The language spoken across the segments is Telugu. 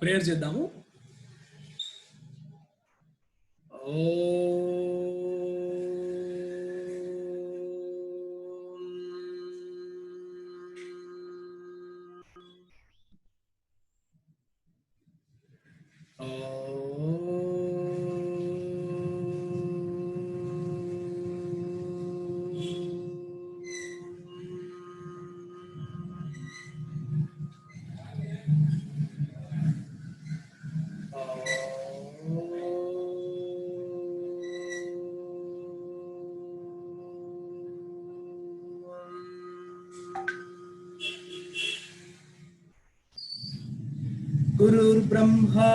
ప్రేయర్ చేద్దాము. गुरुर्ब्रह्मा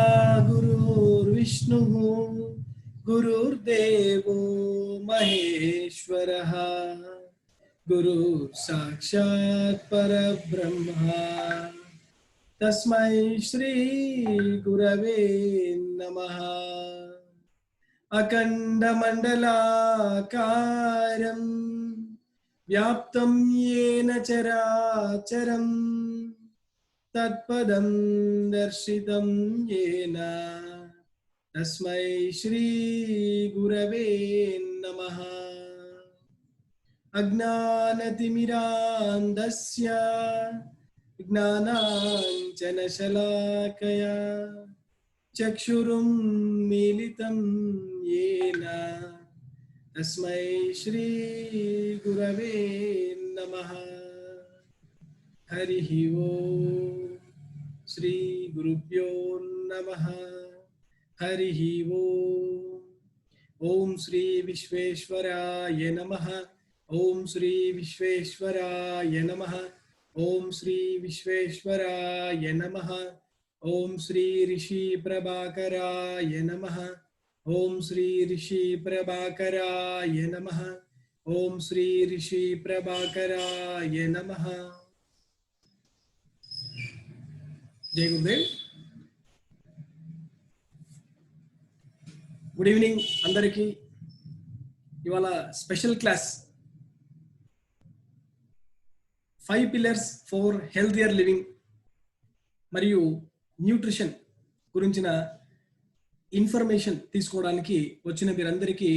गुरुर्विष्णुः गुरुर्देवो महेश्वरः गुरुसाक्षात् परब्रह्मा तस्मै श्री गुरवे नमः। अखण्डमण्डलाकारं व्याप्तं येन चराचरं तत्पदं दर्शितं येन तस्मै श्री गुरवे नमः। अज्ञानतिमिरान्धस्य ज्ञानाञ्जनशलाकया चक्षुरुन्मीलितं येन तस्मै श्री गुरवे नमः। हरिः ओम् श्री गुरुभ्यो नमः। हरिः ओम्। ओम श्री विश्वेश्वराय नमः। ओम श्री विश्वेश्वराय नमः। ओम श्री विश्वेश्वराय नमः। ओम श्री ऋषि प्रभाकराय नमः। ओम श्री ऋषि प्रभाकराय नमः। ओम श्री ऋषि प्रभाकराय नमः। जय गुरुदेव। गुड ఈవినింగ్ అందరికీ। ఇవాళ special class 5 pillars for healthier living మరియు న్యూట్రిషన్ గురించిన ఇన్ఫర్మేషన్ తీసుకోవడానికి వచ్చిన మీరందరికీ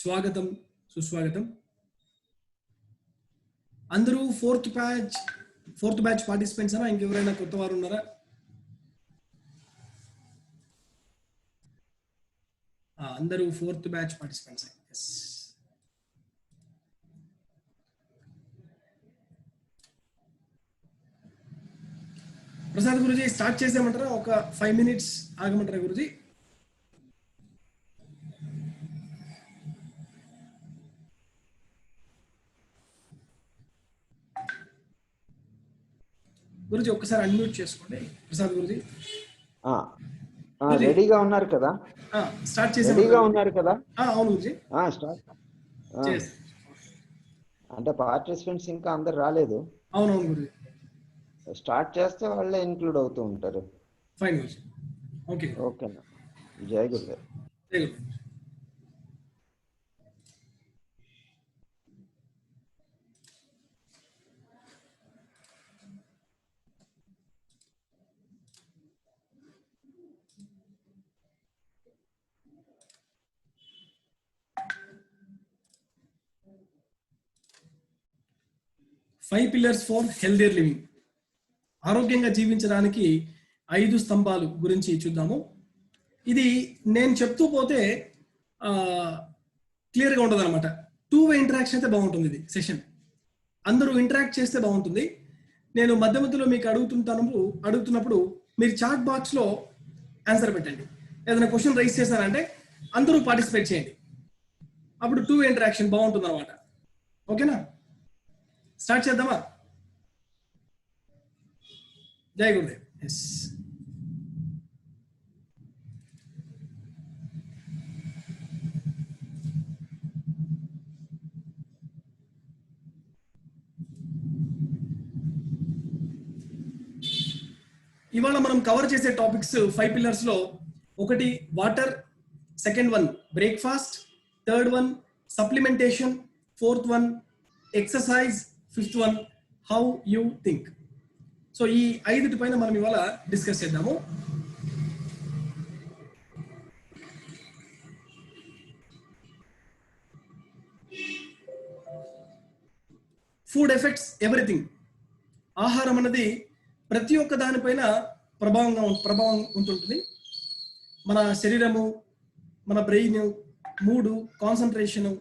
స్వాగతం సుస్వాగతం। అందరూ ఫోర్త్ బ్యాచ్ పార్టిసిపెంట్స్ అనా ఇంకెవరైనా కొత్త వారు ఉన్నారా? అందరూ fourth batch participants. Prasad Guruji start చేసేయమంటారా? ఒక 5 minutes ఆగమంటారా గురుజీ? గురుజీ ఒక్కసారి అన్మ్యూట్ చేసుకోండి ప్రసాద్ గురుజీ। రెడీగా ఉన్నారు కదా? స్టార్ట్ చేసే రెడీగా ఉన్నారు కదా? అవును గురుజీ స్టార్ట్ అంటే పార్టిసిపెంట్స్ ఇంకా అందరు రాలేదు। అవునవును గురుజీ। స్టార్ట్ చేస్తే వాళ్ళే ఇన్క్లూడ్ అవుతూ ఉంటారు। ఫైన్ గురుజీ। ఓకే ఓకేనా? జై గురుదేవ్। జై Gurudev. Five pillars for healthier living, ఆరోగ్యంగా జీవించడానికి 5 స్తంభాలు గురించి చూద్దాము। ఇది నేను చెప్తూ పోతే క్లియర్గా ఉంటుంది అనమాట। 2 వే ఇంటరాక్షన్ అయితే బాగుంటుంది ఇది సెషన్, అందరూ ఇంటరాక్ట్ చేస్తే బాగుంటుంది। నేను మధ్య మధ్యలో మీకు అడుగుతున్నప్పుడు మీరు చాట్ బాక్స్లో ఆన్సర్ పెట్టండి। ఏదైనా క్వశ్చన్ రైజ్ చేశారంటే అందరూ పార్టిసిపేట్ చేయండి, అప్పుడు 2 వే ఇంటరాక్షన్ బాగుంటుంది అనమాట। ఓకేనా? స్టార్ట్ చేద్దామా? జై గురుదేవ్। ఎస్ ఇవాళ మనం కవర్ చేసే టాపిక్స్ 5 పిల్లర్స్ లో, ఒకటి water, second one breakfast, third one supplementation, fourth one exercise, fifth one how you think. So ఈ 5 పైన మనం ఇవాళ డిస్కస్ చేద్దాము। Food effects everything. ఆహారం అనేది ప్రతి ఒక్క దానిపైన ప్రభావం ఉంటుంటుంది. మన శరీరము, మన బ్రెయిన్, మూడు, కాన్సన్ట్రేషను,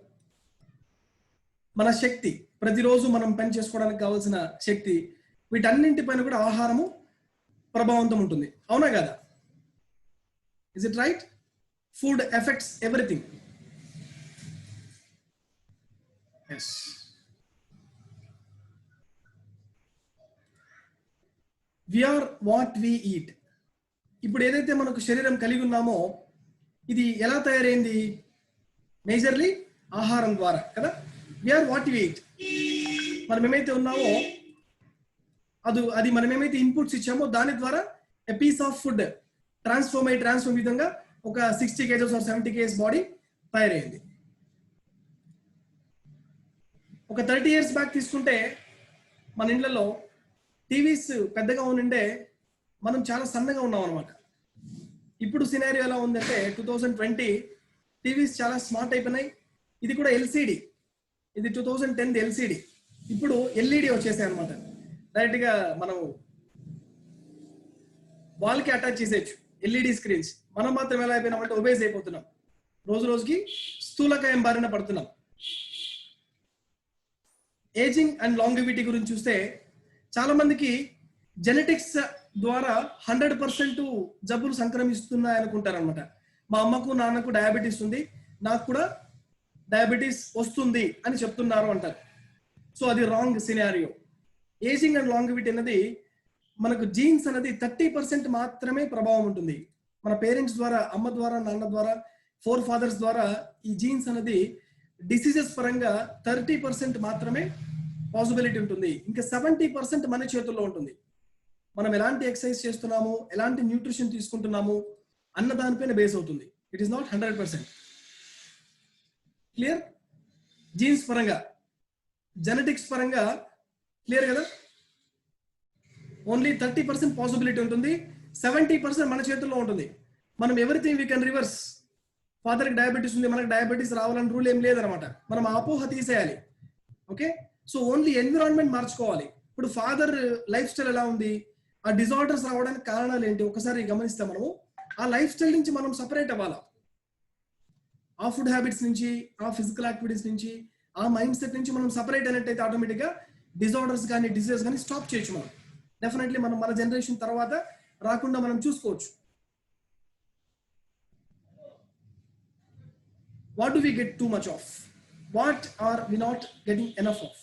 మన శక్తి, ప్రతిరోజు మనం పని చేసుకోవడానికి కావాల్సిన శక్తి, వీటన్నింటిపైన కూడా ఆహారము ప్రభావంతం ఉంటుంది. అవునా కదా? Is it right? Food effects everything. Yes. We are what we eat. ఇప్పుడు ఏదైతే మనకు శరీరం కలిగి ఉన్నామో ఇది ఎలా తయారైంది? మేజర్లీ ఆహారం ద్వారా కదా. We are what we eat. మనం ఏమైతే ఉన్నామో అది మనం ఏమైతే ఇన్పుట్స్ ఇచ్చామో దాని ద్వారా a piece of food transform విధంగా ఒక 60 kgs or 70 kgs బాడీ తయారైంది. ఒక 30 years బ్యాక్ తీసుకుంటే మన ఇళ్లలో టీవీస్ పెద్దగా ఉండే మనం చాలా సన్నగా ఉన్నాం అనమాట. ఇప్పుడు సినారియో ఎలా ఉందంటే 2020 టీవీస్ చాలా స్మార్ట్ అయిపోయినాయి. ఇది కూడా ఎల్సిడి, ఇది 2010 ఎల్సిడి. ఇప్పుడు ఎల్ఈడి వచ్చేసాయి అనమాట. డైరెక్ట్ గా మనం వాల్ కి అటాచ్ చేసేయచ్చు ఎల్ఈడి స్క్రీన్స్. మనం మాత్రం ఎలా అయిపోయినామంటే ఒబేస్ అయిపోతున్నాం, రోజు రోజుకి స్థూలకాయం బారిన పడుతున్నాం. ఏజింగ్ అండ్ లాంగివిటీ గురించి చూస్తే చాలా మందికి జెనెటిక్స్ ద్వారా 100% జబ్బులు సంక్రమిస్తున్నాయి అనుకుంటారు అనమాట. మా అమ్మకు నాన్నకు డయాబెటీస్ ఉంది, నాకు కూడా డయాబెటీస్ వస్తుంది అని చెప్తున్నారు అంటారు. సో అది wrong scenario. Ageing and longevity అనేది మనకు జీన్స్ అనేది 30% మాత్రమే ప్రభావం ఉంటుంది. మన పేరెంట్స్ ద్వారా, అమ్మ ద్వారా, నాన్న ద్వారా, 4 fathers ద్వారా ఈ జీన్స్ అనేది డిసీజెస్ పరంగా 30% మాత్రమే పాసిబిలిటీ ఉంటుంది. ఇంకా 70% మన చేతుల్లో ఉంటుంది. మనం ఎలాంటి ఎక్సర్సైజ్ చేస్తున్నాము, ఎలాంటి న్యూట్రిషన్ తీసుకుంటున్నాము అన్న దానిపైన బేస్ అవుతుంది. It is not 100%. Clear? Jeans పరంగా, జెనెటిక్స్ పరంగా క్లియర్ కదా? ఓన్లీ 30% పాసిబిలిటీ ఉంటుంది, 70% మన చేతుల్లో ఉంటుంది. మనం ఎవ్రీథింగ్ వీ కెన్ రివర్స్. ఫాదర్కి డయాబెటీస్ ఉంది, మనకు డయాబెటీస్ రావాలని రూల్ ఏం లేదనమాట. మనం అపోహ తీసేయాలి. ఓకే, సో ఓన్లీ ఎన్విరాన్మెంట్ మార్చుకోవాలి. ఇప్పుడు ఫాదర్ లైఫ్ స్టైల్ ఎలా ఉంది, ఆ డిజార్డర్స్ రావడానికి కారణాలు ఏంటి ఒకసారి గమనిస్తే మనము ఆ లైఫ్ స్టైల్ నుంచి మనం సపరేట్ అవ్వాలా. ఆ ఫుడ్ హ్యాబిట్స్ నుంచి, ఆ ఫిజికల్ యాక్టివిటీస్ నుంచి, ఆ మైండ్ సెట్ నుంచి మనం సపరేట్ అయినట్టయితే ఆటోమేటిక్గా డిజార్డర్స్ కానీ డిసీజెస్ కానీ స్టాప్ చేయొచ్చు. మనం డెఫినెట్లీ మనం మన జనరేషన్ తర్వాత రాకుండా మనం చూసుకోవచ్చు. What do we get too much of? What are we not getting enough of?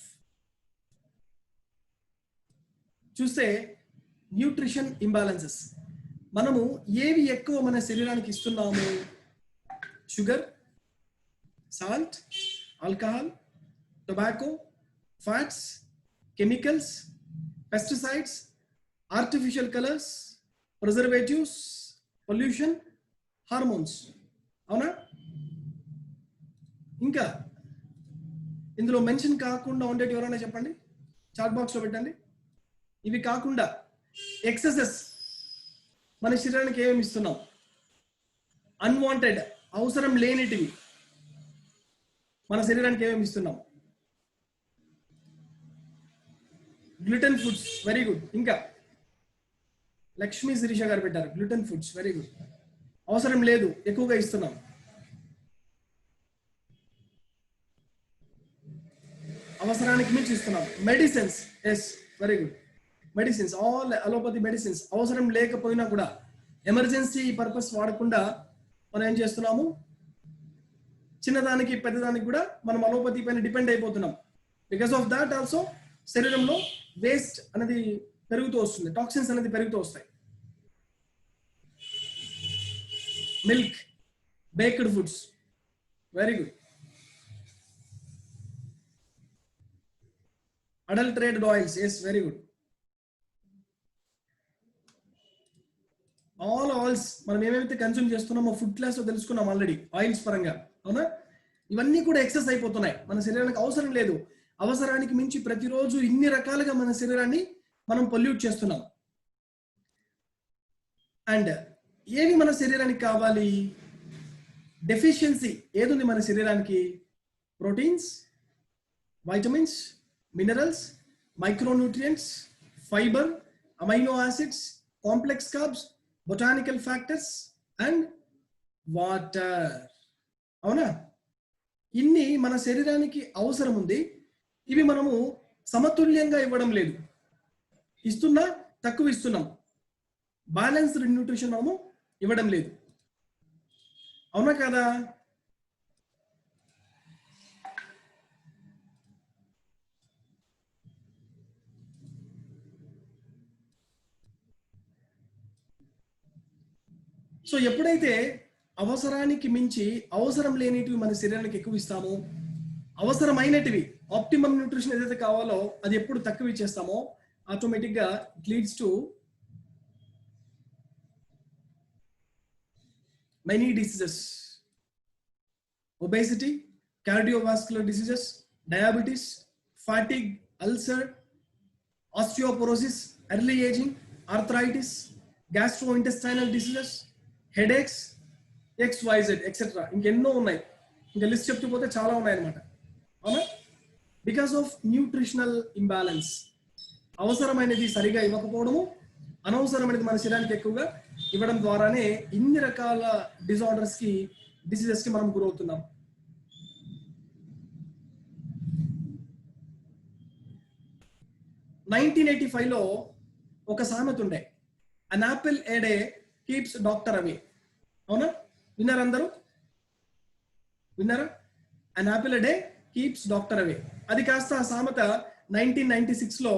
చూస్తే న్యూట్రిషన్ ఇంబ్యాలెన్సెస్. మనము ఏవి ఎక్కువ మన శరీరానికి ఇస్తున్నాము? Sugar, salt, alcohol, tobacco, fats, chemicals, pesticides, artificial colours, preservatives, pollution, hormones. అవునా? ఇంకా ఇందులో మెన్షన్ కాకుండా ఉండేటి ఎవరైనా చెప్పండి, చాట్ బాక్స్ లో పెట్టండి. ఇవి కాకుండా ఎక్సెసెస్ మన శరీరానికి ఏమేమి ఇస్తున్నాం? అన్వాంటెడ్, అవసరం లేనిటివి మన శరీరానికి ఏమేమి ఇస్తున్నాం? Gluten foods, very good. ఇంకా లక్ష్మీ శిరీష గారు పెట్టారు గ్లూటెన్ ఫుడ్స్, వెరీ గుడ్. అవసరం లేదు, ఎక్కువగా ఇస్తున్నాం. అవసరానికి మించి ఇస్తున్నాం. Medicines, yes, very good. Medicines, all allopathy medicines అవసరం లేకపోయినా కూడా ఎమర్జెన్సీ పర్పస్ వాడకుండా మనం ఏం చేస్తున్నాము? చిన్నదానికి పెద్దదానికి కూడా మనం అలోపతి పైన డిపెండ్ అయిపోతున్నాం. బికాస్ ఆఫ్ దాట్ ఆల్సో శరీరంలో వేస్ట్ అనేది పెరుగుతూ వస్తుంది, టాక్సిన్స్ అనేది పెరుగుతూ వస్తాయి. Milk, baked foods, very good. Adulterated oils, yes, very good. All oils మనం ఏమైతే కన్స్యూమ్ చేస్తున్నామో ఫుడ్ క్లాస్ లో తెలుసుకున్నాం ఆల్రెడీ, ఆయిల్స్ పరంగా. అవునా? ఇవన్నీ కూడా ఎక్సెస్ అయిపోతున్నాయి, మన శరీరానికి అవసరం లేదు. అవసరానికి మించి ప్రతిరోజు ఇన్ని రకాలుగా మన శరీరాన్ని మనం పొల్యూట్ చేస్తున్నాం. అండ్ ఏవి మన శరీరానికి కావాలి? డెఫిషియన్సీ ఏదుంది మన శరీరానికి? Proteins, vitamins, minerals, micronutrients, fiber, amino acids, complex carbs, botanical factors and water. అవునా? ఇన్ని మన శరీరానికి అవసరం ఉంది. ఇవి మనము సమతుల్యంగా ఇవ్వడం లేదు. ఇస్తున్నా తక్కువ ఇస్తున్నాం. బ్యాలెన్స్డ్ న్యూట్రిషన్ మనము ఇవ్వడం లేదు. అవునా కదా? సో ఎప్పుడైతే అవసరానికి మించి అవసరం లేనిటివి మన శరీరానికి ఎక్కువ ఇస్తామో, అవసరమైనటివి ఆప్టిమమ్ న్యూట్రిషన్ ఏదైతే కావాలో అది ఎప్పుడు తక్కువ ఇచ్చేస్తామో ఆటోమేటిక్గా it leads to many diseases, obesity, cardiovascular diseases, diabetes, fatigue, ulcer, osteoporosis, early aging, arthritis, gastrointestinal diseases, headaches, XYZ, etc. ఇంకెన్నో ఉన్నాయి. ఇంకా లిస్ట్ చెప్తూ పోతే చాలా ఉన్నాయి అన్నమాట. అవునా? బికాస్ ఆఫ్ న్యూట్రిషనల్ ఇంబ్యాలెన్స్, అవసరమైనది సరిగా ఇవ్వకపోవడము, అనవసరమైనది మన శరీరానికి ఎక్కువగా ఇవ్వడం ద్వారానే ఇన్ని రకాల డిజార్డర్స్ కి, డిసీజెస్ కి మనం గురవుతున్నాం. లో ఒక సామెత ఉండే, అన్ ఆపిల్ ఏ డే కీప్స్ డాక్టర్ అవే. అవునా? విన్నారా అందరూ? విన్నారా? అన్ ఆపిల్ ఏ డే కీప్స్ డాక్టర్ అవే. అది కాస్త ఆ సామెత 1996లో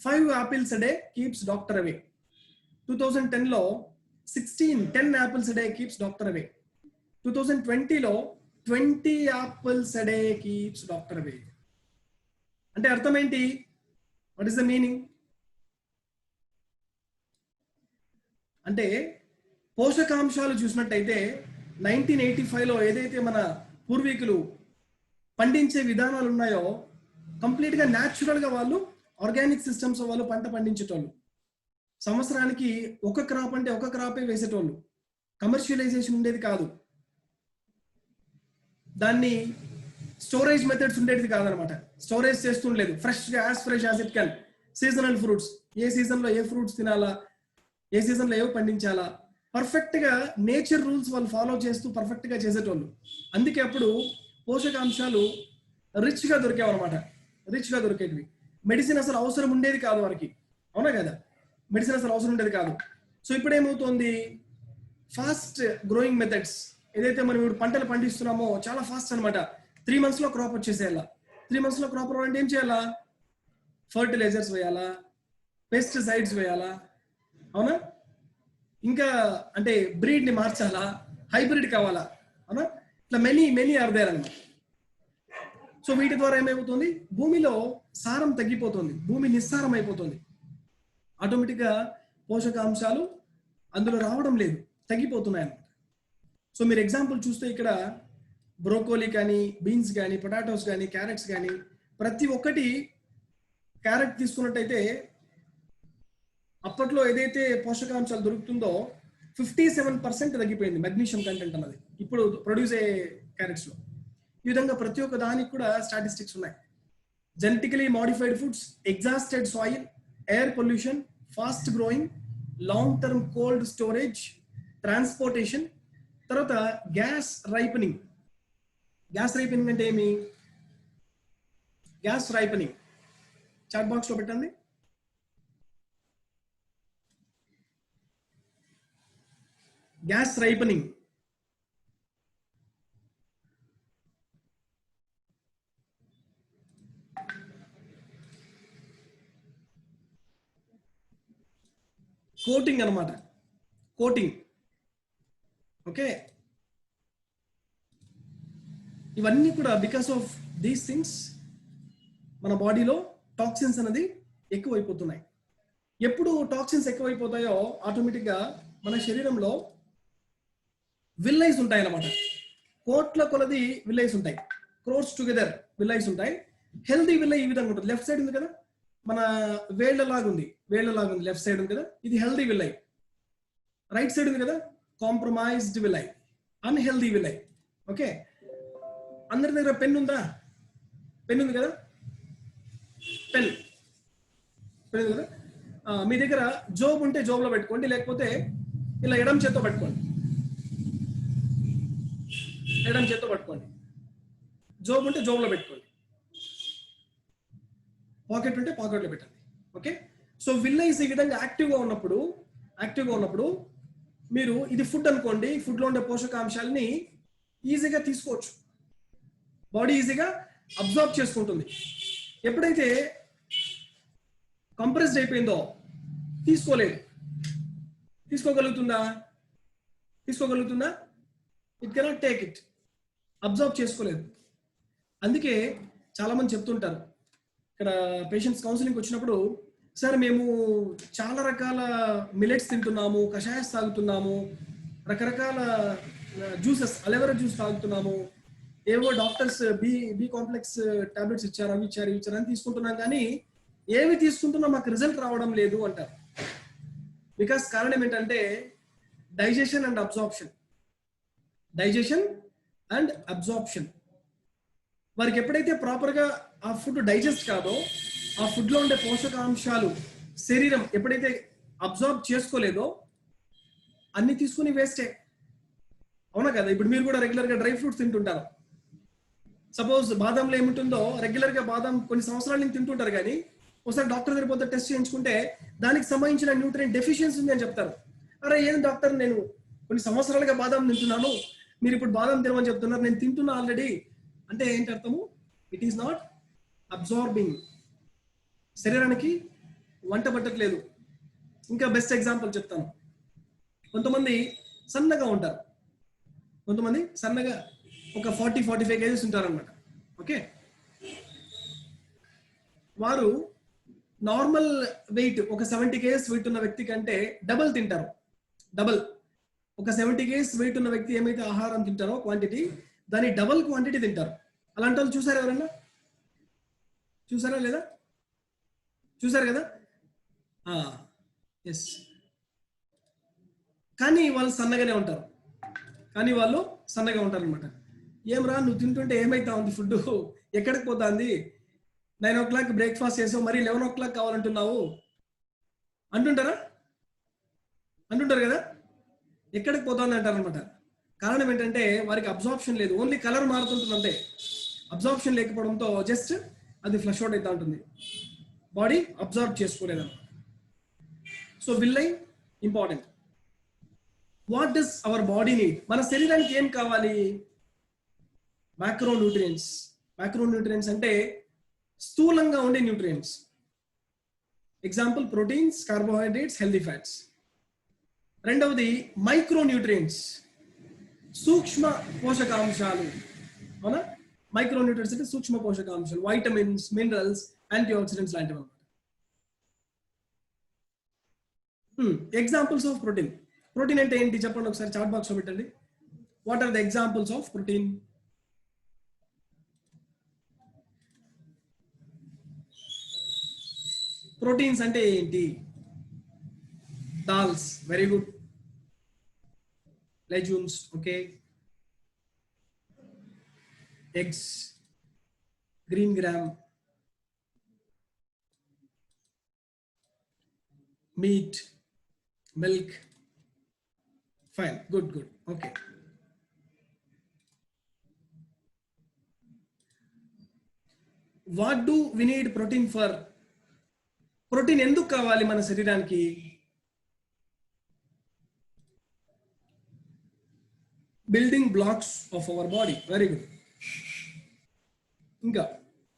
5 apples a day keeps doctor away. 2010లో 10 apples a day keeps doctor away. 2020లో 20 apples a day keeps doctor away. అంటే అర్థం ఏంటి? What is the meaning? అంటే పోషకాంశాలు చూసినట్టయితే 1985లో ఏదైతే మన పూర్వీకులు పండించే విధానాలు ఉన్నాయో కంప్లీట్గా న్యాచురల్గా వాళ్ళు ఆర్గానిక్ సిస్టమ్స్ వాళ్ళు పంట పండించేటోళ్ళు. సంవత్సరానికి ఒక క్రాప్ అంటే ఒక క్రాపే వేసేటోళ్ళు. కమర్షియలైజేషన్ ఉండేది కాదు. దాన్ని స్టోరేజ్ మెథడ్స్ ఉండేది కాదనమాట. స్టోరేజ్ చేస్తుండలేదు. ఫ్రెష్గా as fresh as it can. Seasonal fruits, ఏ సీజన్లో ఏ ఫ్రూట్స్ తినాలా, ఏ సీజన్లో ఏవి పండించాలా, పర్ఫెక్ట్గా నేచర్ రూల్స్ వాళ్ళు ఫాలో చేస్తూ పర్ఫెక్ట్గా చేసేటోళ్ళు. అందుకే అప్పుడు పోషకాంశాలు రిచ్గా దొరికేవన్నమాట. రిచ్గా దొరికేటివి. మెడిసిన్ అసలు అవసరం ఉండేది కాదు వారికి. అవునా కదా? మెడిసిన్ అసలు అవసరం ఉండేది కాదు. సో ఇప్పుడు ఏమవుతుంది? ఫాస్ట్ గ్రోయింగ్ మెథడ్స్ ఏదైతే మనం ఇప్పుడు పంటలు పండిస్తున్నామో చాలా ఫాస్ట్ అనమాట. 3 months లో క్రాప్ వచ్చేసేయాలా. 3 months లో క్రాప్ రావాలంటే ఏం చేయాలా? ఫర్టిలైజర్స్ వేయాలా, పెస్టిసైడ్స్ వేయాలా. అవునా? ఇంకా అంటే బ్రీడ్ని మార్చాలా, హైబ్రిడ్ కావాలా. అవునా? ఇట్లా మెనీ ఆర్ దేర్ అన్నమాట. సో వీటి ద్వారా ఏమైపోతుంది? భూమిలో సారం తగ్గిపోతుంది, భూమి నిస్సారం అయిపోతుంది. ఆటోమేటిక్గా పోషకాంశాలు అందులో రావడం లేదు, తగ్గిపోతున్నాయి అన్నమాట. సో మీరు ఎగ్జాంపుల్ చూస్తే ఇక్కడ బ్రోకోలీ కానీ, బీన్స్ కానీ, పొటాటోస్ కానీ, క్యారెట్స్ కానీ, ప్రతి ఒక్కటి క్యారెట్ తీసుకున్నట్టయితే అప్పట్లో ఏదైతే పోషకాంశాలు దొరుకుతుందో 57% తగ్గిపోయింది మెగ్నీషియం కంటెంట్ అన్నది ఇప్పుడు ప్రొడ్యూస్ అయ్యే క్యారెట్స్లో. ఈ విధంగా ప్రతి ఒక్క దానికి కూడా స్టాటిస్టిక్స్ ఉన్నాయి. Genetically modified foods, exhausted soil, air pollution, fast growing, long term cold storage, transportation, తర్వాత గ్యాస్ రైపనింగ్. గ్యాస్ రైపనింగ్ అంటే ఏమి? గ్యాస్ రైపనింగ్ చాట్ బాక్స్ లో పెట్టండి. గ్యాస్ రైపనింగ్ కోటింగ్ అన్నమాట. కోటింగ్. ఓకే, ఇవన్నీ కూడా బికాస్ ఆఫ్ దీస్ థింగ్స్ మన బాడీలో టాక్సిన్స్ అనేది ఎక్కువైపోతున్నాయి. ఎప్పుడు టాక్సిన్స్ ఎక్కువైపోతాయో ఆటోమేటిక్గా మన శరీరంలో విల్లైస్ ఉంటాయి అన్నమాట. కోట్ల కొలది విల్లైస్ ఉంటాయి, క్రోర్స్ టుగెదర్ విల్లైస్ ఉంటాయి. హెల్దీ విల్లై ఈ విధంగా ఉంటుంది. లెఫ్ట్ సైడ్ ఉంది కదా, మన వేళ్లలాగా ఉంది లెఫ్ట్ సైడ్ ఉంది కదా, ఇది హెల్దీ విల్లై. రైట్ సైడ్ ఉంది కదా, కాంప్రమైజ్డ్ విల్లై, అన్హెల్దీ విల్లై. ఓకే, అందరి దగ్గర పెన్ ఉందా? పెన్ ఉంది కదా. పెన్ కదా. మీ దగ్గర జోబ్ ఉంటే జోబ్లో పెట్టుకోండి, లేకపోతే ఇలా ఎడం చేత్తో పట్టుకోండి. ఎడం చేత్తో పట్టుకోండి. జోబ్ ఉంటే జోబ్లో పెట్టుకోండి, పాకెట్ ఉంటే పాకెట్లో పెట్టండి. ఓకే. సో విల్లైస్ ఈ విధంగా యాక్టివ్గా ఉన్నప్పుడు మీరు ఇది ఫుడ్ అనుకోండి, ఫుడ్లో ఉండే పోషకాంశాలని ఈజీగా తీసుకోవచ్చు, బాడీ ఈజీగా అబ్జార్బ్ చేసుకుంటుంది. ఎప్పుడైతే కంప్రెస్డ్ అయిపోయిందో తీసుకోలేదు. తీసుకోగలుగుతుందా? It cannot take it, absorb చేసుకోలేదు. అందుకే చాలా మంది చెప్తుంటారు, ఇక్కడ పేషెంట్స్ కౌన్సిలింగ్ వచ్చినప్పుడు, సార్ మేము చాలా రకాల మిలెట్స్ తింటున్నాము, కషాయాస్ తాగుతున్నాము, రకరకాల జ్యూసెస్, అలెవెరా జ్యూస్ తాగుతున్నాము, ఏవో డాక్టర్స్ బి కాంప్లెక్స్ టాబ్లెట్స్ ఇచ్చారు, అవి ఇచ్చారు అని తీసుకుంటున్నాం, కానీ ఏవి తీసుకుంటున్నా మాకు రిజల్ట్ రావడం లేదు అంటారు. బికాస్ కారణం ఏంటంటే డైజెషన్ అండ్ అబ్జార్ప్షన్. వారికి ఎప్పుడైతే ప్రాపర్గా ఆ ఫుడ్ డైజెస్ట్ కాదో, ఆ ఫుడ్లో ఉండే పోషకాంశాలు శరీరం ఎప్పుడైతే అబ్జార్బ్ చేసుకోలేదో అన్ని తీసుకుని వేస్టే. అవునా కదా? ఇప్పుడు మీరు కూడా రెగ్యులర్గా డ్రై ఫ్రూట్స్ తింటుంటారు. సపోజ్ బాదంలో ఏముంటుందో, రెగ్యులర్గా బాదం కొన్ని సంవత్సరాల నుంచి తింటుంటారు, కానీ ఒకసారి డాక్టర్ దగ్గర పోతే టెస్ట్ చేయించుకుంటే దానికి సంబంధించిన న్యూట్రియంట్ డెఫిషియన్సీ ఉంది అని చెప్తారు. అరే ఏం డాక్టర్, నేను కొన్ని సంవత్సరాలుగా బాదం తింటున్నాను, మీరు ఇప్పుడు బాదం తినమని చెప్తున్నారు, నేను తింటున్నా ఆల్రెడీ అంటే ఏంటి అర్థము? ఇట్ ఈస్ నాట్ అబ్జార్బింగ్, శరీరానికి వంట పట్టట్లేదు. ఇంకా బెస్ట్ ఎగ్జాంపుల్ చెప్తాను. కొంతమంది సన్నగా ఉంటారు, ఒక 40-45 కేజెస్ ఉంటారన్నమాట. ఓకే. వారు నార్మల్ వెయిట్ ఒక 70 కేజెస్ వెయిట్ ఉన్న వ్యక్తి కంటే డబల్ తింటారు. ఒక 70 కేజెస్ వెయిట్ ఉన్న వ్యక్తి ఏమైతే ఆహారం తింటారో క్వాంటిటీ, దాని డబల్ క్వాంటిటీ తింటారు. అలాంటి వాళ్ళు చూసారా ఎవరన్నా? చూసారా లేదా? చూసారు కదా? ఎస్. కానీ వాళ్ళు సన్నగానే ఉంటారు అనమాట. ఏమరా నువ్వు తింటుంటే ఏమైతా ఉంది, ఫుడ్ ఎక్కడికి పోతుంది, 9 o'clock బ్రేక్ఫాస్ట్ చేసావు, మరి 11 o'clock కావాలంటున్నావు అంటుంటారు కదా? ఎక్కడికి పోతుంది అంటారు అనమాట. కారణం ఏంటంటే వారికి అబ్జార్ప్షన్ లేదు, ఓన్లీ కలర్ మారుతుంటుంది అంతే. అబ్జార్ప్షన్ లేకపోవడంతో జస్ట్ అది ఫ్లష్ అవుట్ అవుతూ ఉంటుంది, బాడీ అబ్జార్బ్ చేసుకోలేదన్నమాట. So really important. What does our body need? మన శరీరానికి ఏం కావాలి? మ్యాక్రోన్యూట్రియంట్స్ అంటే స్థూలంగా ఉండే nutrients. Example proteins, carbohydrates, healthy fats. రెండవది మైక్రోన్యూట్రియంట్స్, సూక్ష్మ పోషకాంశాలు. అవునా? మైక్రోన్యూట్రియంట్స్ అంటే సూక్ష్మ పోషకాంశాలు, వైటమిన్స్, మినరల్స్, యాంటీఆక్సిడెంట్స్ లాంటివి అన్నమాట. ఎగ్జాంపుల్స్ ఆఫ్ ప్రోటీన్ అంటే ఏంటి చెప్పండి ఒకసారి, చాట్ బాక్స్ లో పెట్టండి. What are the examples of protein? Proteins అంటే ఏంటి? Dals, very good. Legumes, okay. Eggs, green gram, meat, milk. Fine, good. Okay. What do we need protein for? Protein ఎందుకు కావాలి మన శరీరానికి? Building blocks of our body. Very good. ఇంకా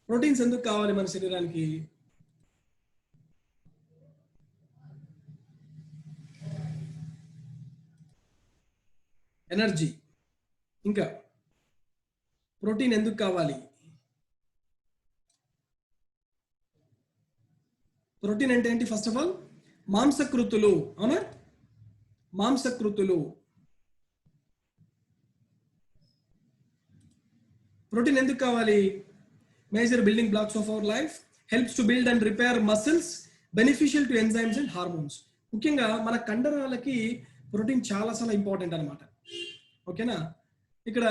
ప్రోటీన్స్ ఎందుకు కావాలి మన శరీరానికి? ఎనర్జీ. ఇంకా ప్రోటీన్ ఎందుకు కావాలి? ప్రోటీన్ అంటే ఏంటి? ఫస్ట్ ఆఫ్ ఆల్ మాంసకృతులు. అవునా? మాంసకృతులు. ప్రోటీన్ ఎందుకు కావాలి? Major building blocks of our life, helps to build and repair muscles, beneficial to enzymes and hormones. ముఖ్యంగా మన కండరాలకి ప్రోటీన్ చాలా ఇంపార్టెంట్ అనమాట. ఓకేనా? ఇక్కడ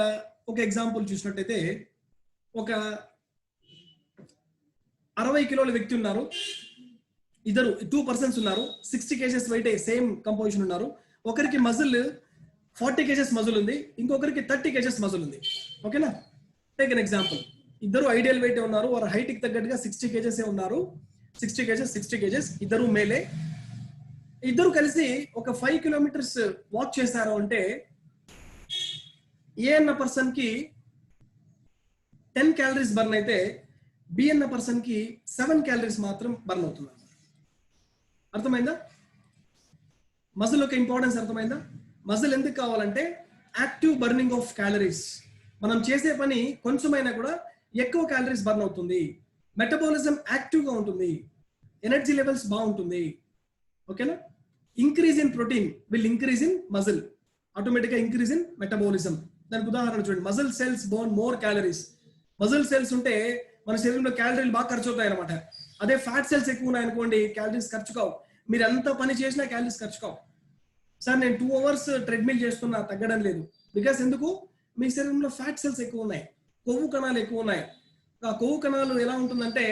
ఒక ఎగ్జాంపుల్ చూసినట్టయితే, ఒక 60 కిలోల వ్యక్తి ఉన్నారు, ఇద్దరు 2 పర్సన్స్ ఉన్నారు, 60 కేజెస్ వెయిట్ సేమ్ కంపోజిషన్ ఉన్నారు. ఒకరికి మజిల్ 40 కేజెస్ మజిల్ ఉంది, ఇంకొకరికి 30 కేజెస్ మజిల్ ఉంది. ఓకేనా? Take an example. ఇద్దరు ఐడియల్ వెయిట్ ఉన్నారు, వారి హైట్ కి తగ్గట్టుగా 60 కేజెస్ ఉన్నారు. 60 కేజెస్ ఇద్దరు మేలే. ఇద్దరు కలిసి ఒక 5 కిలోమీటర్స్ వాక్ చేశారు అంటే ఏ అన్న పర్సన్ కి 10 క్యాలరీస్ బర్న్ అయితే బి అన్న పర్సన్ కి 7 క్యాలరీస్ మాత్రం బర్న్ అవుతుంది. అర్థమైందా? మజిల్ యొక్క ఇంపార్టెన్స్ అర్థమైందా? మజిల్ ఎందుకు కావాలంటే యాక్టివ్ బర్నింగ్ ఆఫ్ క్యాలరీస్. మనం చేసే పని కొంచెమైనా కూడా ఎక్కువ క్యాలరీస్ బర్న్ అవుతుంది, మెటబాలిజం యాక్టివ్ గా ఉంటుంది, ఎనర్జీ లెవెల్స్ బాగుంటుంది. ఓకేనా? Increase in protein will increase in muscle, automatic గా ఇంక్రీజ్ ఇన్ మెటబాలిజం. దానికి ఉదాహరణ చూడండి, muscle cells burn more calories. Muscle cells ఉంటే మన శరీరంలో క్యాలరీలు బాగా ఖర్చు అవుతాయి అనమాట. అదే ఫ్యాట్ సెల్స్ ఎక్కువ ఉన్నాయి అనుకోండి, క్యాలరీస్ ఖర్చు కావు. మీరు ఎంత పని చేసినా క్యాలరీస్ ఖర్చు కావు. సార్ నేను 2 అవర్స్ ట్రెడ్మిల్ చేస్తున్నా, తగ్గడం లేదు. బికాస్ ఎందుకు? మీ శరీరంలో ఫ్యాట్ సెల్స్ ఎక్కువ ఉన్నాయి, కొవ్వు కణాలు ఎక్కువ ఉన్నాయి. ఆ కొవ్వు కణాలు ఎలా ఉంటుందంటే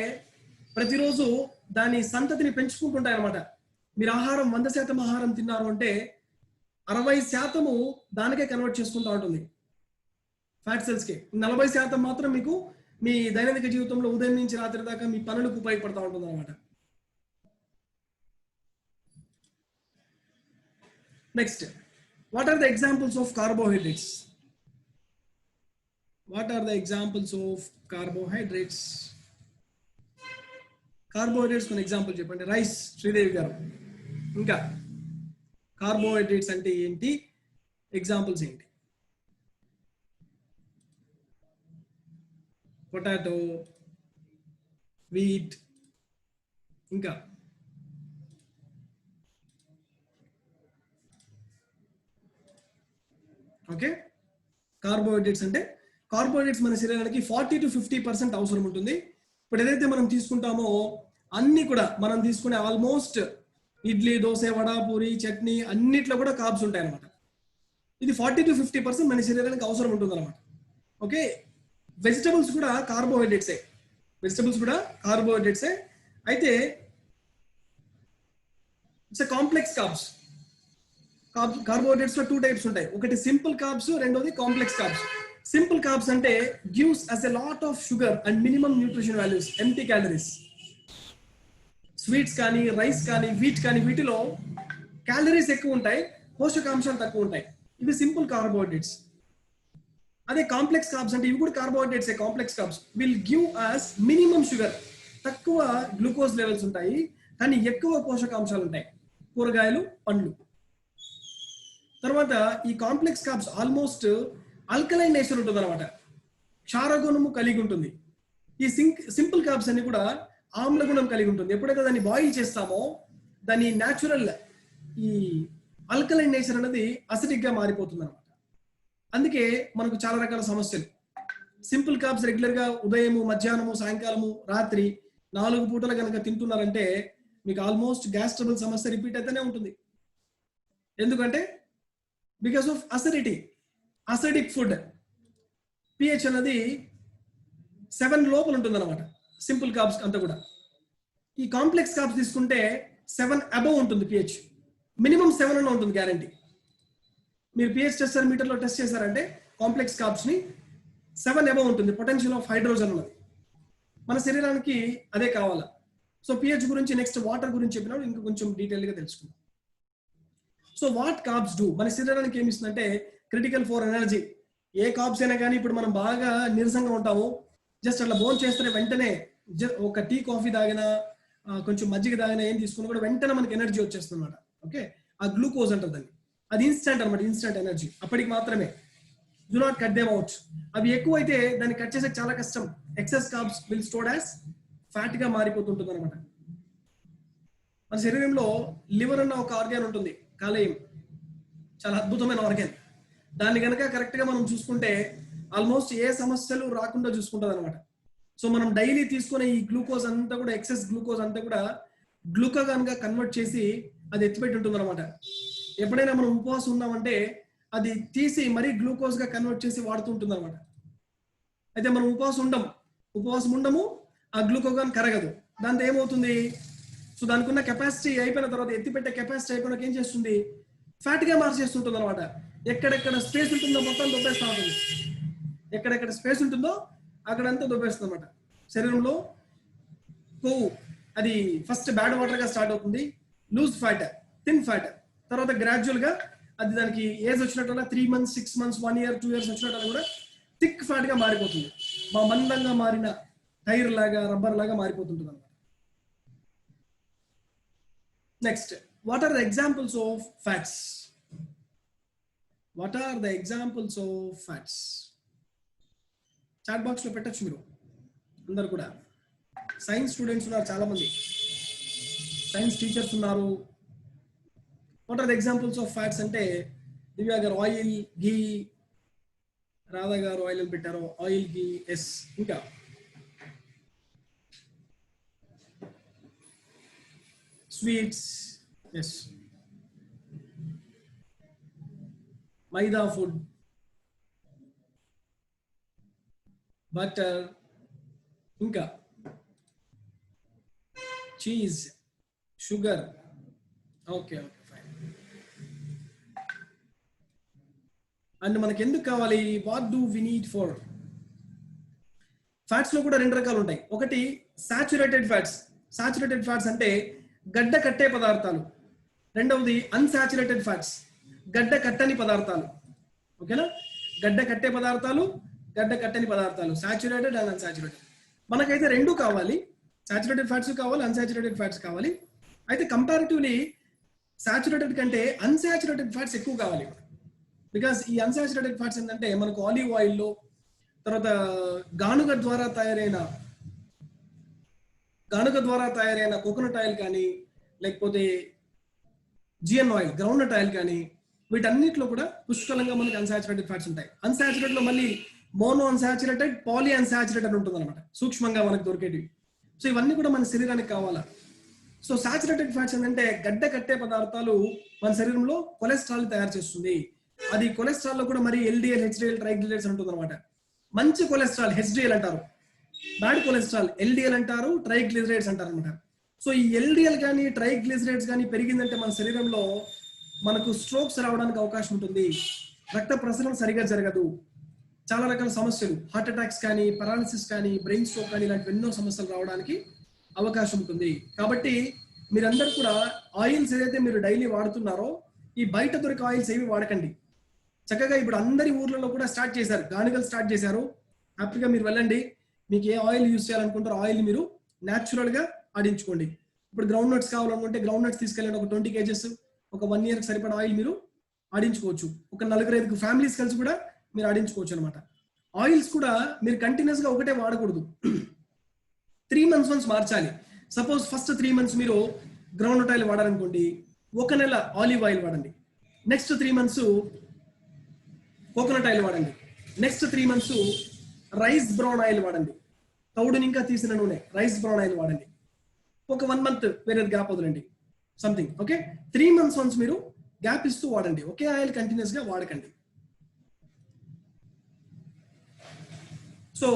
ప్రతిరోజు దాని సంతతిని పెంచుకుంటుంటాయి అనమాట. మీరు ఆహారం 100% ఆహారం తిన్నారు అంటే 60% దానికే కన్వర్ట్ చేసుకుంటూ ఉంటుంది ఫ్యాట్ సెల్స్ కి. 40% మాత్రం మీకు మీ దైనందిక జీవితంలో ఉదయం నుంచి రాత్రి దాకా మీ పనులకు ఉపయోగపడతా ఉంటుంది అనమాట. Next, what are the examples of carbohydrates? What are the examples of carbohydrates? Carbohydrates కొన్ని ఎగ్జాంపుల్ చెప్పండి. రైస్, శ్రీదేవి గారు. ఇంకా కార్బోహైడ్రేట్స్ అంటే ఏంటి, ఎగ్జాంపుల్స్ ఏంటి? పొటాటో, వీట్, ఇంకా ఓకే. కార్బోహైడ్రేట్స్ అంటే కార్బోహైడ్రేట్స్ మన శరీరానికి 40 to 50% అవసరం ఉంటుంది. ఇప్పుడు ఏదైతే మనం తీసుకుంటామో అన్ని కూడా మనం తీసుకునే ఆల్మోస్ట్ ఇడ్లీ, దోశ, వడ, పూరి, చట్నీ అన్నిట్లో కూడా కార్బ్స్ ఉంటాయి అనమాట. ఇది 40 to 50% మన శరీరానికి అవసరం ఉంటుంది అనమాట. ఓకే. వెజిటబుల్స్ కూడా కార్బోహైడ్రేట్సే, అయితే ఇట్స్ కాంప్లెక్స్ కార్బ్స్. కార్బోహైడ్రేట్స్ లో 2 టైప్స్ ఉంటాయి, ఒకటి సింపుల్ కార్బ్స్, రెండోది కాంప్లెక్స్ కార్బ్స్. సింపుల్ కార్బ్స్ అంటే gives us a lot of sugar and minimum nutrition values, empty calories. Sweets కానీ, రైస్ కానీ, వీట్ కానీ వీటిలో క్యాలరీస్ ఎక్కువ ఉంటాయి, పోషకాంశాలు తక్కువ ఉంటాయి. ఇవి సింపుల్ కార్బోహైడ్రేట్స్. అదే కాంప్లెక్స్ కార్బ్స్ అంటే ఇవి కూడా carbohydrates. Complex carbs will give us minimum sugar, తక్కువ గ్లూకోజ్ లెవెల్స్ ఉంటాయి కానీ ఎక్కువ పోషకాంశాలు ఉంటాయి, కూరగాయలు, పండ్లు. తర్వాత ఈ complex carbs almost alkaline nature ఉంటుంది అనమాట, క్షారగుణము కలిగి ఉంటుంది. ఈ సింపుల్ కార్బ్స్ అన్ని కూడా ఆమ్ల గుణం కలిగి ఉంటుంది. ఎప్పుడైతే దాన్ని బాయిల్ చేస్తామో దాని న్యాచురల్ ఈ ఆల్కలైన్ నేచర్ అనేది అసిడిక్ గా మారిపోతుంది అనమాట. అందుకే మనకు చాలా రకాల సమస్యలు. సింపుల్ కార్బ్స్ రెగ్యులర్ గా ఉదయము, మధ్యాహ్నము, సాయంకాలము, రాత్రి 4 పూటలు కనుక తింటున్నారంటే మీకు ఆల్మోస్ట్ గ్యాస్ ట్రబుల్ సమస్య రిపీట్ అయితేనే ఉంటుంది. ఎందుకంటే because of acidic food. PH అనేది 7 లోపల ఉంటుంది అనమాట సింపుల్ కార్బ్స్ అంతా కూడా. ఈ కాంప్లెక్స్ కార్బ్స్ తీసుకుంటే 7 అబవ్ ఉంటుంది పిహెచ్, మినిమం 7 అన్న ఉంటుంది గ్యారంటీ. మీరు పిహెచ్ టెస్టర్ మీటర్లో టెస్ట్ చేశారంటే కాంప్లెక్స్ కార్బ్స్ ని 7 అబవ్ ఉంటుంది, పొటెన్షియల్ ఆఫ్ హైడ్రోజన్ ఉన్నది. మన శరీరానికి అదే కావాలా. సో పిహెచ్ గురించి నెక్స్ట్ వాటర్ గురించి చెప్పినప్పుడు ఇంకా కొంచెం డీటెయిల్ గా తెలుసుకుందాం. సో వాట్ కార్బ్స్ డూ, మన శరీరానికి ఏమి ఇస్తుందంటే క్రిటికల్ ఫర్ ఎనర్జీ. ఏ కార్బ్స్ అయినా కానీ ఇప్పుడు మనం బాగా నీరసంగా ఉంటాము, జస్ట్ అట్లా భోజనం చేస్తే వెంటనే ఒక టీ, కాఫీ తాగినా, కొంచెం మజ్జిగ తాగినా, ఏం తీసుకున్నా కూడా వెంటనే మనకి ఎనర్జీ వచ్చేస్తుంది అనమాట. ఓకే, ఆ గ్లూకోజ్ అంటారు దాన్ని. అది ఇన్స్టెంట్ అనమాట, ఇన్స్టెంట్ ఎనర్జీ. అప్పటికి మాత్రమే. Do not cut them out. అవి ఎక్కువ అయితే దాన్ని కట్ చేసే చాలా కష్టం. Excess carbs will stored as fat గా మారిపోతుంటుంది అనమాట. మన శరీరంలో లివర్ అన్న ఒక ఆర్గాన్ ఉంటుంది, కాలేయం, చాలా అద్భుతమైన ఆర్గాన్. దాన్ని కనుక కరెక్ట్ గా మనం చూసుకుంటే ఆల్మోస్ట్ ఏ సమస్యలు రాకుండా చూసుకుంటుంది అనమాట. సో మనం డైలీ తీసుకునే ఈ గ్లూకోజ్ అంతా కూడా, ఎక్సెస్ గ్లూకోజ్ అంతా కూడా గ్లూకాగాన్ గా కన్వర్ట్ చేసి అది ఎత్తిపెట్టి ఉంటుంది అనమాట. ఎప్పుడైనా మనం ఉపవాసం ఉన్నామంటే అది తీసి మరీ గ్లూకోజ్ గా కన్వర్ట్ చేసి వాడుతూ ఉంటుంది అనమాట. అయితే మనం ఉపవాసం ఉండము, ఆ గ్లూకోగాన్ కరగదు. దాంతో ఏమవుతుంది, సో దానికి ఉన్న కెపాసిటీ అయిపోయిన తర్వాత, ఎత్తిపెట్టే కెపాసిటీ అయిపోయినాక ఏం చేస్తుంది, ఫ్యాట్ గా మార్చేస్తుంటుంది అనమాట. ఎక్కడెక్కడ స్పేస్ ఉంటుందో మొత్తం దొబ్బేస్తూ ఉంటుంది. ఎక్కడెక్కడ స్పేస్ ఉంటుందో అక్కడంతా దొబ్బేస్తుంది అనమాట. శరీరంలో కొవ్వు అది ఫస్ట్ బ్యాడ్ వాటర్ గా స్టార్ట్ అవుతుంది, లూజ్ ఫ్యాట్, థిన్ ఫ్యాట్, తర్వాత గ్రాడ్యువల్ గా అది దానికి ఏజ్ వచ్చినట్టు 3 months 6 months 1 year 2 years వచ్చినట్టు కూడా థిక్ ఫ్యాట్ గా మారిపోతుంది. మందంగా మారిన టైర్ లాగా, రబ్బర్ లాగా మారిపోతుంటుంది అనమాట. Next, what are the examples of fats? What are the examples of fats? Chat box లో పెట్టచ్చు మీరు అందరు కూడా. సైన్స్ స్టూడెంట్స్ ఉన్నారు చాలా మంది, సైన్స్ టీచర్స్ ఉన్నారు. What are the examples of fats అంటే, Divya garu oil, ghee, Radha garu oil పెట్టారు, ఆయిల్, ఘీ, ఎస్. ఇంకా sweets, yes. Maida food, butter, ఇంకా cheese, sugar. Okay okay fine. And మనకి ఎందుకు కావాలి, what do we need for? Fats లో కూడా 2 రకాలు ఉంటాయి. ఒకటి సాచురేటెడ్ ఫ్యాట్స్. సాచురేటెడ్ ఫ్యాట్స్ అంటే గడ్డ కట్టే పదార్థాలు. రెండవది అన్సాచురేటెడ్ ఫ్యాట్స్, గడ్డ కట్టని పదార్థాలు. ఓకేనా? గడ్డ కట్టే పదార్థాలు, గడ్డ కట్టని పదార్థాలు, సాచురేటెడ్ అండ్ అన్సాచురేటెడ్. మనకైతే 2 కావాలి, సాచురేటెడ్ ఫ్యాట్స్ కావాలి, అన్సాచురేటెడ్ ఫ్యాట్స్ కావాలి. అయితే కంపారిటివ్లీ సాచురేటెడ్ కంటే అన్సాచురేటెడ్ ఫ్యాట్స్ ఎక్కువ కావాలి. బికాస్ ఈ అన్సాచురేటెడ్ ఫ్యాట్స్ ఏంటంటే మనకు ఆలివ్ ఆయిల్లో, తర్వాత గానుగ ద్వారా తయారైన కోకోనట్ ఆయిల్ కానీ, లేకపోతే జిఎన్ ఆయిల్, గ్రౌండ్నట్ ఆయిల్ కానీ, వీటన్నిటిలో కూడా పుష్కలంగా మనకి అన్సాచురేటెడ్ ఫ్యాట్స్ ఉంటాయి. అన్సాచురేటెడ్ లో మళ్ళీ మోనో అన్సాచురేటెడ్, పాలీ అన్సాచురేటెడ్ ఉంటుంది అనమాట, సూక్ష్మంగా మనకు దొరికేటివి. సో ఇవన్నీ కూడా మన శరీరానికి కావాలా. సో సాచురేటెడ్ ఫ్యాట్స్ ఏంటంటే గడ్డ కట్టే పదార్థాలు మన శరీరంలో కొలెస్ట్రాల్ తయారు చేస్తుంది. అది కొలెస్ట్రాల్ లో కూడా మరి ఎల్డిఎల్, హెచ్డిఎల్, ట్రైగ్లిజరైడ్స్ ఉంటుంది అనమాట. మంచి కొలెస్ట్రాల్ హెచ్డిఎల్ అంటారు, బ్యాడ్ కొలెస్ట్రాల్ ఎల్డిఎల్ అంటారు, ట్రైగ్లిజరైడ్స్ అంటారు అనమాట. సో ఈ ఎల్డిఎల్ కానీ ట్రైగ్లిజరైడ్స్ కానీ పెరిగిందంటే మన శరీరంలో మనకు స్ట్రోక్స్ రావడానికి అవకాశం ఉంటుంది, రక్త ప్రసరణ సరిగా జరగదు, చాలా రకాల సమస్యలు, హార్ట్ అటాక్స్ కానీ, పారాలిసిస్ కానీ, బ్రెయిన్ స్ట్రోక్ కానీ, ఇలాంటి ఎన్నో సమస్యలు రావడానికి అవకాశం ఉంటుంది. కాబట్టి మీరందరూ కూడా ఆయిల్స్ ఏదైతే మీరు డైలీ వాడుతున్నారో, ఈ బయట దొరికే ఆయిల్స్ ఏవి వాడకండి. చక్కగా ఇప్పుడు అందరి ఊర్లలో కూడా స్టార్ట్ చేశారు, గానుగలు స్టార్ట్ చేశారు. హ్యాపీగా మీరు వెళ్ళండి, మీకు ఏ ఆయిల్ యూజ్ చేయాలనుకుంటారో ఆయిల్ మీరు న్యాచురల్ గా ఆడించుకోండి. ఇప్పుడు గ్రౌండ్ నట్స్ కావాలనుకుంటే గ్రౌండ్ నట్స్ తీసుకెళ్ళండి, ఒక 20 kgs, ఒక 1 year సరిపడా ఆయిల్ మీరు ఆడించుకోవచ్చు. ఒక 4-5 ఫ్యామిలీస్ కలిసి కూడా మీరు ఆడించుకోవచ్చు అనమాట. ఆయిల్స్ కూడా మీరు కంటిన్యూస్ గా ఒకటే వాడకూడదు, 3 months once మార్చాలి. సపోజ్ ఫస్ట్ 3 months మీరు గ్రౌండ్ నట్ ఆయిల్ వాడాలనుకోండి, 1 నెల ఆలివ్ ఆయిల్ వాడండి, నెక్స్ట్ 3 months కోకోనట్ ఆయిల్ వాడండి, next 3 months rice brown oil వాడండి, తౌడుని ఇంకా తీసిన నూనె రైస్ బ్రౌన్ ఆయిల్ వాడండి, ఒక 1 month వేరే గ్యాప్ వదలండి, సంథింగ్. ఓకే, 3 months once మీరు గ్యాప్ ఇస్తూ వాడండి, ఒకే ఆయిల్ కంటిన్యూస్ గా వాడకండి. సో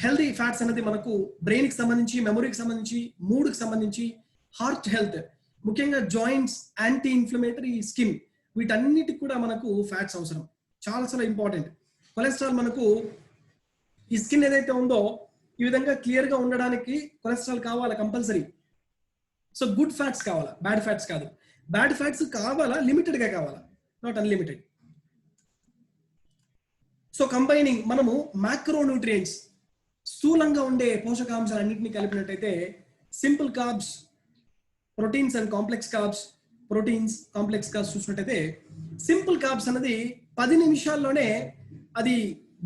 హెల్దీ ఫ్యాట్స్ అనేది మనకు బ్రెయిన్ కి సంబంధించి, మెమొరీకి సంబంధించి, మూడ్ కి సంబంధించి, హార్ట్ హెల్త్, ముఖ్యంగా జాయింట్స్, యాంటీ ఇన్ఫ్లమేటరీ, స్కిన్, వీటన్నిటికి కూడా మనకు ఫ్యాట్స్ అవసరం, చాలా చాలా ఇంపార్టెంట్. కొలెస్ట్రాల్ మనకు ఈ స్కిన్ ఏదైతే ఉందో ఈ విధంగా క్లియర్ గా ఉండడానికి కొలెస్ట్రాల్ కావాలా కంపల్సరీ. సో గుడ్ ఫ్యాట్స్ కావాలా, బ్యాడ్ ఫ్యాట్స్ కాదు. బ్యాడ్ ఫ్యాట్స్ కావాలా, లిమిటెడ్ గా కావాలా, నాట్ అన్లిమిటెడ్. సో కంబైనింగ్ మనము మ్యాక్రో న్యూట్రియంట్స్, స్థూలంగా ఉండే పోషకాంశాలు అన్నింటినీ కలిపినట్టయితే simple carbs, proteins and complex carbs, proteins complex carbs చూసినట్టయితే సింపుల్ కార్బ్స్ అనేది 10 నిమిషాల్లోనే అది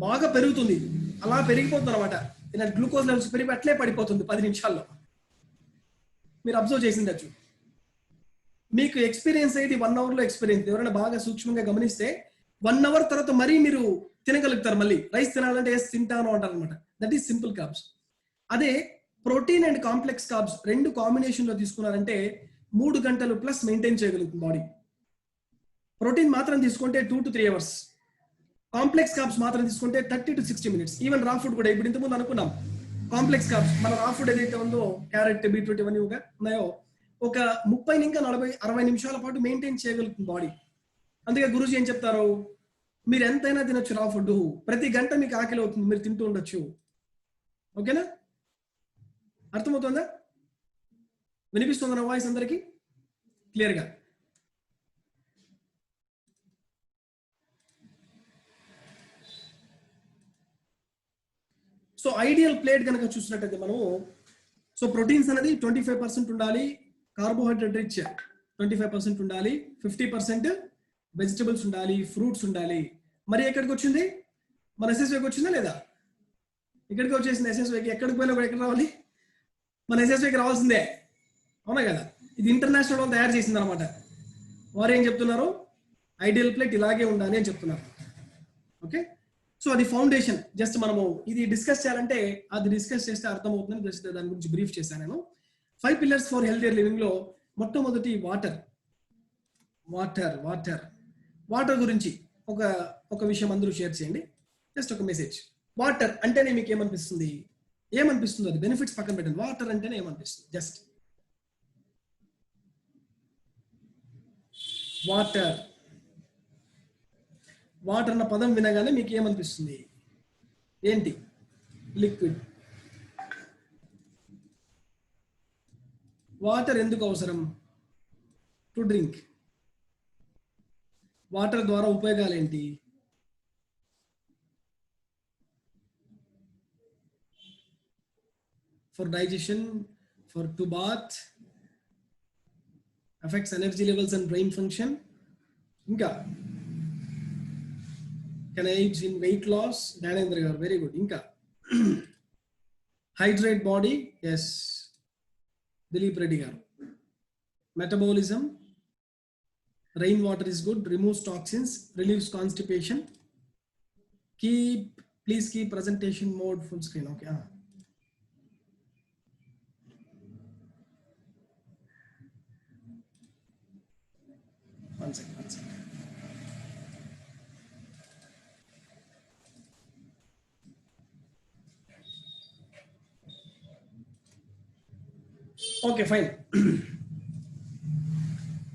బాగా పెరుగుతుంది, అలా పెరిగిపోతుంది అనమాట. ఇలా గ్లూకోజ్ లెవెల్స్ పెరిగి అట్లే పడిపోతుంది 10 నిమిషాల్లో. మీరు అబ్జర్వ్ చేసిండొచ్చు. మీకు ఎక్స్పీరియన్స్ అయితే 1 hour లో ఎక్స్పీరియన్స్, ఎవరైనా బాగా సూక్ష్మంగా గమనిస్తే 1 hour తర్వాత మరీ మీరు తినగలుగుతారు. మళ్ళీ రైస్ తినాలంటే ఎస్ తింటాను అంటారు అనమాట. That is simple carbs. అదే protein and complex carbs 2 combination లో తీసుకున్నారంటే 3 గంటలు ప్లస్ మెయింటైన్ చేయగలుగుతుంది బాడీ. ప్రోటీన్ మాత్రం తీసుకుంటే 2 to 3 hours, కాంప్లెక్స్ కార్బ్స్ మాత్రం తీసుకుంటే 30 to 60 minutes. ఈవెన్ రా ఫుడ్ కూడా ఇప్పుడు ఇంతకుముందు అనుకున్నాం కాంప్లెక్స్ కార్బ్స్ మన రా ఫుడ్ ఏదైతే ఉందో క్యారెట్, బీట్రూట్ ఇవన్నీ ఉన్నాయో ఒక 30 ఇంకా 40-60 నిమిషాల పాటు మెయింటైన్ చేయగలుగుతుంది బాడీ. అందుకే గురూజీ ఏం చెప్తారు, మీరు ఎంతైనా తినొచ్చు రా ఫుడ్, ప్రతి గంట మీకు ఆకలి అవుతుంది, మీరు తింటూ ఉండొచ్చు. ఓకేనా, అర్థమవుతుందా? వినిపిస్తుందా నా వాయిస్ అందరికి క్లియర్గా? సో ఐడియల్ ప్లేట్ కనుక చూసినట్టయితే మనము, సో ప్రోటీన్స్ అనేది 25% ఉండాలి, కార్బోహైడ్రేట్ రిచ్ 25% ఉండాలి, 50% వెజిటబుల్స్ ఉండాలి, ఫ్రూట్స్ ఉండాలి. మరి ఎక్కడికి వచ్చింది? మన ఎస్ఎస్వైకి వచ్చిందా లేదా? ఇక్కడికి వచ్చేసింది ఎస్ఎస్వైకి. ఎక్కడికి పోయినా కూడా ఎక్కడ రావాలి? మన ఎస్ఎస్వైకి రావాల్సిందే, అవునా కదా? ఇది ఇంటర్నేషనల్ వాళ్ళు తయారు చేసింది అనమాట. వారు ఏం చెప్తున్నారు, ఐడియల్ ప్లేట్ ఇలాగే ఉండాలి అని చెప్తున్నారు. ఓకే, సో అది ఫౌండేషన్. జస్ట్ మనము ఇది డిస్కస్ చేయాలంటే అది డిస్కస్ చేస్తే అర్థమవుతుందని జస్ట్ దాని గురించి బ్రీఫ్ చేశాను నేను. 5 పిల్లర్స్ ఫర్ హెల్తీయర్ లివింగ్ లో మొట్టమొదటి వాటర్. వాటర్ వాటర్ వాటర్ గురించి ఒక విషయం అందరూ షేర్ చేయండి. జస్ట్ ఒక మెసేజ్. వాటర్ అంటేనే మీకు ఏమనిపిస్తుంది? ఏమనిపిస్తుంది? అది బెనిఫిట్స్ పక్కన పెట్టండి. వాటర్ అంటేనే ఏమనిపిస్తుంది? Just water. వాటర్ అన్న పదం వినగానే మీకు ఏమనిపిస్తుంది? ఏంటి? లిక్విడ్. వాటర్ ఎందుకు అవసరం? To drink. వాటర్ ద్వారా ఉపయోగాలు ఏంటి? For digestion, for to bath, affects energy levels and brain function. ఇంకా can aids in weight loss. Dhanendra garu, very good. ఇంకా hydrate body. Yes, Dilip Reddy garu. Metabolism. Rainwater is good, removes toxins, relieves constipation. Please keep presentation mode full screen. Okay. One second. Okay, fine.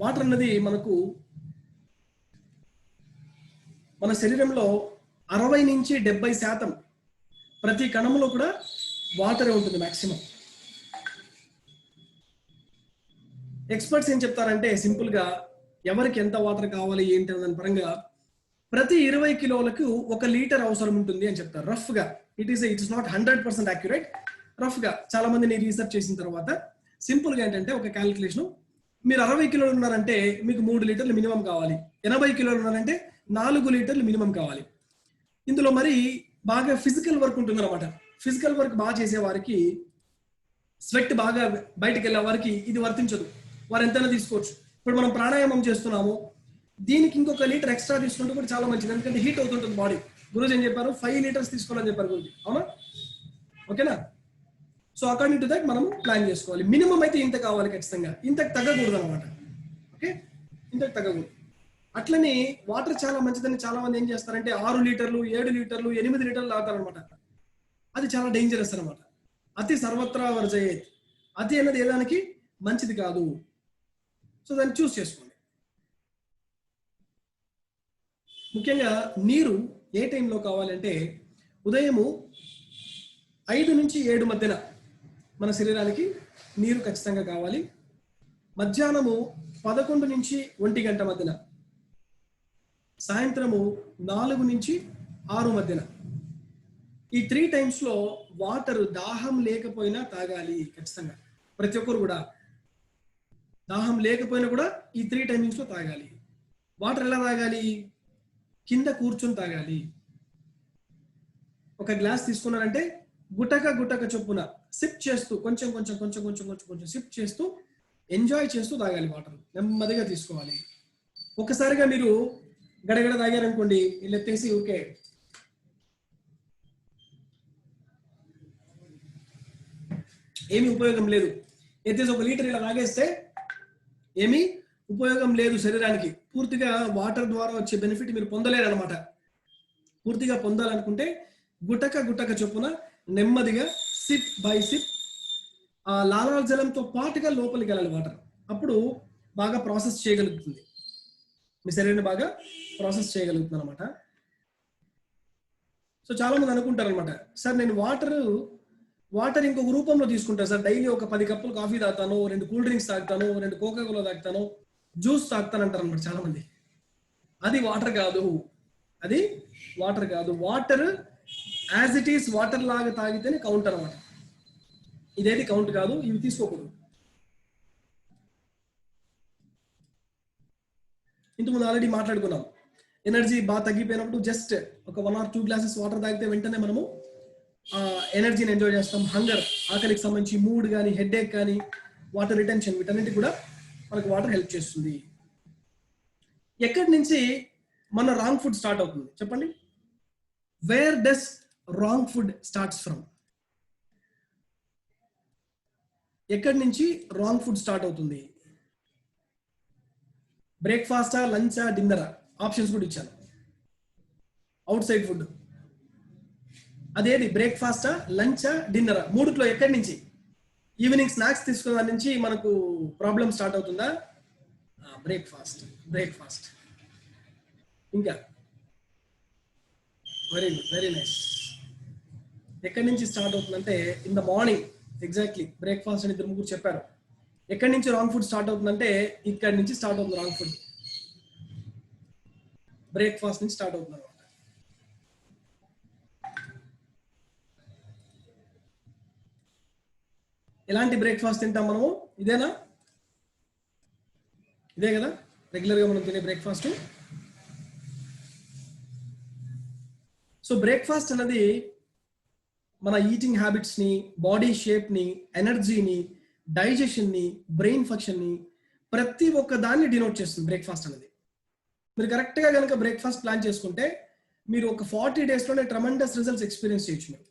Water అన్నది మనకు మన శరీరంలో 60 నుంచి 70% ప్రతి కణంలో కూడా వాటరే ఉంటుంది మాక్సిమం. ఎక్స్పర్ట్స్ ఏం చెప్తారంటే సింపుల్ గా ఎవరికి ఎంత వాటర్ కావాలి ఏంటి అనే దాని పరంగా ప్రతి 20 కిలోలకు 1 లీటర్ అవసరం ఉంటుంది అని చెప్తారు రఫ్ గా. It is not 100% accurate. Rough గా చాలా మందిని రీసెర్చ్ చేసిన తర్వాత సింపుల్ గా ఏంటంటే ఒక క్యాలిక్యులేషన్, మీరు 60 కిలోలు ఉన్నారంటే మీకు 3 లీటర్లు మినిమం కావాలి. 80 కిలోలు ఉన్నారంటే 4 లీటర్లు మినిమం కావాలి. ఇందులో మరి బాగా ఫిజికల్ వర్క్ ఉంటుంది అనమాట. ఫిజికల్ వర్క్ బాగా చేసే వారికి, స్వెట్ బాగా బయటకు వెళ్ళే వారికి ఇది వర్తించదు. వారు ఎంతైనా తీసుకోవచ్చు. ఇప్పుడు మనం ప్రాణాయామం చేస్తున్నాము, దీనికి ఇంకొక లీటర్ ఎక్స్ట్రా తీసుకుంటే కూడా చాలా మంచిది, ఎందుకంటే హీట్ అవుతుంటుంది బాడీ. గురుజీ ఏం చెప్పారు? 5 లీటర్స్ తీసుకోవాలని చెప్పారు గురుజీ, అవునా? ఓకేనా? సో అకార్డింగ్ టు దట్ మనం ప్లాన్ చేసుకోవాలి. మినిమం అయితే ఇంత కావాలి ఖచ్చితంగా, ఇంతకు తగ్గకూడదు అనమాట. ఓకే, ఇంతకు తగ్గకూడదు. అట్లనే వాటర్ చాలా మంచిదని చాలా మంది ఏం చేస్తారంటే 6 లీటర్లు, 7 లీటర్లు, 8 లీటర్లు తాగుతారనమాట. అది చాలా డేంజరస్ అనమాట. అతి సర్వత్రా వర్జయేత్. అతి అన్నది ఏదానికి మంచిది కాదు. సో దాన్ని చూస్ చేసుకోండి. ముఖ్యంగా నీరు ఏ టైంలో కావాలంటే ఉదయము 5 నుంచి 7 మధ్యన మన శరీరానికి నీరు ఖచ్చితంగా కావాలి. మధ్యాహ్నము 11 నుంచి 1 గంట మధ్యన, సాయంత్రము 4 నుంచి 6 మధ్యన. ఈ 3 టైమ్స్ లో వాటర్ దాహం లేకపోయినా తాగాలి ఖచ్చితంగా. ప్రతి ఒక్కరు కూడా దాహం లేకపోయినా కూడా ఈ 3 టైమింగ్స్ లో తాగాలి. వాటర్ ఎలా తాగాలి? కింద కూర్చొని తాగాలి. ఒక గ్లాస్ తీసుకున్నారంటే గుటక చొప్పున సిప్ చేస్తూ కొంచెం సిప్ చేస్తూ ఎంజాయ్ చేస్తూ తాగాలి. వాటర్ నెమ్మదిగా తీసుకోవాలి. ఒక్కసారిగా మీరు గడగడ తాగారనుకోండి, ఇలా ఎత్తేసి ఓకే ఏమీ ఉపయోగం లేదు. ఎత్తేసి 1 లీటర్ ఇలా తాగేస్తే ఏమీ ఉపయోగం లేదు శరీరానికి. పూర్తిగా వాటర్ ద్వారా వచ్చే బెనిఫిట్ మీరు పొందలేరు అనమాట. పూర్తిగా పొందాలనుకుంటే గుటక చొప్పున నెమ్మదిగా సిప్ బై సిప్ ఆ లాలాల జలంతో పాటుగా లోపలికి వెళ్ళాలి వాటర్. అప్పుడు బాగా ప్రాసెస్ చేయగలుగుతుంది, మీ శరీరాన్ని బాగా ప్రాసెస్ చేయగలుగుతుంది అనమాట. సో చాలా మంది అనుకుంటారు అనమాట, సార్ నేను వాటర్ ఇంకొక రూపంలో తీసుకుంటాను సార్, డైలీ ఒక 10 కప్పులు కాఫీ తాగుతాను, 2 కూల్ డ్రింక్స్ తాగుతాను, 2 కోకా కోలా తాగుతాను, జ్యూస్ తాగుతాను అంటారు అనమాట చాలా మంది. అది వాటర్ కాదు, అది వాటర్ కాదు. Water as it is water లాగా తాగితేనే కౌంట్ అనమాట. ఇదేది కౌంట్ కాదు, ఇవి తీసుకోకూడదు. ఇంతకుముందు ఆల్రెడీ మాట్లాడుకున్నాం, ఎనర్జీ బాగా తగ్గిపోయినప్పుడు జస్ట్ ఒక 1 or 2 గ్లాసెస్ వాటర్ తాగితే వెంటనే మనము ఎనర్జీని ఎంజాయ్ చేస్తాం. హంగర్, ఆకలికి సంబంధించి మూడ్ కానీ, హెడ్ఏక్ కానీ, వాటర్ రిటెన్షన్, వీటన్నిటి కూడా మనకు వాటర్ హెల్ప్ చేస్తుంది. ఎక్కడి నుంచి మన రాంగ్ ఫుడ్ స్టార్ట్ అవుతుంది చెప్పండి? Where does wrong food starts from? ఎక్కడి నుంచి రాంగ్ ఫుడ్ స్టార్ట్ అవుతుంది? బ్రేక్ఫాస్టా, లంచా, డిన్నరా? ఆప్షన్స్ కూడా ఇచ్చాను. అవుట్ సైడ్ ఫుడ్ అదేది? బ్రేక్ఫాస్టా, లంచా, డిన్నరా? మూడిట్లో ఎక్కడి నుంచి? ఈవినింగ్ స్నాక్స్ తీసుకున్న దాని నుంచి మనకు ప్రాబ్లం స్టార్ట్ అవుతుందా? బ్రేక్ఫాస్ట్. ఇంకా వెరీ గుడ్, వెరీ నైస్. ఎక్కడి నుంచి స్టార్ట్ అవుతుందంటే in the morning. Exactly, breakfast అని 2-3 చెప్పారు. ఎక్కడి నుంచి రాంగ్ ఫుడ్ స్టార్ట్ అవుతుందంటే ఇక్కడి నుంచి స్టార్ట్ అవుతుంది రాంగ్ ఫుడ్. బ్రేక్ఫాస్ట్ నుంచి స్టార్ట్ అవుతుంది అనమాట. ఎలాంటి బ్రేక్ఫాస్ట్ తింటాం మనము? ఇదేనా? ఇదే కదా రెగ్యులర్ గా మనం తినే బ్రేక్ఫాస్ట్. సో బ్రేక్ఫాస్ట్ అనేది మన ఈటింగ్ హ్యాబిట్స్ ని, బాడీ షేప్ ని, ఎనర్జీని, డైజెషన్ ని, బ్రెయిన్ ఫంక్షన్ ని, ప్రతి ఒక్క దాన్ని డినోట్ చేస్తుంది బ్రేక్ఫాస్ట్ అనేది. మీరు కరెక్ట్ గా కనుక బ్రేక్ఫాస్ట్ ప్లాన్ చేసుకుంటే మీరు ఒక 40 days లోనే ట్రమెండస్ రిజల్ట్స్ ఎక్స్పీరియన్స్ చేయొచ్చు. మీరు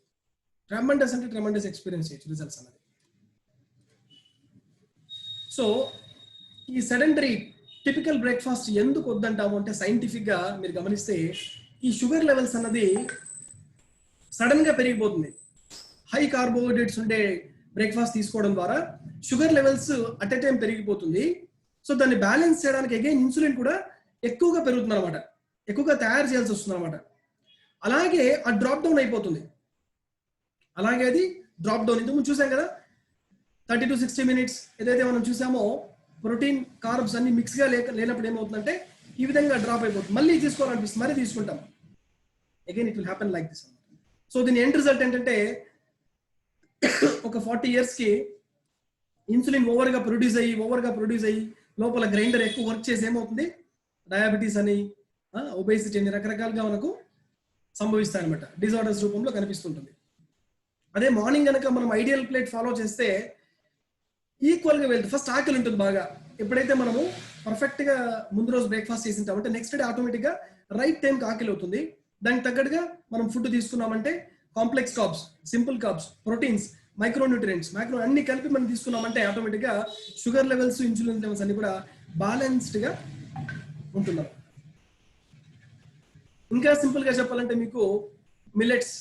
ట్రమెండస్ ఎక్స్పీరియన్స్ చేయొచ్చు రిజల్ట్స్ అనేది. సో ఈ సెడెంటరీ టిపికల్ బ్రేక్ఫాస్ట్ ఎందుకు వద్దంటాము అంటే, సైంటిఫిక్ గా మీరు గమనిస్తే ఈ షుగర్ లెవెల్స్ అన్నది సడన్ గా పెరిగిపోతుంది. హై కార్బోహైడ్రేట్స్ ఉండే బ్రేక్ఫాస్ట్ తీసుకోవడం ద్వారా sugar levels at a time పెరిగిపోతుంది. సో దాన్ని బ్యాలెన్స్ చేయడానికి అగైన్ ఇన్సులిన్ కూడా ఎక్కువగా పెరుగుతుంది అనమాట, ఎక్కువగా తయారు చేయాల్సి వస్తుంది అనమాట. అలాగే ఆ డ్రాప్ డౌన్ అయిపోతుంది. అలాగే అది డ్రాప్ డౌన్ ఇంతకు చూసాం కదా, 30 to 60 minutes ఏదైతే మనం చూసామో, ప్రోటీన్ కార్బ్స్ అన్ని మిక్స్ గా లేనప్పుడు ఏమవుతుందంటే ఈ విధంగా డ్రాప్ అయిపోతుంది. మళ్ళీ తీసుకోవాలనిపిస్తుంది, మళ్ళీ తీసుకుంటాం. Again it will happen like this. So దీని ఎండ్ రిజల్ట్ ఏంటంటే ఒక 40 years కి ఇన్సులిన్ ఓవర్ గా ప్రొడ్యూస్ అయ్యి లోపల గ్రైండర్ ఎక్కువ వర్క్ చేసి ఏమవుతుంది, డయాబెటీస్ అని, ఒబేసిటీ అని రకరకాలుగా మనకు సంభవిస్తాయి అనమాట. డిజార్డర్స్ రూపంలో కనిపిస్తుంటుంది. అదే మార్నింగ్ కనుక మనం ఐడియల్ ప్లేట్ ఫాలో చేస్తే ఈక్వల్ గా వెళ్తుంది. ఫస్ట్ ఆకలి ఉంటుంది బాగా. ఎప్పుడైతే మనము పర్ఫెక్ట్ గా ముందు రోజు బ్రేక్ఫాస్ట్ చేసి ఉంటామంటే నెక్స్ట్ డే ఆటోమేటిక్ గా రైట్ టైంకి ఆకలి అవుతుంది. దానికి తగ్గట్టుగా మనం ఫుడ్ తీసుకున్నామంటే complex carbs, simple carbs, proteins, micronutrients, micro అన్ని కలిపి మనం తీసుకున్నామంటే ఆటోమేటిక్ గా షుగర్ లెవెల్స్, ఇన్సులిన్ లెవెల్స్ అన్ని కూడా బ్యాలెన్స్డ్ గా ఉంటున్నారు. ఇంకా సింపుల్ గా చెప్పాలంటే మీకు మిల్లెట్స్,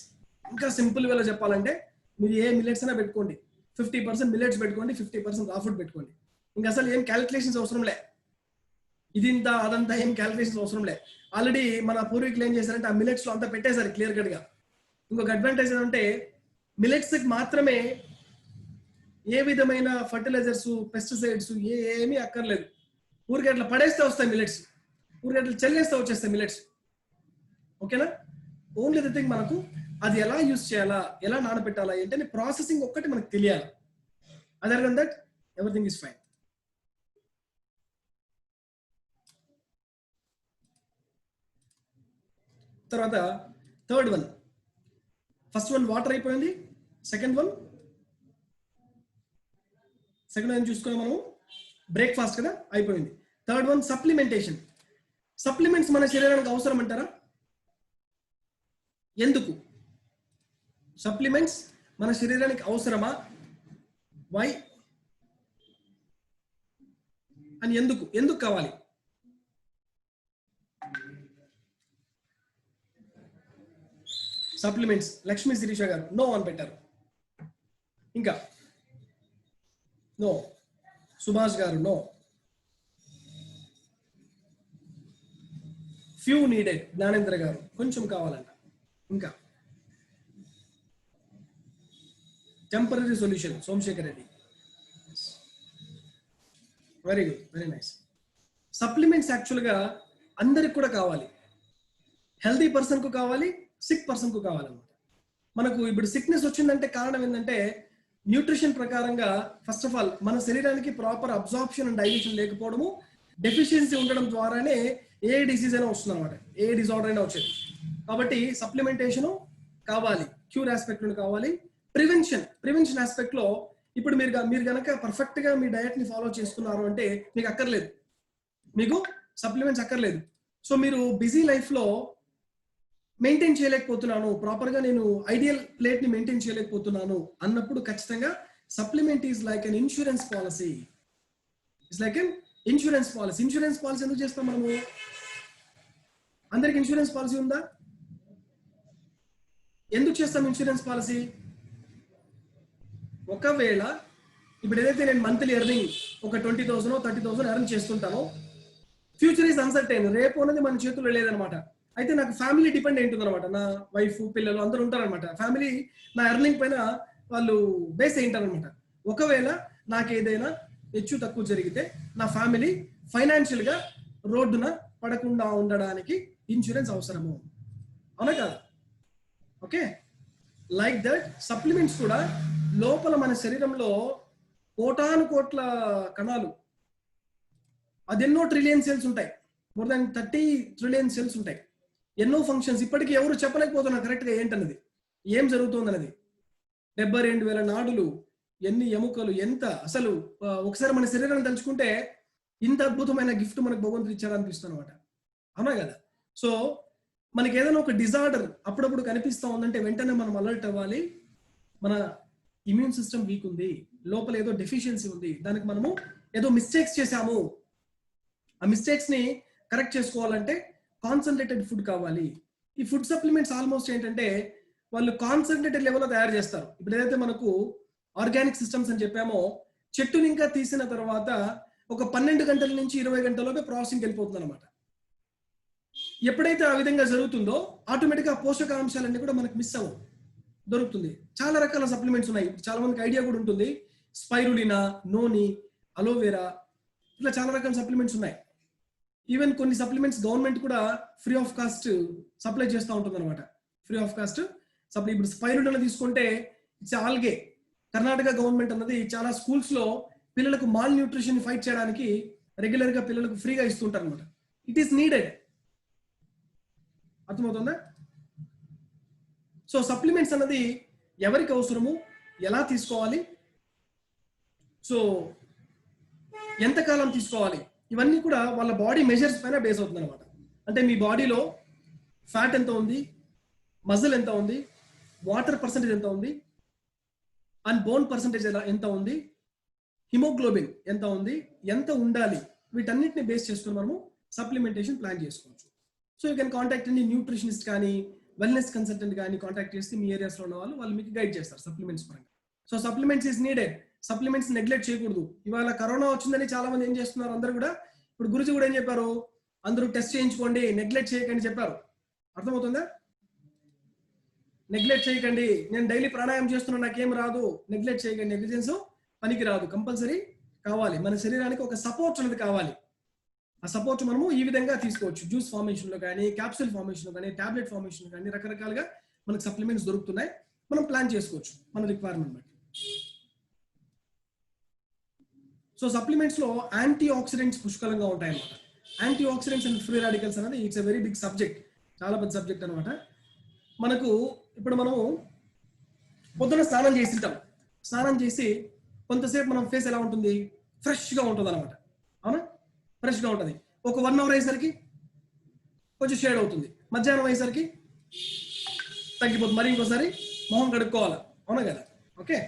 ఇంకా సింపుల్ వేలో చెప్పాలంటే మీరు ఏ మిల్లెట్స్ అయినా పెట్టుకోండి, 50% మిల్లెట్స్ పెట్టుకోండి, 50% రా ఫుడ్ పెట్టుకోండి. ఇంకా అసలు ఏం క్యాలిక్యులేషన్స్ అవసరం లే. ఇది ఇంత అదంతా ఏం క్యాలిక్యులేషన్స్ అవసరం లే. ఆల్రెడీ మన పూర్వీకులు ఏం చేశారంటే ఆ మిల్లెట్స్ లో అంతా పెట్టేశారు క్లియర్ కట్ గా. ఇంకొక అడ్వాంటేజ్ ఏంటంటే మిల్లెట్స్ మాత్రమే ఏ విధమైన ఫర్టిలైజర్స్, పెస్టిసైడ్స్ ఏమీ అక్కర్లేదు. ఊరికే అట్లా పడేస్తే వస్తాయి మిల్లెట్స్, ఊరికే అట్లా చెల్లేస్తే వచ్చేస్తాయి మిల్లెట్స్. ఓకేనా? ఓన్లీ ది థింగ్ మనకు అది ఎలా యూజ్ చేయాలా, ఎలా నానబెట్టాలా ఏంటనే ప్రాసెసింగ్ ఒక్కటి మనకు తెలియాలి. Other than that everything is fine. తర్వాత third one, first one water అయిపోయింది, సెకండ్ వన్ చూసుకున్నాం మనం బ్రేక్ఫాస్ట్ కదా, అయిపోయింది. Third one supplementation. సప్లిమెంట్స్ మన శరీరానికి అవసరం అంటారా? ఎందుకు సప్లిమెంట్స్ మన శరీరానికి అవసరమా, వై అని, ఎందుకు కావాలి? సప్లిమెంట్స్ లక్ష్మీ శిరీష గారు నో అని పెట్టారు. ఇంకా నో. సుభాష్ గారు నో. Few needed. జ్ఞానేంద్ర గారు కొంచెం కావాలంట. ఇంకా temporary solution. Somashekar Reddy very good, very nice. Supplements actually అందరికి కూడా కావాలి. హెల్దీ పర్సన్కు కావాలి, సిక్ పర్సన్కు కావాలన్నమాట. మనకు ఇప్పుడు సిక్నెస్ వచ్చిందంటే కారణం ఏంటంటే న్యూట్రిషన్ ప్రకారంగా ఫస్ట్ ఆఫ్ ఆల్ మన శరీరానికి ప్రాపర్ అబ్జార్ప్షన్ అండ్ డైజెషన్ లేకపోవడము, డెఫిషియన్సీ ఉండడం ద్వారానే ఏ డిసీజ్ అయినా వస్తుంది అనమాట, ఏ డిజార్డర్ అయినా వచ్చేది. కాబట్టి సప్లిమెంటేషన్ కావాలి, క్యూర్ ఆస్పెక్ట్ నుండి కావాలి. ప్రివెన్షన్ ఆస్పెక్ట్ లో ఇప్పుడు మీరు కనుక పర్ఫెక్ట్ గా మీ డయట్ ని ఫాలో చేసుకున్నారు అంటే మీకు అక్కర్లేదు, మీకు సప్లిమెంట్స్ అక్కర్లేదు. సో మీరు బిజీ లైఫ్ లో మెయింటైన్ చేయలేకపోతున్నాను, ప్రాపర్ గా నేను ఐడియల్ ప్లేట్ ని మెయింటైన్ చేయలేకపోతున్నాను అన్నప్పుడు ఖచ్చితంగా supplement is like an insurance policy. It's like an insurance policy. Insurance policy ఎందుకు చేస్తాం మనము? అందరికి ఇన్సూరెన్స్ పాలసీ ఉందా? ఎందుకు చేస్తాం ఇన్సూరెన్స్ పాలసీ? ఒకవేళ ఇప్పుడు ఏదైతే నేను మంత్లీ ఎర్నింగ్ ఒక 20,000 30,000 ఎర్న్ చేస్తుంటానో, ఫ్యూచర్ ఈజ్ అన్సర్టైన్, రేపు అనేది మన చేతుల్లో లేదనమాట. అయితే నాకు ఫ్యామిలీ డిపెండ్ అయి ఉంటుంది అనమాట. నా వైఫ్ పిల్లలు అందరూ ఉంటారనమాట. ఫ్యామిలీ నా ఎర్నింగ్ పైన వాళ్ళు బేస్ అయి ఉంటారనమాట. ఒకవేళ నాకు ఏదైనా హెచ్చు తక్కువ జరిగితే నా ఫ్యామిలీ ఫైనాన్షియల్ గా రోడ్డున పడకుండా ఉండడానికి ఇన్సూరెన్స్ అవసరము, అవునా కాదు? ఓకే, లైక్ దట్ సప్లిమెంట్స్ కూడా లోపల మన శరీరంలో కోటాను కోట్ల కణాలు, అదెన్నో ట్రిలియన్ సెల్స్ ఉంటాయి, మోర్ దాన్ 30 ట్రిలియన్ సెల్స్ ఉంటాయి, ఎన్నో ఫంక్షన్స్. ఇప్పటికీ ఎవరు చెప్పలేకపోతున్నారు కరెక్ట్ గా ఏంటన్నది, ఏం జరుగుతుంది అన్నది. 72,000 నాడులు, ఎన్ని ఎముకలు, ఎంత అసలు ఒకసారి మన శరీరాన్ని తలుచుకుంటే ఇంత అద్భుతమైన గిఫ్ట్ మనకు భగవంతుడు ఇచ్చారనిపిస్తుంది అనమాట, అవునా కదా? సో మనకి ఏదైనా ఒక డిజార్డర్ అప్పుడప్పుడు కనిపిస్తా ఉందంటే వెంటనే మనం అలర్ట్ అవ్వాలి. మన ఇమ్యూన్ సిస్టమ్ వీక్ ఉంది, లోపల ఏదో డెఫిషియన్సీ ఉంది, దానికి మనము ఏదో మిస్టేక్స్ చేశాము. ఆ మిస్టేక్స్ ని కరెక్ట్ చేసుకోవాలంటే కాన్సన్ట్రేటెడ్ ఫుడ్ కావాలి. ఈ ఫుడ్ సప్లిమెంట్స్ ఆల్మోస్ట్ ఏంటంటే వాళ్ళు కాన్సన్ట్రేటెడ్ లెవెల్లో తయారు చేస్తారు. ఇప్పుడు ఏదైతే మనకు ఆర్గానిక్ సిస్టమ్స్ అని చెప్పామో, చెట్టుని ఇంకా తీసిన తర్వాత ఒక 12 గంటల నుంచి 20 గంటలలోపే ప్రాసెసింగ్కి వెళ్ళిపోతుంది అనమాట. ఎప్పుడైతే ఆ విధంగా జరుగుతుందో ఆటోమేటిక్గా పోషకాంశాలన్నీ కూడా మనకు మిస్ అవ్వవు, దొరుకుతుంది. చాలా రకాల సప్లిమెంట్స్ ఉన్నాయి, చాలా మందికి ఐడియా కూడా ఉంటుంది. స్పైరులినా, నోని, అలోవెరా, ఇట్లా చాలా రకాల సప్లిమెంట్స్ ఉన్నాయి. ఈవెన్ కొన్ని సప్లిమెంట్స్ గవర్నమెంట్ కూడా ఫ్రీ ఆఫ్ కాస్ట్ సప్లై చేస్తూ ఉంటుంది అనమాట. Free of cost supply. ఇప్పుడు స్పైరులినా తీసుకుంటే ఇట్స్ ఆల్గే. కర్ణాటక గవర్నమెంట్ అన్నది చాలా స్కూల్స్ లో పిల్లలకు మాల్ న్యూట్రిషన్ ఫైట్ చేయడానికి రెగ్యులర్ గా పిల్లలకు ఫ్రీగా ఇస్తుంటారు అనమాట. It is needed. అర్థమవుతుందా? సో సప్లిమెంట్స్ అన్నది ఎవరికి అవసరము, ఎలా తీసుకోవాలి, సో ఎంతకాలం తీసుకోవాలి, ఇవన్నీ కూడా వాళ్ళ బాడీ మెజర్స్ పైన బేస్ అవుతుంది అనమాట. అంటే మీ బాడీలో ఫ్యాట్ ఎంత ఉంది, మజిల్ ఎంత ఉంది, వాటర్ పర్సంటేజ్ ఎంత ఉంది, అండ్ బోన్ పర్సంటేజ్ ఎంత ఉంది, హిమోగ్లోబిన్ ఎంత ఉంది, ఎంత ఉండాలి, వీటన్నిటిని బేస్ చేసుకుని మనము సప్లిమెంటేషన్ ప్లాన్ చేసుకోవచ్చు. So you can contact any nutritionist కానీ వెల్నెస్ కన్సల్టెంట్ కానీ కాంటాక్ట్ చేస్తే మీ ఏరియాస్లో ఉన్న వాళ్ళు మీకు గైడ్ చేస్తారు సప్లిమెంట్స్ పరంగా. So supplements is needed. Supplements neglect చేయకూడదు. ఇవాళ కరోనా వచ్చిందని చాలా మంది ఏం చేస్తున్నారు, అందరూ కూడా ఇప్పుడు గురుజీ కూడా ఏం చెప్పారు, అందరూ టెస్ట్ చేయించుకోండి, నెగ్లెక్ట్ చేయకండి చెప్పారు. అర్థమవుతుందా? నెగ్లెక్ట్ చేయకండి, నేను డైలీ ప్రాణాయామం చేస్తున్నా నాకేం రాదు, నెగ్లెక్ట్ చేయకండి. నెగ్లిజెన్స్ పనికి రాదు, కంపల్సరీ కావాలి. మన శరీరానికి ఒక సపోర్ట్ అనేది కావాలి. ఆ సపోర్ట్ మనము ఈ విధంగా తీసుకోవచ్చు. జ్యూస్ ఫార్మేషన్ లో కానీ, క్యాప్సూల్ ఫార్మేషన్ లో కానీ, టాబ్లెట్ ఫార్మేషన్ కానీ రకరకాలుగా మనకు సప్లిమెంట్స్ దొరుకుతున్నాయి. మనం ప్లాన్ చేసుకోవచ్చు మన రిక్వైర్మెంట్ బట్టి. సో సప్లిమెంట్స్ లో యాంటీ ఆక్సిడెంట్స్ పుష్కలంగా ఉంటాయన్నమాట. Antioxidants and free radicals అనేది it's a very big subject, చాలా పెద్ద సబ్జెక్ట్ అనమాట. మనకు ఇప్పుడు మనము పొద్దున స్నానం చేసింటాం, స్నానం చేసి కొంతసేపు మనం ఫేస్ ఎలా ఉంటుంది, ఫ్రెష్గా ఉంటుంది అనమాట, అవునా? ఫ్రెష్గా ఉంటుంది. ఒక 1 అవర్ అయ్యేసరికి కొంచెం షేడ్ అవుతుంది, మధ్యాహ్నం అయ్యేసరికి తగ్గిపోతుంది, మరి ఇంకోసారి మొహం కడుక్కోవాలి, అవునా కదా? ఓకే,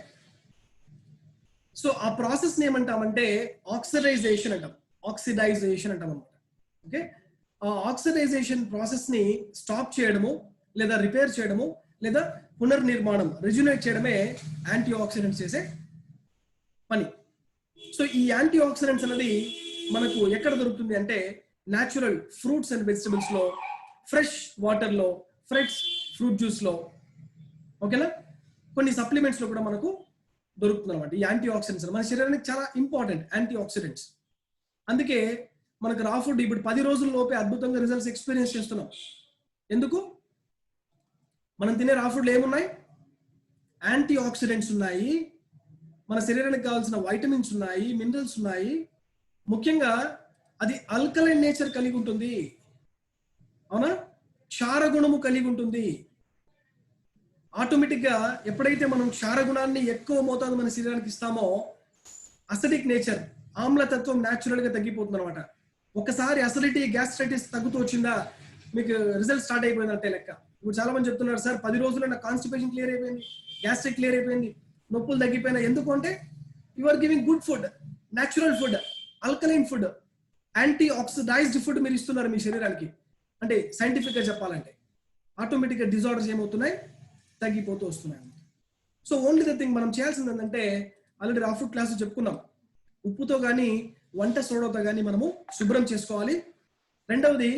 సో ఆ ప్రాసెస్ని ఏమంటామంటే ఆక్సిడైజేషన్ అంటాం, ఆక్సిడైజేషన్ అంటాం అనమాట. ఓకే, ఆ ఆక్సిడైజేషన్ ప్రాసెస్ని స్టాప్ చేయడము లేదా రిపేర్ చేయడము లేదా పునర్నిర్మాణం రిజ్యునేట్ చేయడమే యాంటీ ఆక్సిడెంట్స్ చేసే పని. సో ఈ యాంటీ ఆక్సిడెంట్స్ అనేది మనకు ఎక్కడ దొరుకుతుంది అంటే న్యాచురల్ ఫ్రూట్స్ అండ్ వెజిటబుల్స్ లో, ఫ్రెష్ వాటర్ లో, ఫ్రెష్ ఫ్రూట్ జ్యూస్ లో, ఓకేనా, కొన్ని సప్లిమెంట్స్ లో కూడా మనకు దొరుకుతుంది అనమాట. ఈ యాంటీ ఆక్సిడెంట్స్ మన శరీరానికి చాలా ఇంపార్టెంట్ యాంటీ ఆక్సిడెంట్స్. అందుకే మనకు రా ఫుడ్ ఇప్పుడు 10 రోజుల లోపే అద్భుతంగా రిజల్ట్స్ ఎక్స్పీరియన్స్ చేస్తున్నాం. ఎందుకు? మనం తినే రా ఫుడ్లో ఏమున్నాయి? యాంటీ ఆక్సిడెంట్స్ ఉన్నాయి, మన శరీరానికి కావాల్సిన వైటమిన్స్ ఉన్నాయి, మినరల్స్ ఉన్నాయి. ముఖ్యంగా అది ఆల్కలైన్ నేచర్ కలిగి ఉంటుంది, అవునా, క్షార గుణము కలిగి ఉంటుంది. ఆటోమేటిక్ గా ఎప్పుడైతే మనం క్షార గుణాన్ని ఎక్కువ మోతాదు మన శరీరానికి ఇస్తామో అసిడిక్ నేచర్, ఆమ్లతత్వం న్యాచురల్ గా తగ్గిపోతుంది అనమాట. ఒకసారి అసిడిటీ, గ్యాస్ట్రైటిస్ తగ్గుతూ వచ్చిందా మీకు రిజల్ట్ స్టార్ట్ అయిపోయిందంటే లెక్క. ఇప్పుడు చాలా మంది చెప్తున్నారు, సార్ 10 రోజుల్లో నా కాన్స్టిపేషన్ క్లియర్ అయిపోయింది, గ్యాస్ట్రిక్ క్లియర్ అయిపోయింది, నొప్పులు తగ్గిపోయినా. ఎందుకు అంటే you are giving good food, natural food, alkaline food, anti oxidized food మీరు ఇస్తున్నారు మీ శరీరానికి. అంటే సైంటిఫిక్ గా చెప్పాలంటే ఆటోమేటిక్ గా డిజార్డర్స్ ఏమవుతున్నాయి? తగ్గిపోతూ వస్తున్నాయి. సో ఓన్లీ ద థింగ్ మనం చేయాల్సింది ఏంటంటే, ఆల్రెడీ రా ఫుడ్ క్లాస్ చెప్పుకున్నాం, ఉప్పుతో కానీ వంట సోడాతో కానీ మనము శుభ్రం చేసుకోవాలి. రెండవది,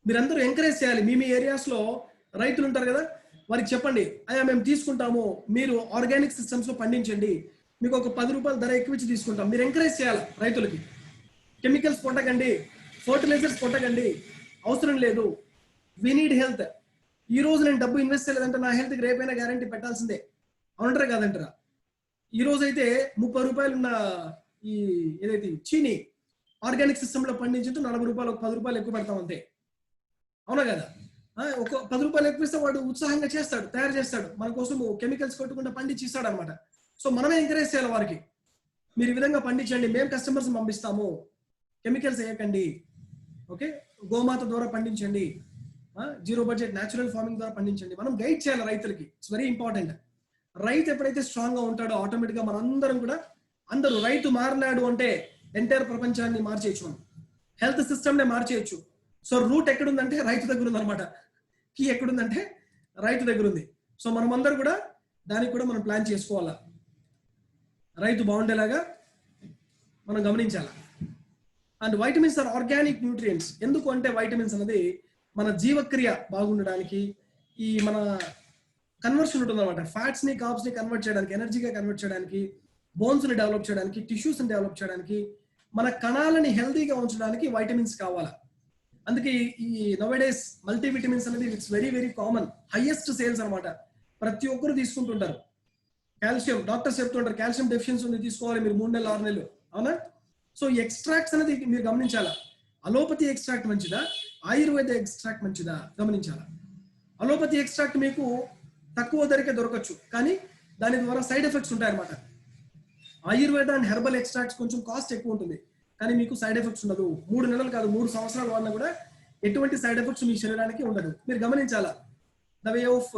మీరందరూ ఎంకరేజ్ చేయాలి. మీ ఏరియాస్ లో రైతులు ఉంటారు కదా, వారికి చెప్పండి, అయ్యా మేము తీసుకుంటాము, మీరు ఆర్గానిక్ సిస్టమ్స్ లో పండించండి, మీకు ఒక 10 రూపాయలు ధర ఎక్కువ ఇచ్చి తీసుకుంటాం. మీరు ఎంకరేజ్ చేయాలి రైతులకి. కెమికల్స్ కొట్టకండి, ఫర్టిలైజర్స్ కొట్టకండి, అవసరం లేదు. We need health. ఈ రోజు నేను డబ్బు ఇన్వెస్ట్ చేయలేదంటే నా హెల్త్కి రేపైనా గ్యారంటీ పెట్టాల్సిందే, అవునంటారా కాదంటారా? ఈ రోజు అయితే 30 రూపాయలు ఉన్న ఈ ఏదైతే చీని ఆర్గానిక్ సిస్టమ్ లో పండించుంటే 40 రూపాయలు, 10 రూపాయలు ఎక్కువ పెడతాం అంతే, అవునా కదా? ఒక 10 రూపాయలు ఎక్కువ ఇస్తే వాడు ఉత్సాహంగా చేస్తాడు, తయారు చేస్తాడు, మన కోసం కెమికల్స్ కొట్టకుండా పండించి ఇస్తాడు అనమాట. సో మనమే ఎంకరేజ్ చేయాలి వారికి, మీరు ఈ విధంగా పండించండి, మేము కస్టమర్స్ పంపిస్తాము, కెమికల్స్ వేయకండి, ఓకే, గోమాత ద్వారా పండించండి, జీరో బడ్జెట్ న్యాచురల్ ఫార్మింగ్ ద్వారా పండించండి. మనం గైడ్ చేయాలి రైతులకి. It's very important. రైతు ఎప్పుడైతే స్ట్రాంగ్ గా ఉంటాడో ఆటోమేటిక్ గా మనందరం కూడా, అందరూ రైతు మారినాడు అంటే ఎంటైర్ ప్రపంచాన్ని మార్చేయచ్చు, మనం హెల్త్ సిస్టమ్ నే మార్చేయచ్చు. సో రూట్ ఎక్కడుందంటే రైతు దగ్గర ఉంది అనమాట. కీ ఎక్కడుందంటే రైతు దగ్గర ఉంది. సో మనమందరూ కూడా దానికి కూడా మనం ప్లాన్ చేసుకోవాలా, రైతు బాగుండేలాగా మనం గమనించాలి. And vitamins are organic nutrients. ఎందుకు అంటే వైటమిన్స్ అనేది మన జీవక్రియ బాగుండడానికి, ఈ మన కన్వర్షన్ ఉంటుంది అనమాట, ఫ్యాట్స్ ని కార్బ్స్ ని కన్వర్ట్ చేయడానికి, ఎనర్జీగా కన్వర్ట్ చేయడానికి, బోన్స్ ని డెవలప్ చేయడానికి, టిష్యూస్ ని డెవలప్ చేయడానికి, మన కణాలని హెల్తీగా ఉంచడానికి వైటమిన్స్ కావాలి. అందుకే ఈ నోవేడేస్ మల్టీవిటమిన్స్ అనేది it's very very common, highest sales అనమాట. ప్రతి ఒక్కరు తీసుకుంటుంటారు. కాల్షియం డాక్టర్స్ చెప్తుంటారు, కాల్షియం డెఫిషియన్సీ ఉంది, తీసుకోవాలి మీరు 3 నెలలు 6 నెలలు, అవునా? సో ఎక్స్ట్రాక్ట్స్ అనేది మీరు గమనించాలా. అలోపతి ఎక్స్ట్రాక్ట్ మంచిదా, ఆయుర్వేద ఎక్స్ట్రాక్ట్ మంచిదా గమనించాలా. అలోపతి ఎక్స్ట్రాక్ట్ మీకు తక్కువ ధరకే దొరకచ్చు, కానీ దాని ద్వారా సైడ్ ఎఫెక్ట్స్ ఉంటాయన్నమాట. ఆయుర్వేద అండ్ హెర్బల్ ఎక్స్ట్రాక్ట్స్ కొంచెం కాస్ట్ ఎక్కువ ఉంటుంది, కానీ మీకు సైడ్ ఎఫెక్ట్స్ ఉండదు. 3 నెలలు కాదు, 3 సంవత్సరాలు వాడినా కూడా ఎటువంటి సైడ్ ఎఫెక్ట్స్ మీ శరీరానికి ఉండదు. మీరు గమనించాలా ద వే ఆఫ్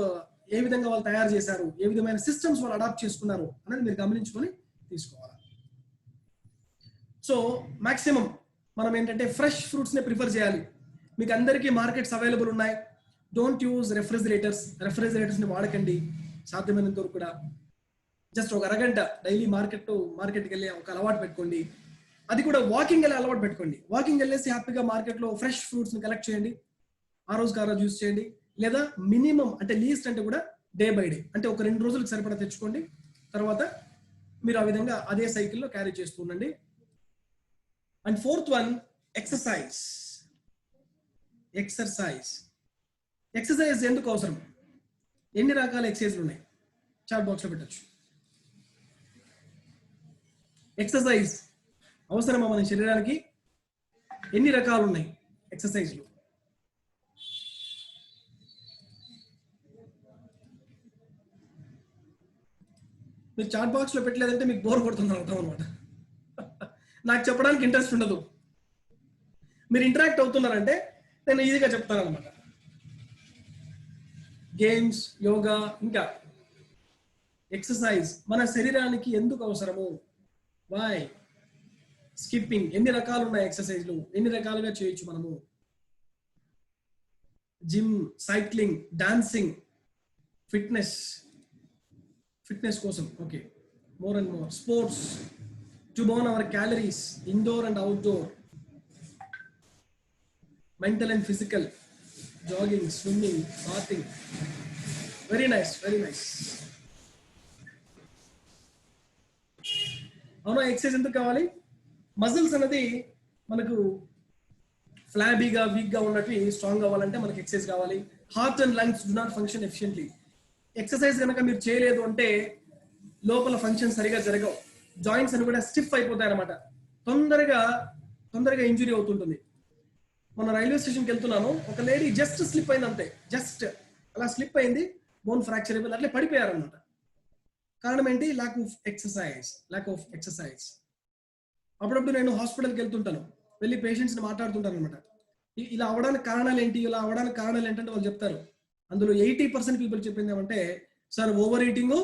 ఏ విధంగా వాళ్ళు తయారు చేశారు, ఏ విధమైన సిస్టమ్స్ వాళ్ళు అడాప్ట్ చేసుకున్నారు అనేది మీరు గమనించుకొని తీసుకోవాలి. సో మాక్సిమం మనం ఏంటంటే ఫ్రెష్ ఫ్రూట్స్ ని ప్రిఫర్ చేయాలి. మీకు అందరికీ మార్కెట్స్ అవైలబుల్ ఉన్నాయి. డోంట్ యూజ్ రెఫ్రిజిరేటర్స్ ని వాడకండి సాధ్యమైనంత వరకు కూడా. జస్ట్ ఒక అరగంట డైలీ మార్కెట్కి వెళ్ళి ఒక అలవాటు పెట్టుకోండి. అది కూడా వాకింగ్ వెళ్ళి అలవాటు పెట్టుకోండి. వాకింగ్ వెళ్ళేసి హ్యాపీగా మార్కెట్లో ఫ్రెష్ ఫ్రూట్స్ ని కలెక్ట్ చేయండి, ఆ రోజుకి ఆ రోజు యూజ్ చేయండి. లేదా మినిమం అంటే లీస్ట్ అంటే కూడా డే బై డే, అంటే ఒక 2 రోజులకు సరిపడా తెచ్చుకోండి. తర్వాత మీరు ఆ విధంగా అదే సైకిల్లో క్యారీ చేస్తూ ఉండండి. And 4th one, exercise. Exercise ఎందుకు అవసరం? ఎన్ని రకాల ఎక్సర్సైజ్లు ఉన్నాయి చాట్ బాక్స్ లో పెట్టచ్చు. ఎక్సర్సైజ్ అవసరమా మన శరీరానికి? ఎన్ని రకాలు ఉన్నాయి ఎక్సర్సైజ్లు? మీరు చాట్ బాక్స్ లో పెట్టలేదంటే మీకు బోర్ కొడుతుంది అర్థం అనమాట. నాకు చెప్పడానికి ఇంట్రెస్ట్ ఉండదు. మీరు ఇంటరాక్ట్ అవుతున్నారంటే నేను ఈజీగా చెప్తాను అనమాట. గేమ్స్, యోగా, ఇంకా ఎక్సర్సైజ్ మన శరీరానికి ఎందుకు అవసరము? వై? స్కిప్పింగ్, ఎన్ని రకాలు ఉన్నాయి ఎక్సర్సైజ్లు, ఎన్ని రకాలుగా చేయొచ్చు మనము? జిమ్, సైక్లింగ్, డాన్సింగ్, ఫిట్నెస్ కోసం. Okay, more and more sports to burn our calories, indoor and outdoor, mental and physical, jogging, swimming, bathing. Very nice, very nice. అవునా, ఎక్సర్సైజ్ ఎందుకు కావాలి? మజిల్స్ అనేది మనకు ఫ్లాబీగా వీక్గా ఉన్నట్టు స్ట్రాంగ్ అవ్వాలంటే మనకి ఎక్సర్సైజ్ కావాలి. Heart and lungs do not function efficiently. Exercise కనుక మీరు చేయలేదు అంటే లోపల ఫంక్షన్ సరిగా జరగవు. జాయింట్స్ అని కూడా స్టిఫ్ అయిపోతాయి అనమాట. తొందరగా ఇంజురీ అవుతుంటుంది. మన రైల్వే స్టేషన్కి వెళ్తున్నాను, ఒక లేడీ జస్ట్ స్లిప్ అయింది అంతే, జస్ట్ అలా స్లిప్ అయింది, బోన్ ఫ్రాక్చర్ అయిపోయింది, అట్లే పడిపోయారు అనమాట. కారణం ఏంటి? Lack of exercise. అప్పుడప్పుడు నేను హాస్పిటల్కి వెళ్తుంటాను, వెళ్ళి పేషెంట్స్ని మాట్లాడుతుంటాను అనమాట. ఇలా అవడానికి కారణాలు ఏంటి, ఇలా అవడానికి కారణాలు ఏంటంటే వాళ్ళు చెప్తారు. అందులో 80% పీపుల్ చెప్పింది ఏమంటే, sir over eating,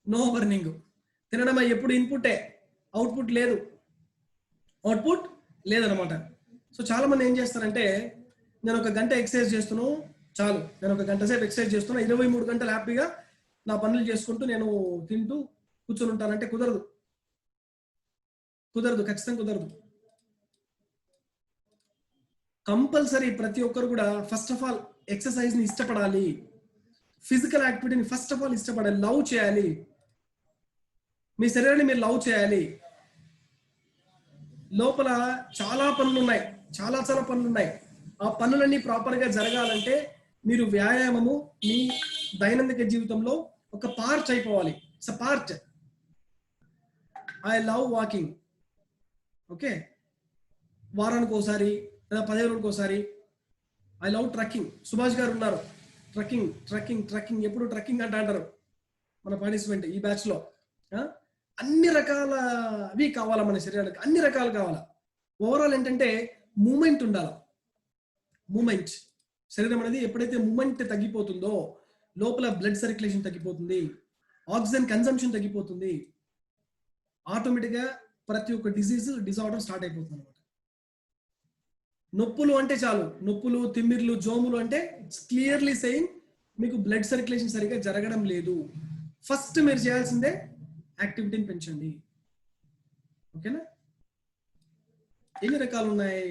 no burning. తినడం ఎప్పుడు ఇన్పుటే, అవుట్పుట్ లేదనమాట. సో చాలా మంది ఏం చేస్తారంటే, నేను ఒక గంట ఎక్సర్సైజ్ చేస్తున్నాను చాలు, నేను ఒక గంట సేపు ఎక్సర్సైజ్ చేస్తున్నా, 23 గంటలు హ్యాపీగా నా పనులు చేసుకుంటూ నేను తింటూ కూర్చొని ఉంటానంటే కుదరదు, ఖచ్చితంగా కుదరదు. కంపల్సరీ ప్రతి ఒక్కరు కూడా ఫస్ట్ ఆఫ్ ఆల్ ఎక్సర్సైజ్ ని ఇష్టపడాలి, ఫిజికల్ యాక్టివిటీని ఫస్ట్ ఆఫ్ ఆల్ ఇష్టపడాలి, లవ్ చేయాలి, మీ శరీరాన్ని మీరు లవ్ చేయాలి. లోపల చాలా పనులు ఉన్నాయి. ఆ పనులన్నీ ప్రాపర్ గా జరగాలంటే మీరు వ్యాయామము మీ దైనందిక జీవితంలో ఒక పార్ట్ అయిపోవాలి. It's a part. I love walking. Okay, వారానికి ఒకసారి లేదా 15 రోజులకు ఒకసారి. I love trekking. సుభాష్ గారు ఉన్నారు, ట్రెక్కింగ్ ఎప్పుడు ట్రెక్కింగ్ అంటారు మన పార్టిసిపెంట్ ఈ బ్యాచ్ లో. అన్ని రకాలవి కావాలా మన శరీరానికి, అన్ని రకాలు కావాలా. ఓవరాల్ ఏంటంటే మూమెంట్ ఉండాలి. మూమెంట్, శరీరం అనేది ఎప్పుడైతే మూమెంట్ తగ్గిపోతుందో లోపల బ్లడ్ సర్క్యులేషన్ తగ్గిపోతుంది, ఆక్సిజన్ కన్సంప్షన్ తగ్గిపోతుంది, ఆటోమేటిక్గా ప్రతి ఒక్క డిజార్డర్ స్టార్ట్ అయిపోతుంది అనమాట. నొప్పులు అంటే చాలు, నొప్పులు, తిమ్మిర్లు, జోములు అంటే ఇట్స్ క్లియర్లీ సెయింగ్ మీకు బ్లడ్ సర్క్యులేషన్ సరిగ్గా జరగడం లేదు. ఫస్ట్ మీరు చేయాల్సిందే యాక్టివిటీని పెంచండి. ఓకేనా? ఎన్ని రకాలు ఉన్నాయి?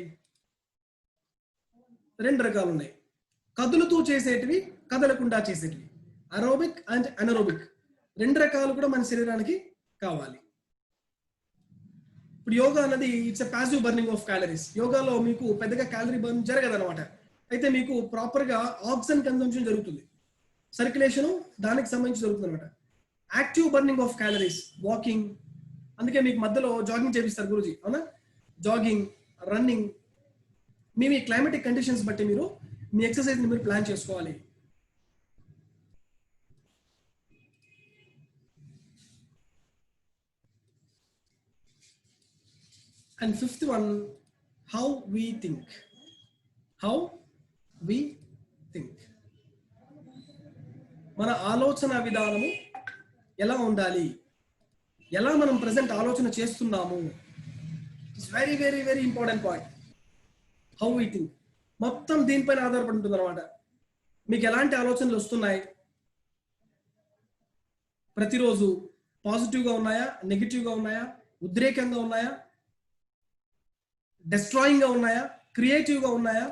2 రకాలు ఉన్నాయి. కదులుతూ చేసేటివి, కదలకుండా చేసేటివి, అరోబిక్ అండ్ అనరోబిక్. 2 రకాలు కూడా మన శరీరానికి కావాలి. ఇప్పుడు యోగా అన్నది it's a passive burning of calories. యోగాలో మీకు పెద్దగా క్యాలరీ బర్న్ జరగదు అనమాట. అయితే మీకు ప్రాపర్ గా ఆక్సిజన్ కన్సంప్షన్ జరుగుతుంది, సర్క్యులేషన్ దానికి సంబంధించి జరుగుతుంది అనమాట. Active burning of calories, walking. అందుకే మీకు మధ్యలో జాగింగ్ చేపిస్తారు గురూజీ, అవునా? Jogging, running. మీ క్లైమాటిక్ కండిషన్స్ బట్టి మీరు మీ ఎక్సర్సైజ్ ని మీరు ప్లాన్ చేసుకోవాలి. And 5th one, how we think. మన ఆలోచన విధానము ఎలా ఉండాలి, ఎలా మనం ప్రెసెంట్ ఆలోచన చేస్తున్నాము, it's very very very important point. How we think మొత్తం దీనిపైన ఆధారపడి ఉంటుంది అనమాట. మీకు ఎలాంటి ఆలోచనలు వస్తున్నాయి, ప్రతిరోజు పాజిటివ్గా ఉన్నాయా, నెగిటివ్గా ఉన్నాయా, ఉద్రేకంగా ఉన్నాయా, డెస్ట్రాయింగ్గా ఉన్నాయా, క్రియేటివ్గా ఉన్నాయా,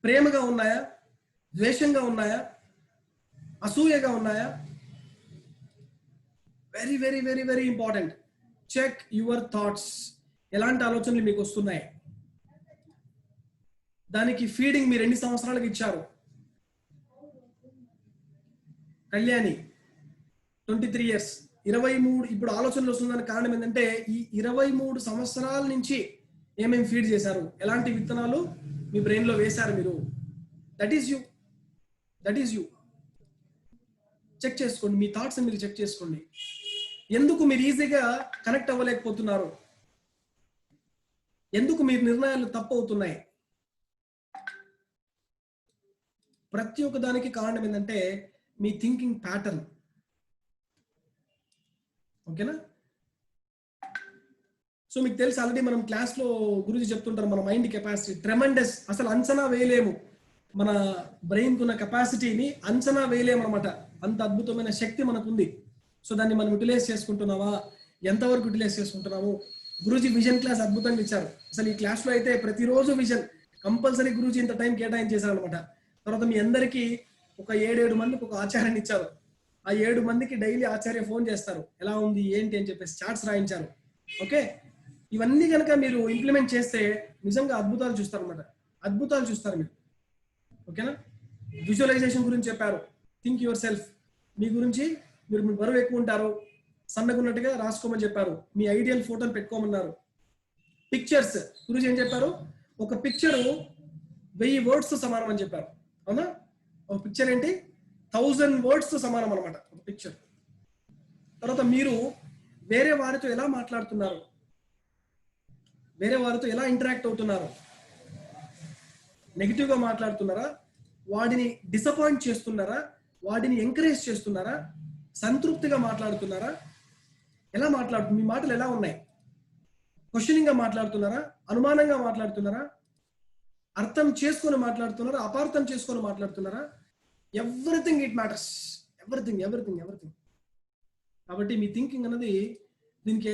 ప్రేమగా ఉన్నాయా, ద్వేషంగా ఉన్నాయా, అసూయగా ఉన్నాయా? Very very very very important. Check your thoughts. ఎలాంటి ఆలోచనలు మీకు వస్తున్నాయి, దానికి ఫీడింగ్ మీరు ఎన్ని సంవత్సరాలకు ఇచ్చారు? కళ్యాణి 23 years, 23. ఇప్పుడు ఆలోచనలు వస్తుందని కారణం ఏంటంటే ఈ 23 సంవత్సరాల నుంచి ఏమేమి ఫీడ్ చేశారు, ఎలాంటి విత్తనాలు మీ బ్రెయిన్ లో వేశారు మీరు. That is you. చెక్ చేసుకోండి, మీ థాట్స్ మీరు చెక్ చేసుకోండి. ఎందుకు మీరు ఈజీగా కనెక్ట్ అవ్వలేకపోతున్నారు, ఎందుకు మీ నిర్ణయాలు తప్పు అవుతున్నాయి? ప్రతి ఒక్క దానికి కారణం ఏంటంటే మీ థింకింగ్ ప్యాటర్న్. ఓకేనా? సో మీకు తెలుసు ఆల్రెడీ మనం క్లాస్ లో గురించి చెప్తుంటారు, మన మైండ్ కెపాసిటీ ట్రెమండస్, అసలు అంచనా వేయలేము. మన బ్రెయిన్ కున్న కెపాసిటీని అంచనా వేయలేమన్నమాట. అంత అద్భుతమైన శక్తి మనకుంది. సో దాన్ని మనం యూటిలైజ్ చేసుకుంటున్నావా, ఎంతవరకు యూటిలైజ్ చేసుకుంటున్నాము? గురూజీ విజన్ క్లాస్ అద్భుతంగా ఇచ్చారు. అసలు ఈ క్లాస్ లో అయితే ప్రతిరోజు విజన్ కంపల్సరీ గురూజీ ఇంత టైం కేటాయించేశారు అనమాట. తర్వాత మీ అందరికీ ఒక 7 మందికి ఒక ఆచార్యాన్ని ఇచ్చారు. ఆ 7 మందికి డైలీ ఆచార్య ఫోన్ చేస్తారు, ఎలా ఉంది ఏంటి అని చెప్పేసి చార్ట్స్ రాయించారు. ఓకే, ఇవన్నీ కనుక మీరు ఇంప్లిమెంట్ చేస్తే నిజంగా అద్భుతాలు చూస్తారు అనమాట. అద్భుతాలు చూస్తారు మీరు. ఓకేనా? విజువలైజేషన్ గురించి చెప్పారు. Think your self. మీ గురించి మీరు బరువు ఎక్కువ ఉంటారు, సన్నగున్నట్టుగా రాసుకోమని చెప్పారు. మీ ఐడియల్ ఫోటోని పెట్టుకోమన్నారు. పిక్చర్స్ గురించి ఏం చెప్పారు? ఒక పిక్చరు 1000 words తో సమానం అని చెప్పారు. అవునా? ఒక పిక్చర్ ఏంటి 1000 words తో సమానం అనమాట ఒక పిక్చర్. తర్వాత మీరు వేరే వారితో ఎలా మాట్లాడుతున్నారు, వేరే వారితో ఎలా ఇంటరాక్ట్ అవుతున్నారు, నెగిటివ్ గా మాట్లాడుతున్నారా, వాడిని డిసప్పాయింట్ చేస్తున్నారా, వాడిని ఎంకరేజ్ చేస్తున్నారా, సంతృప్తిగా మాట్లాడుతున్నారా, ఎలా మీ మాటలు ఎలా ఉన్నాయి, క్వశ్చనింగ్ గా మాట్లాడుతున్నారా, అనుమానంగా మాట్లాడుతున్నారా, అర్థం చేసుకొని మాట్లాడుతున్నారా, అపార్థం చేసుకొని మాట్లాడుతున్నారా? Everything it matters. ఎవ్రీథింగ్. కాబట్టి మీ థింకింగ్ అన్నది దీనికి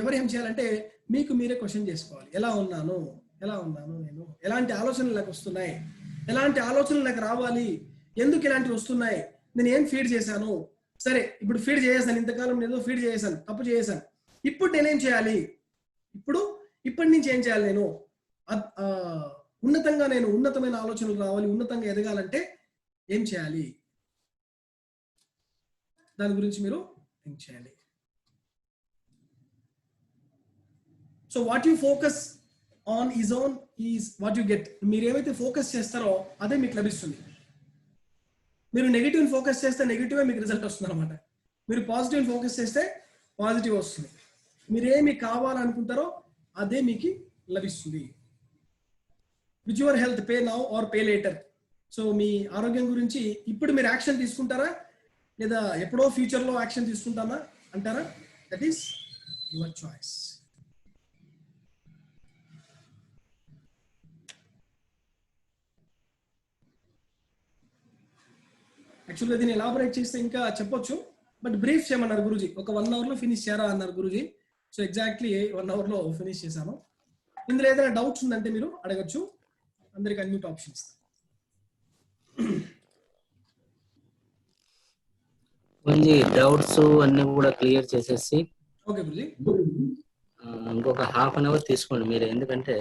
ఎవరు ఏం చేయాలంటే మీకు మీరే క్వశ్చన్ చేసుకోవాలి. ఎలా ఉన్నాను నేను, ఎలాంటి ఆలోచనలు నాకు వస్తున్నాయి, ఎలాంటి ఆలోచనలు నాకు రావాలి, ఎందుకు ఇలాంటివి వస్తున్నాయి, నేను ఏం ఫీడ్ చేశాను, సరే ఇప్పుడు ఫీడ్ చేసేసాను, ఇంతకాలం నేను ఫీడ్ చేసేసాను, తప్పు చేసేసాను, ఇప్పుడు నేనేం చేయాలి, ఇప్పటి నుంచి ఏం చేయాలి, నేను ఉన్నతమైన ఆలోచనలు రావాలి, ఉన్నతంగా ఎదగాలంటే ఏం చేయాలి, దాని గురించి మీరు థింక్ చేయాలి. So what you focus on is what you get. మీరు ఏమైతే ఫోకస్ చేస్తారో అదే మీకు లభిస్తుంది. మీరు నెగిటివ్ ఫోకస్ చేస్తే నెగిటివ్ మీకు రిజల్ట్ వస్తుంది అనమాట. మీరు పాజిటివ్ ఫోకస్ చేస్తే పాజిటివ్ వస్తుంది. మీరు ఏమి కావాలనుకుంటారో అదే మీకు లభిస్తుంది. Which your health, pay now or pay later. So మీ ఆరోగ్యం గురించి ఇప్పుడు మీరు యాక్షన్ తీసుకుంటారా లేదా ఎప్పుడో ఫ్యూచర్లో యాక్షన్ తీసుకుంటారా అంటారా? That is your choice. యాక్చువల్గా దీన్ని ఎలాబరేట్ చేస్తే ఇంకా చెప్పొచ్చు, బట్ బ్రీఫ్ చేయమన్నారు గురూజీ. ఒక 1 hour లో ఫినిష్ చేయరా అన్నారు గురూజీ. సో ఎగ్జాక్ట్లీ 1 hour లో ఫినిష్ చేశాను. ఇందులో ఏదైనా డౌట్స్ ఉందంటే మీరు అడగచ్చు. అందరికి అన్మ్యూట్ ఆప్షన్ ఇస్తాను. డౌట్స్ అన్ని కూడా క్లియర్ చేసేసి ఓకే గురూజీ. ఇంకొక 1/2 hour తీసుకోండి మీరు, ఎందుకంటే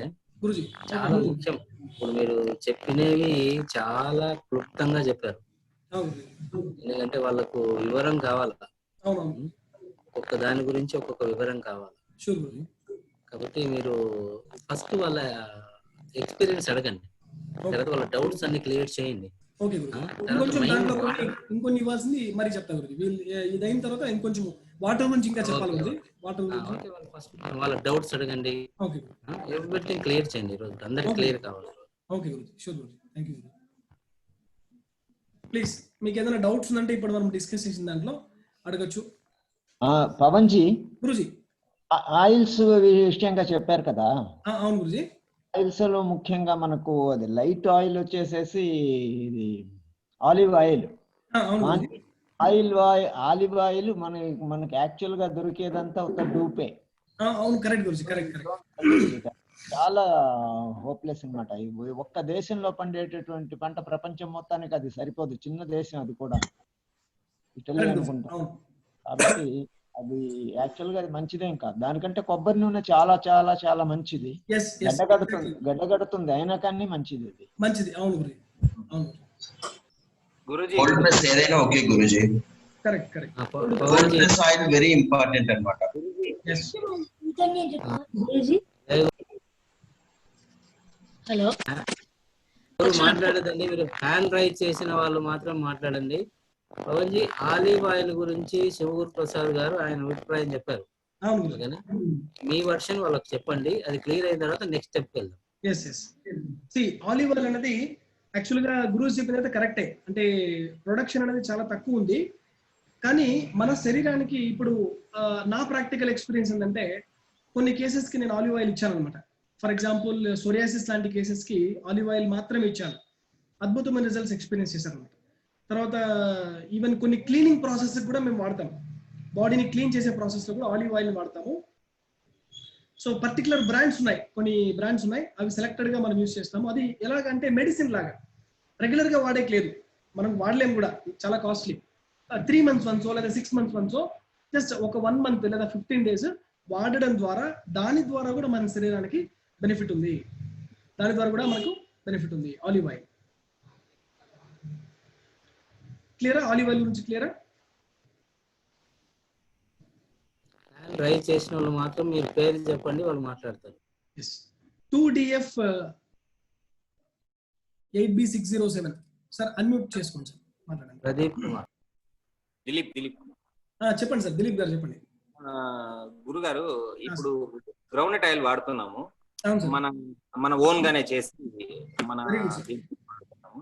గురూజీ చాలా ముఖ్యం. ఇప్పుడు మీరు చెప్పినవి చాలా క్లుప్తంగా చెప్పారు, ఎందుకంటే వాళ్ళకు వివరం కావాలి. ఒక్కొక్క దాని గురించి ఒక్కొక్క వివరం కావాలి. కాబట్టి మీరు ఫస్ట్ వాళ్ళ ఎక్స్పీరియన్స్ అడగండి, తర్వాత వాళ్ళ డౌట్స్ అన్ని క్లియర్ చేయండి. ఇంకొన్ని ఇవ్వాల్సింది మరి చెప్తా గురించి. ఇది అయిన తర్వాత ఇంకొంచెం వాటర్ గురించి ఇంకా చెప్పాలి గురించి. వాటర్ వాళ్ళ డౌట్స్ అడగండి, ఎవ్రీథింగ్ క్లియర్ చేయండి. ఈరోజు అందరికి క్లియర్ కావాలి. ఓకే గురించి. షూర్ గురించి. Thank you. ప్లీజ్ మీకు ఏదైనా డౌట్స్ ఉందంటే ఇప్పుడు మనం డిస్కస్ చేసిన దాంట్లో అడగచ్చు. పవన్ జీ, గురుజీ ఆయిల్స్ విషయంగా చెప్పారు కదా. అవును గురుజీ. ఆయిల్స్ లో ముఖ్యంగా మనకు అది లైట్ ఆయిల్ వచ్చేసేసి ఇది ఆలివ్ ఆయిల్. ఆలివ్ ఆయిల్ మనకి యాక్చువల్ గా దొరికేదంతా ఒక డూపే. అవును, కరెక్ట్ గురుజీ, కరెక్ట్. చాలా హోప్లెస్ అన్నమాట. ఒక్క దేశంలో పండేటటువంటి పంట ప్రపంచం మొత్తానికి అది సరిపోదు. చిన్న దేశం అది కూడా, ఇటలీ అనుకుంటా. కాబట్టి అది యాక్చువల్ గా అది మంచిదేం కాదు. దానికంటే కొబ్బరి నూనె చాలా చాలా చాలా మంచిది. గడ్డగడుతుంది అయినా కానీ మంచిది, అది మంచిది. అవును గురూజీ, కోల్డ్ ప్రెస్ ఏదైనా okay Guruji. Correct. Cold press oil very important అన్నమాట. హలో, మాట్లాడదండి, మీరు హ్యాండ్ రైజ్ చేసిన వాళ్ళు మాత్రం మాట్లాడండి. పవన్ జీ, ఆలివ్ ఆయిల్ గురించి శివగురు ప్రసాద్ గారు ఆయన అభిప్రాయం చెప్పారు. మీ వర్షన్ వాళ్ళకి చెప్పండి, అది క్లియర్ అయిన తర్వాత నెక్స్ట్ స్టెప్ వెళ్దాం. ఆలివ్ ఆయిల్ అనేది యాక్చువల్ గా గురూజీ చెప్పినది కరెక్టే. అంటే ప్రొడక్షన్ అనేది చాలా తక్కువ ఉంది, కానీ మన శరీరానికి ఇప్పుడు నా ప్రాక్టికల్ ఎక్స్పీరియన్స్ ఏంటంటే కొన్ని కేసెస్ కి నేను ఆలివ్ ఆయిల్ ఇచ్చాను అనమాట. ఫర్ ఎగ్జాంపుల్ సోరియాసిస్ లాంటి కేసెస్ కి ఆలివ్ ఆయిల్ మాత్రమే ఇచ్చాను. అద్భుతమైన రిజల్ట్స్ ఎక్స్పీరియన్స్ చేశారు అన్నమాట. తర్వాత ఈవెన్ కొన్ని క్లీనింగ్ ప్రాసెస్ కూడా మేము వాడతాం. బాడీని క్లీన్ చేసే ప్రాసెస్ లో కూడా ఆలివ్ ఆయిల్ వాడతాము. సో పర్టికులర్ బ్రాండ్స్ ఉన్నాయి, కొన్ని బ్రాండ్స్ ఉన్నాయి, అవి సెలెక్టెడ్ గా మనం యూస్ చేస్తాము. అది ఎలాగంటే మెడిసిన్ లాగా రెగ్యులర్ గా వాడేకి లేదు, మనం వాడలేము కూడా, చాలా కాస్ట్లీ. 3 months వన్సో లేదా 6 months వన్సో జస్ట్ ఒక 1 month లేదా 15 days వాడడం ద్వారా దాని ద్వారా కూడా మన శరీరానికి బెనిఫిట్ ఉంది, దాని ద్వారా కూడా మనకు బెనిఫిట్ ఉంది. ఆలివ్ ఆయిల్ క్లియరా? ఆలివ్ ఆయిల్ గురించి క్లియరా? ట్రై చేసిన వాళ్ళు మాత్రం మీరు పేరు చెప్పండి, వాళ్ళు మాట్లాడతారు. 2DF 8B607 సార్, అన్మ్యూట్ చేసుకోండి సార్, మాట్లాడండి. ప్రదీప్ కుమార్. దిలీప్ చెప్పండి సార్, దిలీప్ గారు చెప్పండి. గురుగారు, ఇప్పుడు గ్రౌండ్ ఆయిల్ వాడుతున్నాము, అవును సార్. మన ఓన్ గానే చేసి మన Very good, sir. వాడుతున్నాము.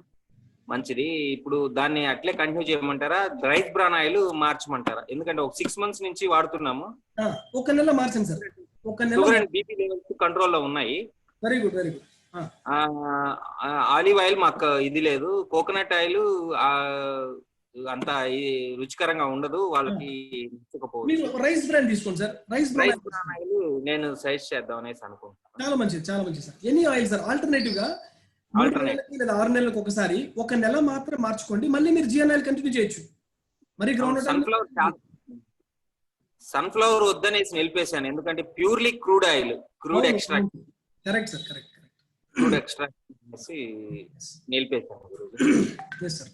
మంచిది. ఇప్పుడు దాన్ని అట్లే కంటిన్యూ చేయమంటారా, రైస్ బ్రాన్ ఆయిల్ మార్చమంటారా? ఎందుకంటే ఒక 6 months నుంచి వాడుతున్నాము. ఒక నెల మార్చండి సార్, ఒక నెల. Sugar and BP levels control లో ఉన్నాయి. Very good, very good. Olive oil మాకు ఇది లేదు, కోకోనట్ ఆయిల్ అంత రుచికరంగా ఉండదు, వాళ్ళకి మీరు రైస్ బ్రాండ్ తీసుకోండి సార్. రైస్ బ్రాన్ ఆయిల్ నేను సజెస్ట్ చేద్దాం అనేసి అనుకుంటున్నాను. చాలా మంచిది, చాలా మంచిది sir. Any oil sir, alternative గా 3 నెలలకి లేదా 6 నెలలకు ఒకసారి ఒక నెల మాత్రం మార్చుకోండి, మళ్ళీ మీరు జిఎన్ ఆయిల్ కంటిన్యూ చేయొచ్చు. మరి గ్రౌండ్ సన్ఫ్లవర్ వద్దనేసి నిలిపేశాను, ఎందుకంటే purely crude oil, crude extract. Correct sir, correct. Crude extract చేసి నిలిపేశాను గురుజీ. Yes sir.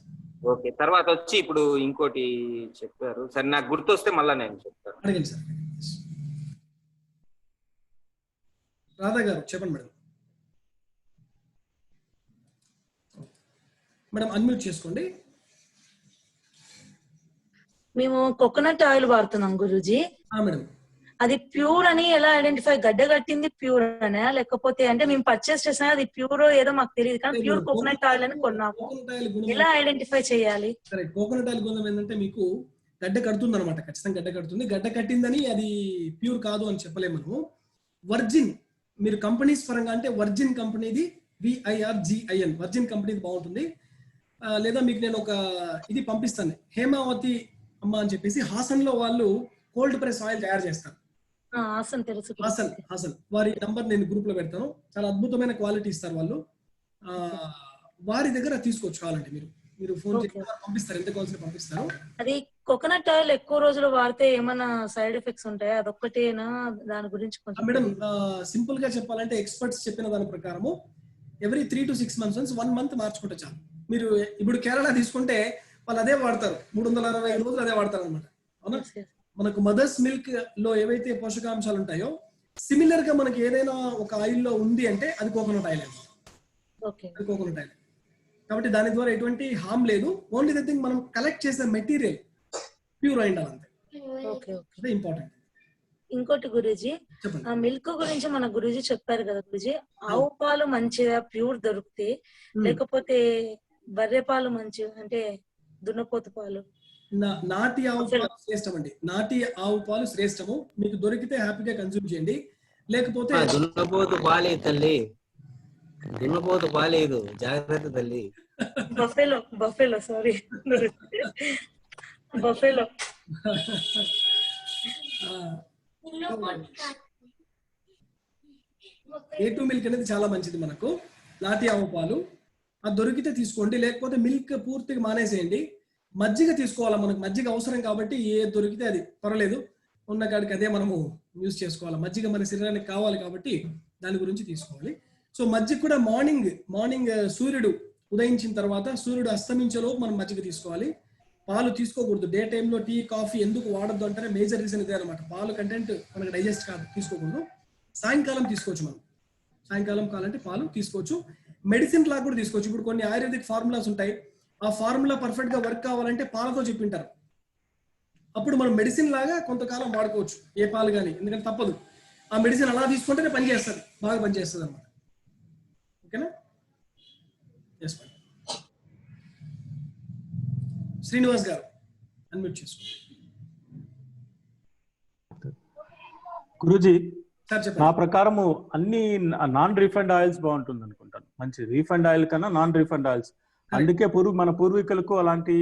ఓకే, తర్వాత వచ్చి ఇప్పుడు ఇంకోటి చెప్పారు సరే, నాకు గుర్తొస్తే మళ్ళా నేను చెప్తాను. అడగండి సార్. రాధా గారు చెప్పండి మేడం. మేడం అన్మ్యూట్ చేసుకోండి. మేము కోకోనట్ ఆయిల్ వాడుతున్నాం గురూజీ. మేడం, అది ప్యూర్ అని ఎలా ఐడెంటిఫై? గడ్డ కట్టింది ప్యూర్ అనే, లేకపోతే అంటే మేము పర్చేస్ చేసినా అది ప్యూర్ ఏదో మాకు తెలియదు, కానీ ప్యూర్ కోకోనట్ ఆయిల్ అని కొన్నాము. ఎలా ఐడెంటిఫై చేయాలి? కరెక్ట్. కోకోనట్ ఆయిల్ గుణం ఏంటంటే మీకు గడ్డ కడుతుంది అనమాట, ఖచ్చితంగా గడ్డ కడుతుంది. గడ్డ కట్టిందని అది ప్యూర్ కాదు అని చెప్పలేము మనము. వర్జిన్, మీరు కంపెనీస్ పరంగా అంటే వర్జిన్ కంపెనీది VIRGIN, వర్జిన్ కంపెనీది బాగుంటుంది. లేదా మీకు నేను ఒక ఇది పంపిస్తాను, హేమావతి అమ్మ అని చెప్పేసి హాసన్ లో వాళ్ళు కోల్డ్ ప్రెస్ ఆయిల్ తయారు చేస్తారు. హాసన్ వారి నంబర్ నేను గ్రూప్ లో పెడతాను, చాలా అద్భుతమైన క్వాలిటీ ఇస్తారు వాళ్ళు. వారి దగ్గర తీసుకోవచ్చు, కావాలంటే మీరు ఫోన్ చేసి పంపిస్తారు, ఎంత కావాల్సిన పంపిస్తారు. అది కోకోనట్ ఆయిల్ ఎక్కువ రోజులు వాడితే ఏమైనా సైడ్ ఎఫెక్ట్స్ ఉంటాయా? అదొక్కటేనా? దాని గురించి కొంచెం. మేడం, సింపుల్ గా చెప్పాలంటే ఎక్స్పర్ట్స్ చెప్పిన దాని ప్రకారము ఎవ్రీ 3 to 6 months 1 month మార్చుకుంటే చాలు. మీరు ఇప్పుడు కేరళ తీసుకుంటే వాళ్ళు అదే వాడతారు, 365 రోజులు అదే వాడతారు అనమాట. అవునా? మనకు మదర్స్ మిల్క్ లో ఏవైతే పోషకాంశాలు ఉంటాయో సిమిలర్ గా మనకి ఏదైనా ఒక ఆయిల్ లో ఉంది అంటే అది కోకోనట్ ఆయిల్ అండి. అది కోకోనట్ ఆయిల్ కాబట్టి దాని ద్వారా ఎటువంటి హామ్ లేదు. ఓన్లీ ద థింగ్ మనం కలెక్ట్ చేసే మెటీరియల్ ప్యూర్ అయి ఉండాలి, అంతే. అదే ఇంపార్టెంట్. ఇంకోటి గురూజీ, ఆ మిల్క్ గురించి మన గురూజీ చెప్పారు కదా గురూజీ, ఆవు పాలు మంచిగా ప్యూర్ దొరికితే, లేకపోతే బర్రె పాలు మంచిగా అంటే దున్నపోతు పాలు? నాటి ఆవు పాలు శ్రేష్టం అండి, నాటి ఆవు పాలు శ్రేష్టము. మీకు దొరికితే హ్యాపీగా కన్జ్యూమ్ చేయండి, లేకపోతే దున్నపోతు పాలే తల్లి, దున్నపోతు పాలేదు, జాగ్రత్త తల్లి. Buffalo sorry, buffalo. A2 milk అనేది చాలా మంచిది మనకు, నాటి ఆవు పాలు. అది దొరికితే తీసుకోండి, లేకపోతే మిల్క్ పూర్తిగా మానేసేయండి. మజ్జిగ తీసుకోవాలా, మనకు మజ్జిగ అవసరం కాబట్టి ఏ దొరికితే అది పర్వాలేదు, ఉన్న కాడికి అదే మనము యూజ్ చేసుకోవాలి. మజ్జిగ మన శరీరానికి కావాలి కాబట్టి దాని గురించి తీసుకోవాలి. సో మజ్జిగ కూడా మార్నింగ్ సూర్యుడు ఉదయించిన తర్వాత, సూర్యుడు అస్తమించేలోపు మనం మజ్జిగ తీసుకోవాలి. పాలు తీసుకోకూడదు డే టైంలో. టీ కాఫీ ఎందుకు వాడద్దు అంటే మేజర్ రీజన్ ఇదే అనమాట, పాలు కంటెంట్ మనకు డైజెస్ట్ కాదు, తీసుకోకూడదు. సాయంకాలం తీసుకోవచ్చు, మనం సాయంకాలం కావాలంటే పాలు తీసుకోవచ్చు. మెడిసిన్ లాగా కూడా తీసుకోవచ్చు. ఇప్పుడు కొన్ని ఆయుర్వేదిక్ ఫార్ములాస్ ఉంటాయి, ఆ ఫార్ములా పర్ఫెక్ట్ గా వర్క్ కావాలంటే పాలతో చెప్పింటారు. అప్పుడు మనం మెడిసిన్ లాగా కొంతకాలం వాడుకోవచ్చు ఏ పాలు కానీ, ఎందుకంటే తప్పదు, ఆ మెడిసిన్ అలా తీసుకుంటేనే పనిచేస్తుంది, బాగా పనిచేస్తుంది అనమాట. ఓకేనా? Yes madam. శ్రీనివాస్ గారు అన్మ్యూట్ చేసుకోండి. గురూజీ, సార్ చెప్పండి. నా ప్రకారము అన్ని నాన్ రీఫండ్ ఆయిల్స్ బాగుంటుంది అనుకుంటాను. మంచి రీఫండ్ ఆయిల్ కన్నా నాన్ రీఫండ్ ఆయిల్స్ అందుకే మన పూర్వీకులకు అలాంటి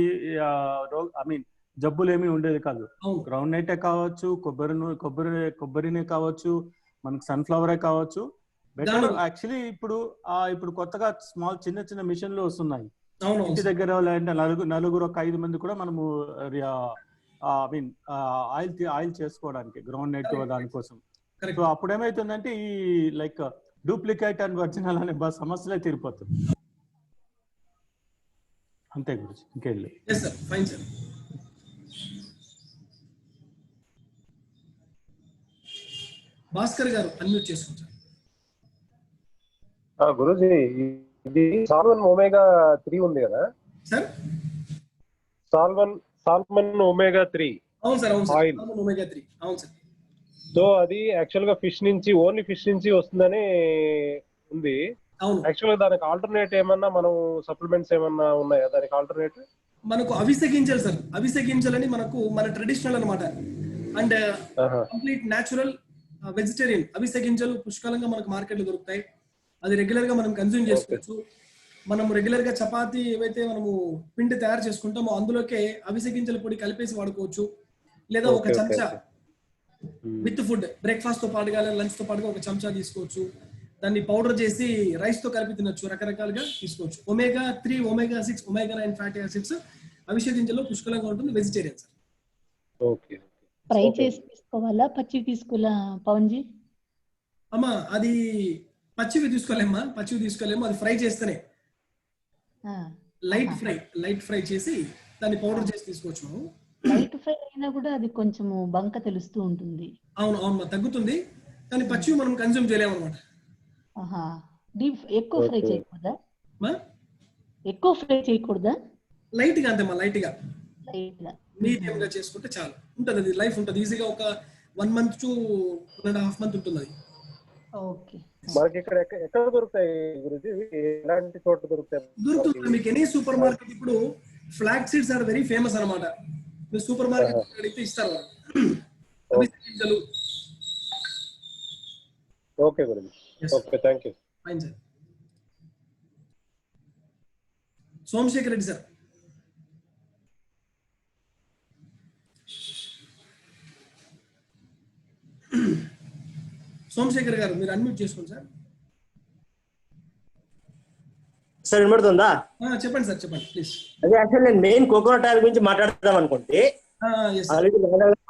జబ్బులు ఏమీ ఉండేది కాదు. గ్రౌండ్ నైటే కావచ్చు, కొబ్బరినే కావచ్చు, మనకు సన్ఫ్లవరే కావచ్చు. బెటర్ యాక్చువల్లీ ఇప్పుడు కొత్తగా చిన్న చిన్న మిషన్లు వస్తున్నాయి. ఇంటి దగ్గర నలుగురు 5 మంది కూడా మనము ఆయిల్ చేసుకోవడానికి గ్రౌండ్ నైట్ దానికోసం. సో అప్పుడు ఏమైతుందంటే ఈ లైక్ డూప్లికేట్ అండ్ ఒరిజినల్ అనే సమస్యలే తీరిపోతుంది. అంతే గురించి ఇంకేం లేదు. భాస్కర్ గారు అన్మ్యూట్ చేసుకుంటారు. గురుజీ, ఇది సాల్మన్ ఒమేగా 3 ఉంది కదా సార్? Salmon omega 3. అవును సార్, అవును ఆయిల్. Sir, omega 3. అవును సార్. సో అది యాక్చువల్ గా ఓన్లీ ఫిష్ నుంచి వస్తుందని ఉంది. యాక్చువల్ గా దానికి ఆల్టర్నేట్ ఏమన్నా మనం సప్లిమెంట్స్ ఏమన్నా ఉన్నాయా దానికి ఆల్టర్నేట్? మనకు అవిసె గింజలు సార్, అవిసె గింజలని మన ట్రెడిషనల్ అన్నమాట. అండ్ కంప్లీట్ న్యాచురల్ వెజిటేరియన్ అవిసె గింజలు పుష్కలంగా మనకు మార్కెట్ లో దొరుకుతాయి. అది రెగ్యులర్ గా మనం కన్జ్యూమ్ చేసుకోవచ్చు. మనం రెగ్యులర్ గా చపాతీ ఏవైతే మనము పిండి తయారు చేసుకుంటామో అందులోకే అవిసె గింజల పొడి కలిపేసి వాడుకోవచ్చు. లేదా ఒక చెంచా విత్ ఫుడ్ బ్రేక్ఫాస్ట్ తో పాటుగా లంచ్ తో పాటుగా ఒక చెంచా తీసుకోవచ్చు. దాన్ని పౌడర్ చేసి రైస్ తో కలిపి తినొచ్చు. రకరకాలుగా తీసుకోవచ్చు. Omega 3, omega 6, omega 9 fatty acids అవిసె గింజల్లో పుష్కలంగా ఉంటుంది. Vegetarian sir. ఓకే. ఫ్రై చేసి తీసుకోవాలా, పచ్చి తీసుకోవాలా పవన్జీ? అమ్మా అది పచ్చివి తీసుకోలేము. అది ఫ్రై చేస్తేనే లైట్ ఫ్రై చేసి దాన్ని పౌడర్ చేసి తీసుకోవచ్చు. లైట్ ఫ్రై అయినా కూడా అది కొంచెం బంక తెలుస్తూ ఉంటుంది. అవును తగ్గుతుంది, కానీ పచ్చివి మనం కన్జ్యూమ్ చేయలేము అనమాట. డీప్ ఎక్కువ ఫ్రై చేయకూడదా? లైట్ గా అంతేమ్మా, లైట్ గా మీడియం గా చేసుకుంటే చాలు. ఉంటుంది, అది లైఫ్ ఉంటుంది ఈజీగా. ఒక 1 month to 1.5 months ఉంటుంది అది. ఓకే. మనకి ఇక్కడ ఎక్కడ దొరుకుతాయి గురుజీ? ఎలాంటి చోట దొరుకుతుంది మీకు ఎనీ సూపర్ మార్కెట్. ఇప్పుడు flax seeds are very famous అన్నమాట. మీరు సూపర్ మార్కెట్ అడిగితే ఇస్తారు. Okay guruji. Okay, thank you. Fine sir. Somashekar Reddy sir. Somashekar garu మీరు అన్మ్యూట్ చేసుకోండి సార్. సార్ వినబడుతుందా? చెప్పండి సార్, చెప్పండి ప్లీజ్. అదే యాక్చువల్ నేను మెయిన్ కోకోనట్ ఆయిల్ గురించి మాట్లాడదాం అనుకుంటే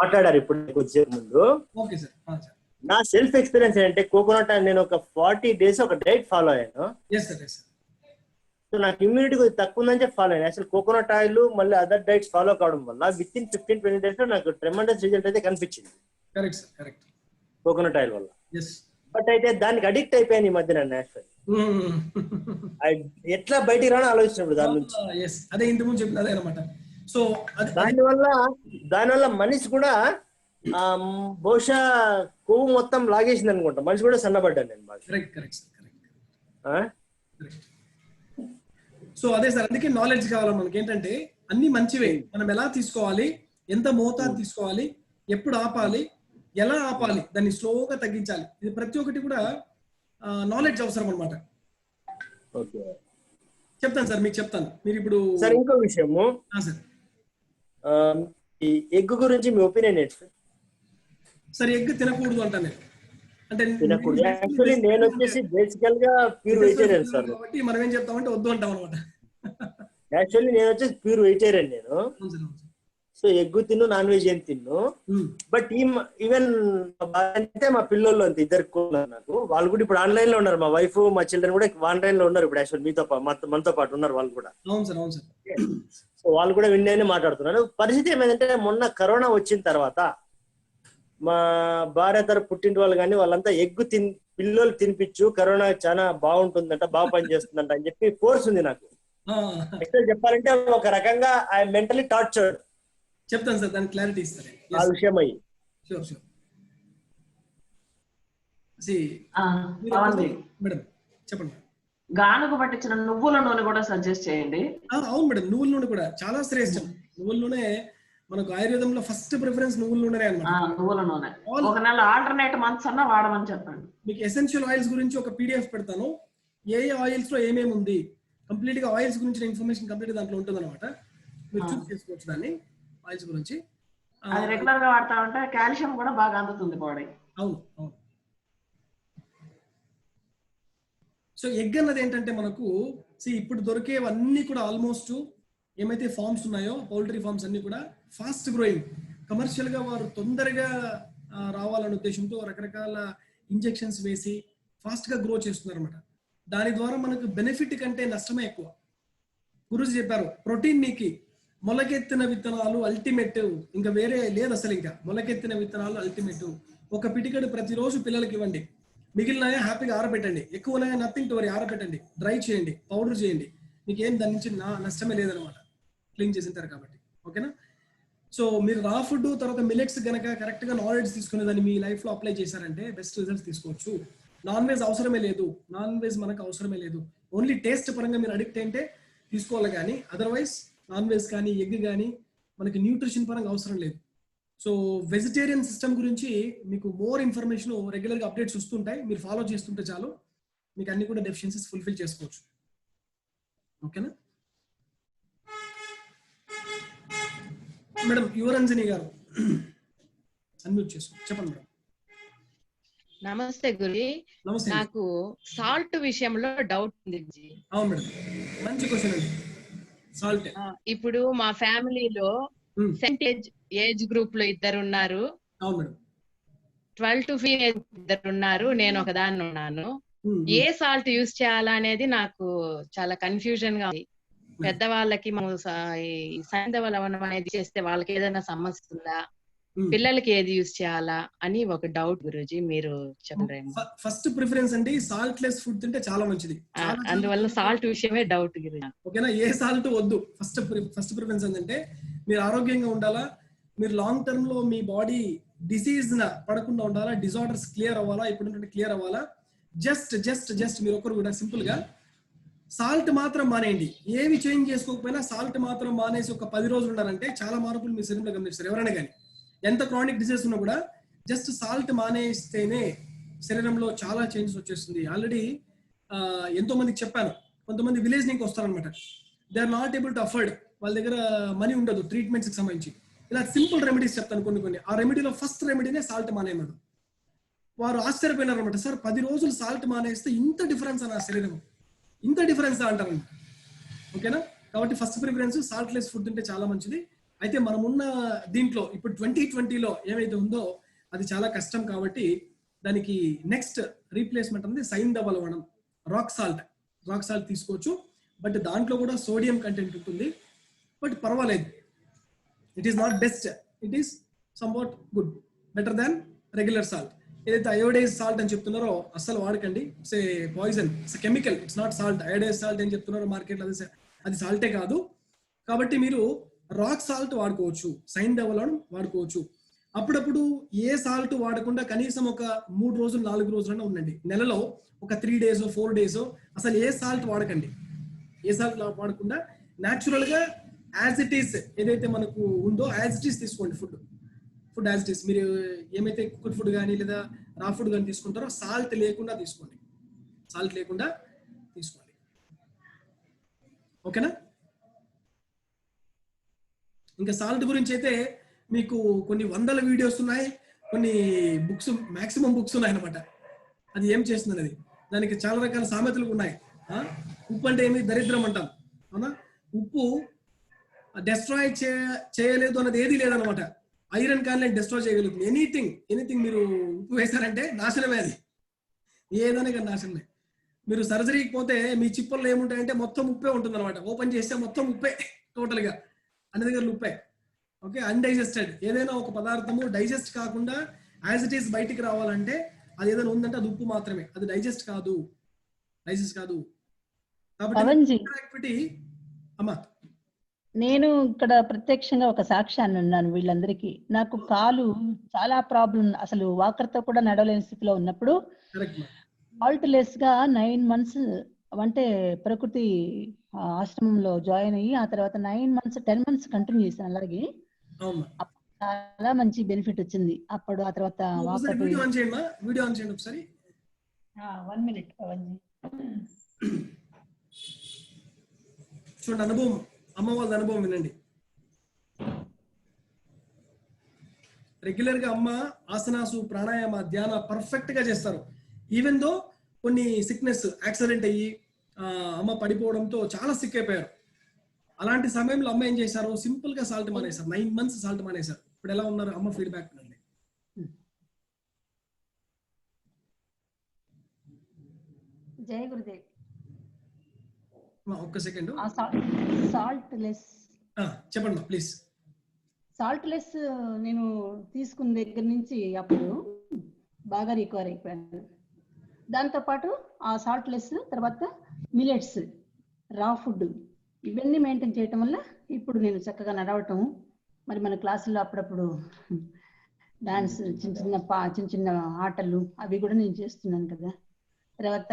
మాట్లాడారు ఇప్పుడు కొద్దిసేపు ముందు. Okay sir. నా సెల్ఫ్ ఎక్స్పీరియన్స్ ఏంటంటే కోకోనట్ ఆయిల్ నేను ఒక 40 days ఒక డైట్ ఫాలో అయ్యాను. సో నాకు ఇమ్యూనిటీ కొద్దిగా తక్కువ ఉందని చెప్పి ఫాలో అయ్యాను. అసలు కోకోనట్ ఆయిల్ మళ్ళీ అదర్ డైట్స్ ఫాలో కావడం వల్ల విత్ ఇన్ 15-20 days లో నాకు ట్రెమెండస్ రిజల్ట్ అయితే కనిపించింది కోకోనట్ ఆయిల్ వల్ల. బట్ అయితే దానికి అడిక్ట్ అయిపోయాను ఈ మధ్య నన్ను. ఎట్లా బయటికి రాని ఆలోచించినప్పుడు దాని నుంచి. అదే ఇంతకుముందు చెప్పిన అదే అన్నమాట. సో దానివల్ల మనిషి కూడా బహుశా కొవ్వు మొత్తం లాగేసింది అనుకుంటా. మనిషి కూడా సన్నబడ్డాను నేను బాగా. సో అదే సార్, అందుకే నాలెడ్జ్ కావాలి మనకి. ఏంటంటే అన్ని మంచివే, మనం ఎలా తీసుకోవాలి, ఎంత మోతాదు తీసుకోవాలి, ఎప్పుడు ఆపాలి, ఎలా ఆపాలి, దాన్ని స్లోగా తగ్గించాలి. ఇది ప్రతి ఒక్కటి కూడా నాలెడ్జ్ అవసరం అనమాట. చెప్తాను సార్, మీకు చెప్తాను. మీరు ఇప్పుడు సార్ ఇంకో విషయము సార్, ఈ ఎగ్ గురించి మీ ఒపీనియన్ ఏంటి సార్? సార్ ఎగ్ తినకూడదు అంటాను నేను. అంటే తినకూడదు. యాక్చువల్లీ నేను వచ్చేసి బేసికల్ గా ప్యూర్ వెజిటేరియన్ సార్. కాబట్టి మనం ఏం చెప్తామంటే వద్దు అంటాం అనమాట. యాక్చువల్లీ నేను వచ్చేసి ప్యూర్ వెజిటేరియన్ నేను. సో ఎగ్ తిన్ను, నాన్ వెజ్ ఏం తిన్ను. బట్ ఈవెన్ అంటే మా పిల్లలు అంతే, ఇద్దరు నాకు. వాళ్ళు కూడా ఇప్పుడు ఆన్లైన్ లో ఉన్నారు. మా వైఫ్, మా చిల్డ్రన్ కూడా ఆన్లైన్ లో ఉన్నారు ఇప్పుడు. యాక్చువల్ మనతో పాటు ఉన్నారు వాళ్ళు కూడా. సో వాళ్ళు కూడా విన్నాయని మాట్లాడుతున్నారు. పరిస్థితి ఏమైందంటే మొన్న కరోనా వచ్చిన తర్వాత మా భార్య తరపు పుట్టింటి వాళ్ళు కానీ వాళ్ళంతా ఎగ్ పిల్లలు తినిపించు, కరోనా చాలా బాగుంటుందంట, బాగా పనిచేస్తుందంట అని చెప్పి ఫోర్స్ ఉంది నాకు. యాక్చువల్ చెప్పాలంటే ఒక రకంగా ఐ మెంటలీ టార్చర్డ్. చెప్తాను సార్, దానికి క్లారిటీ ఇస్తారు ఆ విషయం అయ్యి. మేడం చెప్పండి. గానుగ పట్టించిన నువ్వుల నూనె కూడా సజెస్ట్ చేయండి. అవును మేడం, నువ్వుల నూనె కూడా చాలా శ్రేష్టం. నువ్వుల నూనె మనకు ఆయుర్వేదంలో ఫస్ట్ ప్రిఫరెన్స్ నువ్వుల నూనె అన్నమాట. నువ్వుల నూనె ఒక నెల ఆల్టర్నేట్ మంత్స్ అన్నా వాడమని చెప్పండి. మీకు ఎసెన్షియల్ ఆయిల్స్ గురించి ఒక పీడిఎఫ్ పెడతాను. ఏ ఆయిల్స్ లో ఏమేమి ఉంది, కంప్లీట్ గా ఆయిల్స్ గురించి ఇన్ఫర్మేషన్ కంప్లీట్ దాంట్లో ఉంటుంది అనమాట. మీరు చూస్ చేసుకోవచ్చు దాన్ని ఆయిల్స్ గురించి. అది రెగ్యులర్ గా వాడతా ఉంటే కాల్షియం కూడా బాగా అందుతుంది బాడీ. అవును అవును. సో ఎగ్ అన్నది ఏంటంటే మనకు ఇప్పుడు దొరికేవన్నీ కూడా ఆల్మోస్ట్ ఏమైతే ఫార్మ్స్ ఉన్నాయో పౌల్ట్రీ ఫార్మ్స్ అన్ని కూడా ఫాస్ట్ గ్రోయింగ్, కమర్షియల్ గా వారు తొందరగా రావాలనే ఉద్దేశంతో రకరకాల ఇంజెక్షన్స్ వేసి ఫాస్ట్ గా గ్రో చేస్తున్నారు అనమాట. దాని ద్వారా మనకు బెనిఫిట్ కంటే నష్టమే ఎక్కువ. గురుజీ చెప్పారు ప్రోటీన్ నీకి మొలకెత్తిన విత్తనాలు అల్టిమేట్, ఇంకా వేరే లేదు అసలు. ఇంకా మొలకెత్తిన విత్తనాలు అల్టిమేట్. ఒక పిటికడు ప్రతిరోజు పిల్లలకి ఇవ్వండి, మిగిలినాయా హ్యాపీగా ఆరబెట్టండి, ఎక్కువ ఉన్నాయా నథింగ్ టు వరీ ఆరబెట్టండి, డ్రై చేయండి, పౌడర్ చేయండి, మీకు ఏం దాని నుంచి నష్టమే లేదనమాట క్లీన్ చేసింటారు కాబట్టి. ఓకేనా? సో మీరు రా ఫుడ్ తర్వాత మిలెట్స్ కనుక కరెక్ట్ గా నాలెడ్జ్ తీసుకునే దాన్ని మీ లైఫ్ లో అప్లై చేశారంటే బెస్ట్ రిజల్ట్స్ తీసుకోవచ్చు. నాన్ వెజ్ అవసరమే లేదు, నాన్ వెజ్ మనకు అవసరమే లేదు. ఓన్లీ టేస్ట్ పరంగా మీరు అడిక్ట్ అయితే తీసుకోవాలి, కానీ అదర్వైజ్ నాన్ వెజ్ కానీ ఎగ్ కానీ మనకి న్యూట్రిషన్ పరంగా అవసరం లేదు. సో వెజిటేరియన్ సిస్టమ్ గురించి మీకు మోర్ ఇన్ఫర్మేషన్ రెగ్యులర్ గా అప్డేట్స్ వస్తుంటాయి, మీరు ఫాలో చేస్తుంటే చాలు మీకు అన్ని కూడా డెఫిషియన్సీస్ ఫుల్ఫిల్ చేసుకోవచ్చు. ఓకేనా మేడం? యువరంజని గారు అన్మ్యూట్ చేసుకోండి, చెప్పండి మేడం. నమస్తే గురి. నాకు సాల్ట్ విషయంలో డౌట్ ఉంది గురుజీ. అవును మేడం, మంచి క్వశ్చన్ అండి. సాల్ట్ ఇప్పుడు మా ఫ్యామిలీలో ఏజ్ గ్రూప్ లో 2 ఉన్నారు. అవును మేడం. 12 to 15 2 ఉన్నారు, నేను ఒకదాన్ని ఉన్నాను. ఏ సాల్ట్ యూజ్ చేయాలా అనేది నాకు చాలా కన్ఫ్యూజన్ గా ఉంది. పెద్దవాళ్ళకి మనం సైంధవ లవణం అనేది చేస్తే వాళ్ళకి ఏదైనా సమస్య ఉందా, పిల్లలకి ఏది యూజ్ చేయాలా అని ఒక డౌట్ గురూజీ, మీరు చెప్పండి. ఫస్ట్ ప్రిఫరెన్స్ అండి సాల్ట్ లెస్ ఫుడ్ తింటే చాలా మంచిది. అందువల్ల సాల్ట్ విషయమే డౌట్ గురూజీ. ఓకేనా? ఏ సాల్ట్ వద్దు. ఫస్ట్ ప్రిఫరెన్స్ ఏంటంటే మీరు ఆరోగ్యంగా ఉండాలా, మీరు లాంగ్ టర్మ్ లో మీ బాడీ డిసీజ్ పడకుండా ఉండాలా, డిజార్డర్స్ క్లియర్ అవ్వాలా, ఇప్పుడు క్లియర్ అవ్వాలా. జస్ట్ మీరు ఒకరు కూడా సింపుల్ గా సాల్ట్ మాత్రం మానేయండి. ఏవి చేంజ్ చేసుకోకపోయినా సాల్ట్ మాత్రం మానేసి ఒక 10 రోజులు ఉన్నారంటే చాలా మార్పులు మీ శరీరంలో గమనిస్తారు. ఎవరైనా కానీ ఎంత క్రానిక్ డిసీజ్ ఉన్నా కూడా జస్ట్ సాల్ట్ మానేస్తేనే శరీరంలో చాలా చేంజెస్ వచ్చేస్తుంది. ఆల్రెడీ ఎంతో మందికి చెప్పాను. కొంతమంది విలేజ్ నుంచి వస్తారనమాట, they are not able to afford, వాళ్ళ దగ్గర మనీ ఉండదు ట్రీట్మెంట్స్ కి సంబంధించి. ఇలా సింపుల్ రెమెడీస్ చెప్తాను కొన్ని. ఆ రెమెడీలో ఫస్ట్ రెమెడీనే సాల్ట్ మానేయమను. వారు ఆశ్చర్యపోయినారు అనమాట, సార్ 10 రోజులు సాల్ట్ మానేస్తే ఇంత డిఫరెన్స్ అన్న శరీరం, ఇంత డిఫరెన్స్ అంటారు. ఓకేనా? కాబట్టి first preference salt less food తింటే చాలా మంచిది. అయితే మనం ఉన్న దీంట్లో ఇప్పుడు 2020లో ఏమైతే ఉందో అది చాలా కష్టం, కాబట్టి దానికి నెక్స్ట్ రీప్లేస్మెంట్ అనేది సైంధవ లవణం, రాక్ సాల్ట్ తీసుకోవచ్చు. బట్ దాంట్లో కూడా సోడియం కంటెంట్ ఉంటుంది, బట్ పర్వాలేదు. It is not best, it is somewhat good, better than regular salt. ఏదైతే అయోడైజ్ సాల్ట్ అని చెప్తున్నారో అస్సలు వాడకండి. It's a poison, it's chemical, it's not salt. Iodise salt ఏం చెప్తున్నారో మార్కెట్లో అది సాల్టే కాదు. కాబట్టి మీరు రాక్ సాల్ట్ వాడుకోవచ్చు, సైంధవ లవణం వాడుకోవచ్చు. అప్పుడప్పుడు ఏ సాల్ట్ వాడకుండా కనీసం ఒక 3 రోజులు 4 రోజులైనా ఉండండి. నెలలో ఒక 3 days 4 days అసలు ఏ సాల్ట్ వాడకండి. ఏ సాల్ట్ వాడకుండా న్యాచురల్ గా యాజ్ ఇట్ ఈస్ ఏదైతే మనకు ఉందో యాజ్ ఇట్ ఈస్ తీసుకోండి. Food as it is. మీరు ఏమైతే కుక్డ్ ఫుడ్ కానీ లేదా రా ఫుడ్ కానీ తీసుకుంటారో సాల్ట్ లేకుండా తీసుకోండి. ఓకేనా? ఇంకా సాల్ట్ గురించి అయితే మీకు కొన్ని 100 వీడియోస్ ఉన్నాయి, కొన్ని బుక్స్, మాక్సిమం బుక్స్ ఉన్నాయి అనమాట. అది ఏం చేస్తుంది అనేది, దానికి చాలా రకాల సామెతలు ఉన్నాయి. ఉప్పు అంటే ఏమి దరిద్రం అంటాం, అవునా? ఉప్పు డెస్ట్రాయ్ చేయలేదు అన్నది ఏది లేదనమాట. ఐరన్ కానీ డెస్ట్రాయ్ చేయగలుగుతుంది. ఎనీథింగ్ మీరు ఉప్పు వేశారంటే నాశనమే, అది ఏదైనా కానీ నాశనమే. మీరు సర్జరీకి పోతే మీ చిప్పల్లో ఏముంటాయంటే మొత్తం ఉప్పే ఉంటుంది అనమాట. ఓపెన్ చేస్తే మొత్తం ఉప్పే, టోటల్ గా అన్ని దగ్గర ఉప్పే. ఓకే, అన్డైజెస్టెడ్ ఏదైనా ఒక పదార్థము డైజెస్ట్ కాకుండా యాజ్ ఇట్ ఈస్ బయటికి రావాలంటే అది ఏదైనా ఉందంటే అది ఉప్పు మాత్రమే, అది డైజెస్ట్ కాదు. కాబట్టి అమ్మా, నేను ఇక్కడ ప్రత్యక్షంగా ఒక సాక్ష్యాన్ని ఉన్నాను వీళ్ళందరికీ. నాకు కాలు చాలా ప్రాబ్లం, అసలు వాకర్తో కూడా నడవలేని స్థితిలో ఉన్నప్పుడు సాల్ట్ లెస్ గా 9 months అంటే ప్రకృతి ఆశ్రమంలో జాయిన్ అయ్యి ఆ తర్వాత 9 months 10 months కంటిన్యూ చేశాను. అలాగే చాలా మంచి బెనిఫిట్ వచ్చింది అప్పుడు. ఆ తర్వాత వీడియో ఆన్ చేయండి ఒకసారి. 1 minute పవన్. చూడండి అనుభవం, అమ్మ వాళ్ళ అనుభవం వినండి. రెగ్యులర్ గా అమ్మ ఆసనాసు ప్రాణాయామ ధ్యాన పర్ఫెక్ట్ గా చేస్తారు. ఈవెన్ దో కొన్ని సిక్నెస్ యాక్సిడెంట్ అయ్యి అమ్మ పడిపోవడంతో చాలా సిక్ అయిపోయారు. అలాంటి సమయంలో అమ్మ ఏం చేశారు, సింపుల్ గా సాల్ట్ మానేశారు. 9 months సాల్ట్ మానేశారు. ఇప్పుడు ఎలా ఉన్నారు అమ్మ ఫీడ్బ్యాక్ అండి. జై గురుదేవ్. ఒక్క సెకండ్. సాల్ట్ లెస్ చెప్పండి ప్లీజ్. సాల్ట్ లెస్ నేను తీసుకున్న దగ్గర నుంచి అప్పుడు బాగా రికవర్ అయిపోయాను. దాంతోపాటు ఆ సాల్ట్ లెస్ తర్వాత మిలెట్స్, రా ఫుడ్ ఇవన్నీ మెయింటైన్ చేయటం వల్ల ఇప్పుడు నేను చక్కగా నడవటం, మరి మన క్లాసుల్లో అప్పుడప్పుడు డాన్స్, చిన్న చిన్న ఆటలు అవి కూడా నేను చేస్తున్నాను కదా. తర్వాత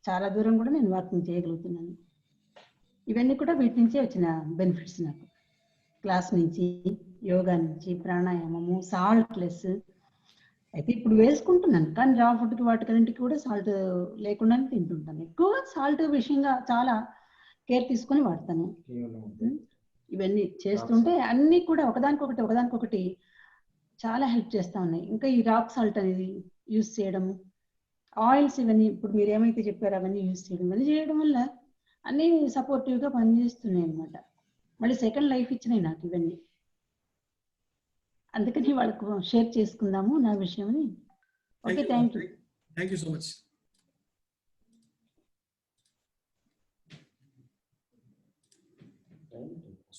చాలా దూరం కూడా నేను వాకింగ్ చేయగలుగుతున్నాను. ఇవన్నీ కూడా వీటి నుంచే వచ్చిన బెనిఫిట్స్ నాకు. క్లాస్ నుంచి, యోగా నుంచి, ప్రాణాయామము, సాల్ట్ లెస్ అయితే ఇప్పుడు వేసుకుంటున్నాను. కానీ రా ఫుడ్కి వాటికన్నింటికి కూడా సాల్ట్ లేకుండానే తింటుంటాను. ఎక్కువగా సాల్ట్ విషయంగా చాలా కేర్ తీసుకొని వాడతాను. ఇవన్నీ చేస్తుంటే అన్నీ కూడా ఒకదానికొకటి చాలా హెల్ప్ చేస్తా ఉన్నాయి. ఇంకా ఈ రాక్ సాల్ట్ అనేది యూస్ చేయడము, ఆయిల్స్ ఇవన్నీ ఇప్పుడు మీరు ఏమైతే చెప్పారో అవన్నీ యూస్ చేయడం, ఇవన్నీ చేయడం వల్ల అన్నీ సపోర్టివ్గా పనిచేస్తున్నాయి అన్నమాట. మళ్ళీ సెకండ్ లైఫ్ ఇచ్చినాయి నాకు ఇవన్నీ. అందుకని వాళ్ళకు షేర్ చేసుకుందాము నా విషయమని. Okay, thank you. Thank you so much.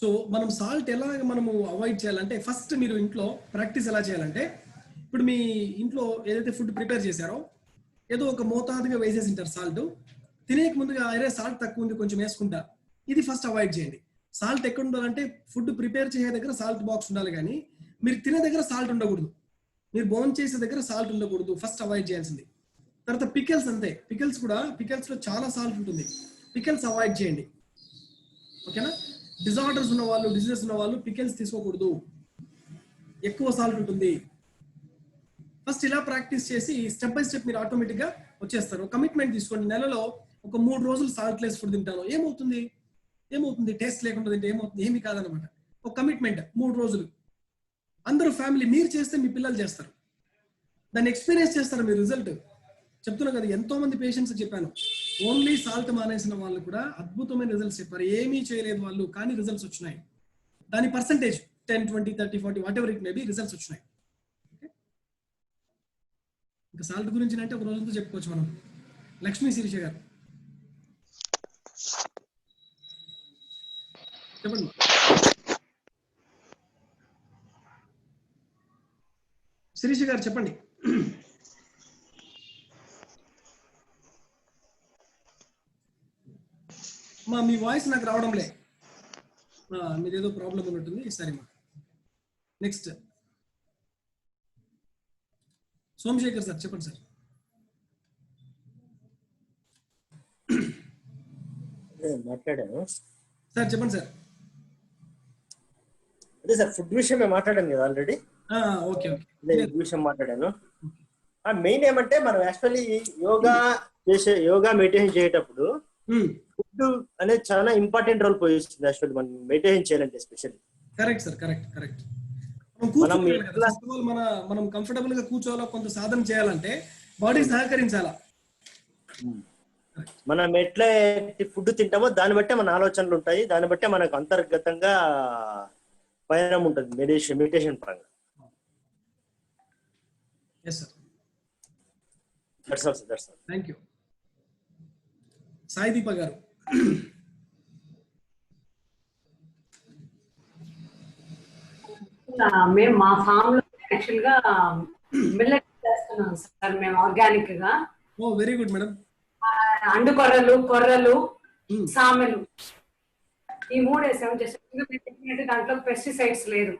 So మనం సాల్ట్ ఎలా మనము అవాయిడ్ చేయాలంటే, ఫస్ట్ మీరు ఇంట్లో ప్రాక్టీస్ ఎలా చేయాలంటే, ఇప్పుడు మీ ఇంట్లో ఏదైతే ఫుడ్ ప్రిపేర్ చేశారో ఏదో ఒక మోతాదుగా వేసేసి ఉంటారు సాల్ట్. తినేక ముందుగా అరే సాల్ట్ తక్కువ ఉంది కొంచెం వేసుకుంటా, ఇది ఫస్ట్ అవాయిడ్ చేయండి. సాల్ట్ ఎక్కడ ఉండాలంటే ఫుడ్ ప్రిపేర్ చేసే దగ్గర సాల్ట్ బాక్స్ ఉండాలి, కానీ మీరు తినే దగ్గర సాల్ట్ ఉండకూడదు. మీరు బోన్ చేసే దగ్గర సాల్ట్ ఉండకూడదు, ఫస్ట్ అవాయిడ్ చేయాల్సింది. తర్వాత పికిల్స్ అంతే. పికిల్స్ కూడా, పికిల్స్ లో చాలా సాల్ట్ ఉంటుంది. పికిల్స్ అవాయిడ్ చేయండి, ఓకేనా. డిజార్డర్స్ ఉన్న వాళ్ళు, డిసీజెస్ ఉన్న వాళ్ళు పికిల్స్ తీసుకోకూడదు, ఎక్కువ సాల్ట్ ఉంటుంది. ఫస్ట్ ఇలా ప్రాక్టీస్ చేసి స్టెప్ బై స్టెప్ మీరు ఆటోమేటిక్ గా వచ్చేస్తారు. కమిట్మెంట్ తీసుకోండి, నెలలో ఒక 3 రోజులు సాల్ట్ లెస్ ఫుడ్ తింటాను, ఏమవుతుంది టేస్ట్ లేకుండా తింటే ఏమవుతుంది, ఏమి కాదనమాట. ఒక కమిట్మెంట్ 3 రోజులు అందరూ ఫ్యామిలీ మీరు చేస్తే మీ పిల్లలు చేస్తారు, దాన్ని ఎక్స్పీరియన్స్ చేస్తారు మీరు. రిజల్ట్ చెప్తున్నా కదా, ఎంతో మంది పేషెంట్స్ చెప్పాను, ఓన్లీ సాల్ట్ మానేసిన వాళ్ళు కూడా అద్భుతమైన రిజల్ట్స్ చెప్పారు. ఏమీ చేయలేదు వాళ్ళు, కానీ రిజల్ట్స్ వచ్చినాయి. దాని percentage 10, 20, 30, 40 what ever it may be, results వచ్చినాయి. ఇంకా సాల్ట్ గురించి అంటే ఒక రోజుతో చెప్పుకోవచ్చు మనం. లక్ష్మీ శిరీష గారు చెప్పండి. శిరీష గారు చెప్పండి. మీ వాయిస్ నాకు రావడం లే, మీదేదో ప్రాబ్లం ఉన్నట్టుంది. సరే మా నెక్స్ట్ సోమశేఖర్ సార్ చెప్పండి సార్. మాట్లాడాను సార్, చెప్పండి సార్. అదే సార్, ఫుడ్ విషయం మాట్లాడాను కదా ఆల్రెడీ. ఓకే విషయం మాట్లాడాను. మెయిన్ ఏమంటే మనం యాక్చువల్లీ యోగా మెడిటేషన్ చేసేటప్పుడు ఫుడ్ అనేది చాలా ఇంపార్టెంట్ రోల్ పోయిస్తుంది. యాక్చువల్లీ మనం మెడిటేషన్ చేయాలంటే ఎస్పెషల్లీ. Correct sir, correct. మనం కంఫర్టబుల్ గా కూర్చోవాలా, కొంత సాధన చేయాలంటే బాడీ సహకరించాలా. మనం ఎట్లా ఫుడ్ తింటామో దాన్ని బట్టే మన ఆలోచనలు ఉంటాయి, దాన్ని బట్టే మనకు అంతర్గతంగా పయనం ఉంటుంది మెడిటేషన్ పరంగా. yes sir, that's all. thank you. Sai దీప గారు. మేము మా ఫామ్ లో యాక్చువల్ గా మిల్లెట్ చేస్తున్నాం సార్ మేము ఆర్గానిక్ గా. ఓ వెరీ గుడ్ మేడం. అండు కొర్రలు సామెలు ఈ 3 వేసాము. జస్ట్ దాంట్లో పెస్టిసైడ్స్ లేదు.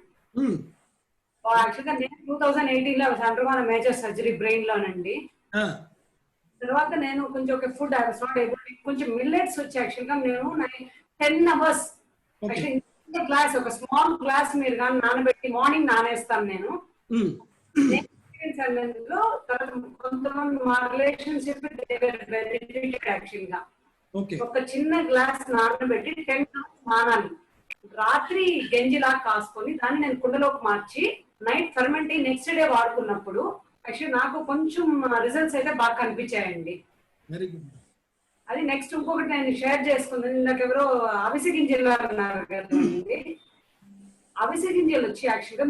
యాక్చువల్ గా నేను 2018 లో సండ్రమాన మేజర్ సర్జరీ బ్రెయిన్ లోనండి. తర్వాత నేను కొంచెం ఒక ఫుడ్ కొంచెం మిల్లెట్స్ వచ్చి యాక్చువల్ గా మేము 10 hours గ్లాస్, ఒక స్మాల్ గ్లాస్ మీరు కానీ నానబెట్టి మార్నింగ్ నానేస్తాను నేను. తర్వాత కొంతమంది మా రిలేషన్షిప్ యాక్చువల్ గా ఒక చిన్న గ్లాస్ నానబెట్టి 10 hours నానాలి. రాత్రి గంజిలా కాసుకొని దాన్ని నేను కుండలోకి మార్చి నైట్ ఫర్మెంట్ నెక్స్ట్ డే వాడుకున్నప్పుడు యాక్చువల్లీ నాకు కొంచెం రిజల్ట్స్ అయితే బాగా కనిపించాయండి. అది నెక్స్ట్ ఇంకొకటి నేను షేర్ చేసుకున్నాను. ఇందాక ఎవరో అవిసె గింజలు అన్నారు కదండి. అవిసె గింజలు వచ్చి యాక్చువల్గా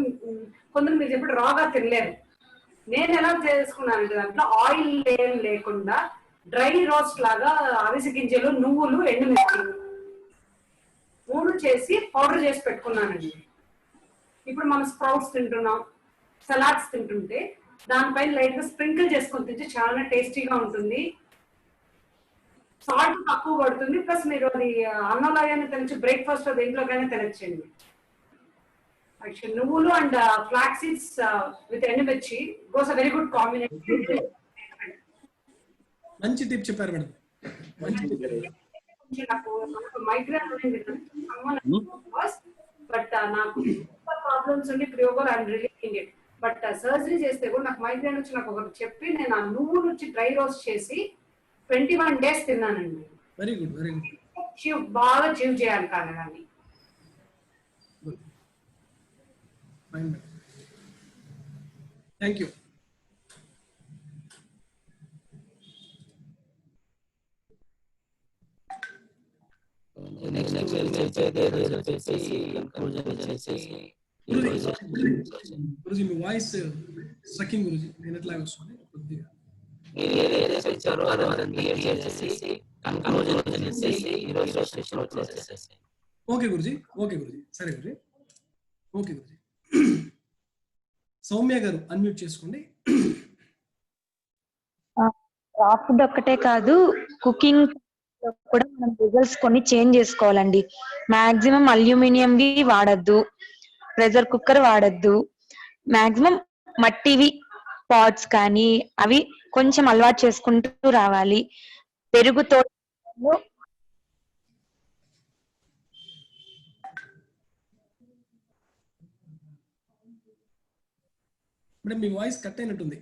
కొందరు మీరు చెప్పిన రాగా తినలేరు. నేను ఎలా చేసుకున్నానంటే దాంట్లో ఆయిల్ ఏం లేకుండా డ్రై రోస్ట్ లాగా అవిసె గింజలు, నువ్వులు, ఎండుమిర్చి 3 చేసి పౌడర్ చేసి పెట్టుకున్నానండి. ఇప్పుడు మనం స్ప్రౌట్స్ తింటున్నాం, సలాడ్స్ తింటుంటే దానిపైన లైట్ గా స్ప్రింకిల్ చేసుకొని తింటే చాలా టేస్టీగా ఉంటుంది. సాల్ట్ తక్కువ పడుతుంది, ప్లస్ మీరు అది అన్నంలాగానే తినచ్చు, బ్రేక్ఫాస్ట్ దేంట్లోకైనా తినచ్చండి. యాక్చువల్లీ నువ్వులు అండ్ ఫ్లాక్స్ సీడ్స్ విత్ ఎండుమిర్చి goes a very good combination. మంచి టిప్ చెప్పారు మేడం. నాకు మైగ్రేన్ బట్ నాకు ప్రాబ్లమ్స్ ఉండి ప్రియోగర్ I'm relieving it. But surgery చేస్తే కూడా నాకు మైగ్రేన్ వచ్చి నాకు ఒకటి చెప్పి నేను ఆ నువ్వులు వచ్చి డ్రై రోస్ట్ చేసి 21 days తిన్నానండి. Very good, very good. బాగా చీవ్ చేయాలి కానీ. Thank you. గురుజీ మీ వాయిస్ స్ట్రకింగ్ గురుజీ, నేను ఎట్లాగా వస్తుంది కొద్దిగా. ఓకే గురుజీ, ఓకే గురుజీ, సరే గురుజీ, ఓకే గురుజీ. సౌమ్య గారు అన్మ్యూట్ చేసుకోండి. రా ఫుడ్ ఒక్కటే కాదు, కుకింగ్ కూడా మనం రిజల్ట్స్ కొన్ని చేంజ్ చేసుకోవాలండి. మాక్సిమం అల్యూమినియంవి వాడద్దు, ప్రెషర్ కుక్కర్ వాడద్దు, మాక్సిమం మట్టివి పాట్స్ కానీ అవి కొంచెం అలవాటు చేసుకుంటూ రావాలి. పెరుగుతో మేడం మీ వాయిస్ కట్ అయినట్టుంది.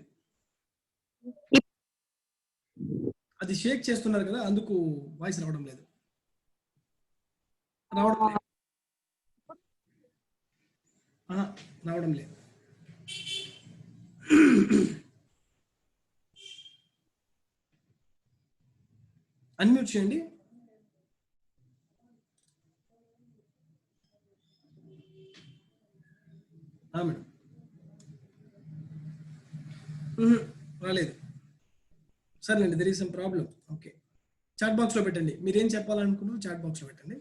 అది షేక్ చేస్తున్నారు కదా, అందుకు వాయిస్ రావడం లేదు. రావడం లేదు. అన్మ్యూట్ చేయండి. మేడం రాలేదు. సరేనండి, there is some problem. Okay, chat box లో పెట్టండి. మీరు ఏం చెప్పాలనుకున్నారో చాట్ బాక్స్ లో పెట్టండి.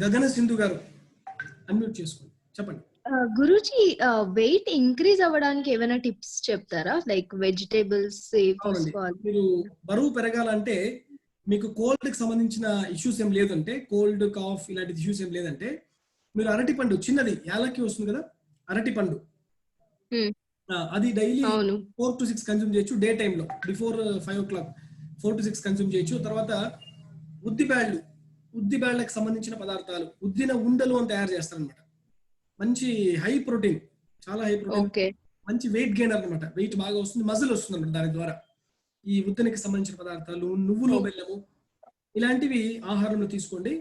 గగన సింధు గారు అన్మ్యూట్ చేసుకోండి, చెప్పండి. గురూజీ, వెయిట్ ఇంక్రీజ్ అవ్వడానికి ఏమైనా టిప్స్ చెప్తారా? లైక్ వెజిటేబుల్స్ మీరు బరువు పెరగాలంటే మీకు కోల్డ్ కి సంబంధించిన ఇష్యూస్ ఏం లేదంటే, కోల్డ్ కాఫ్ ఇలాంటి ఇష్యూస్ ఏం లేదంటే మీరు అరటి పండు చిన్నది యాలకి వస్తుంది కదా, అరటి పండు అది డైలీ 4 to 6 కన్జ్యూమ్ చేయొచ్చు. డే టైంలో బిఫోర్ 5 o'clock 4 to 6 కన్జ్యూమ్ చేయొచ్చు. తర్వాత ఉద్దిబ్యాళ్ళకి సంబంధించిన పదార్థాలు, ఉద్దిన ఉండలు అని తయారు చేస్తారనమాట. మంచి హై ప్రోటీన్, చాలా హై ప్రోటీన్, మంచి వెయిట్ గెయినర్ అనమాట. వెయిట్ బాగా వస్తుంది, మజిల్ వస్తుంది అనమాట దాని ద్వారా. ఈ ఉద్దినకి సంబంధించిన పదార్థాలు, నువ్వులు, బెల్లము ఇలాంటివి ఆహారంలో తీసుకోండి.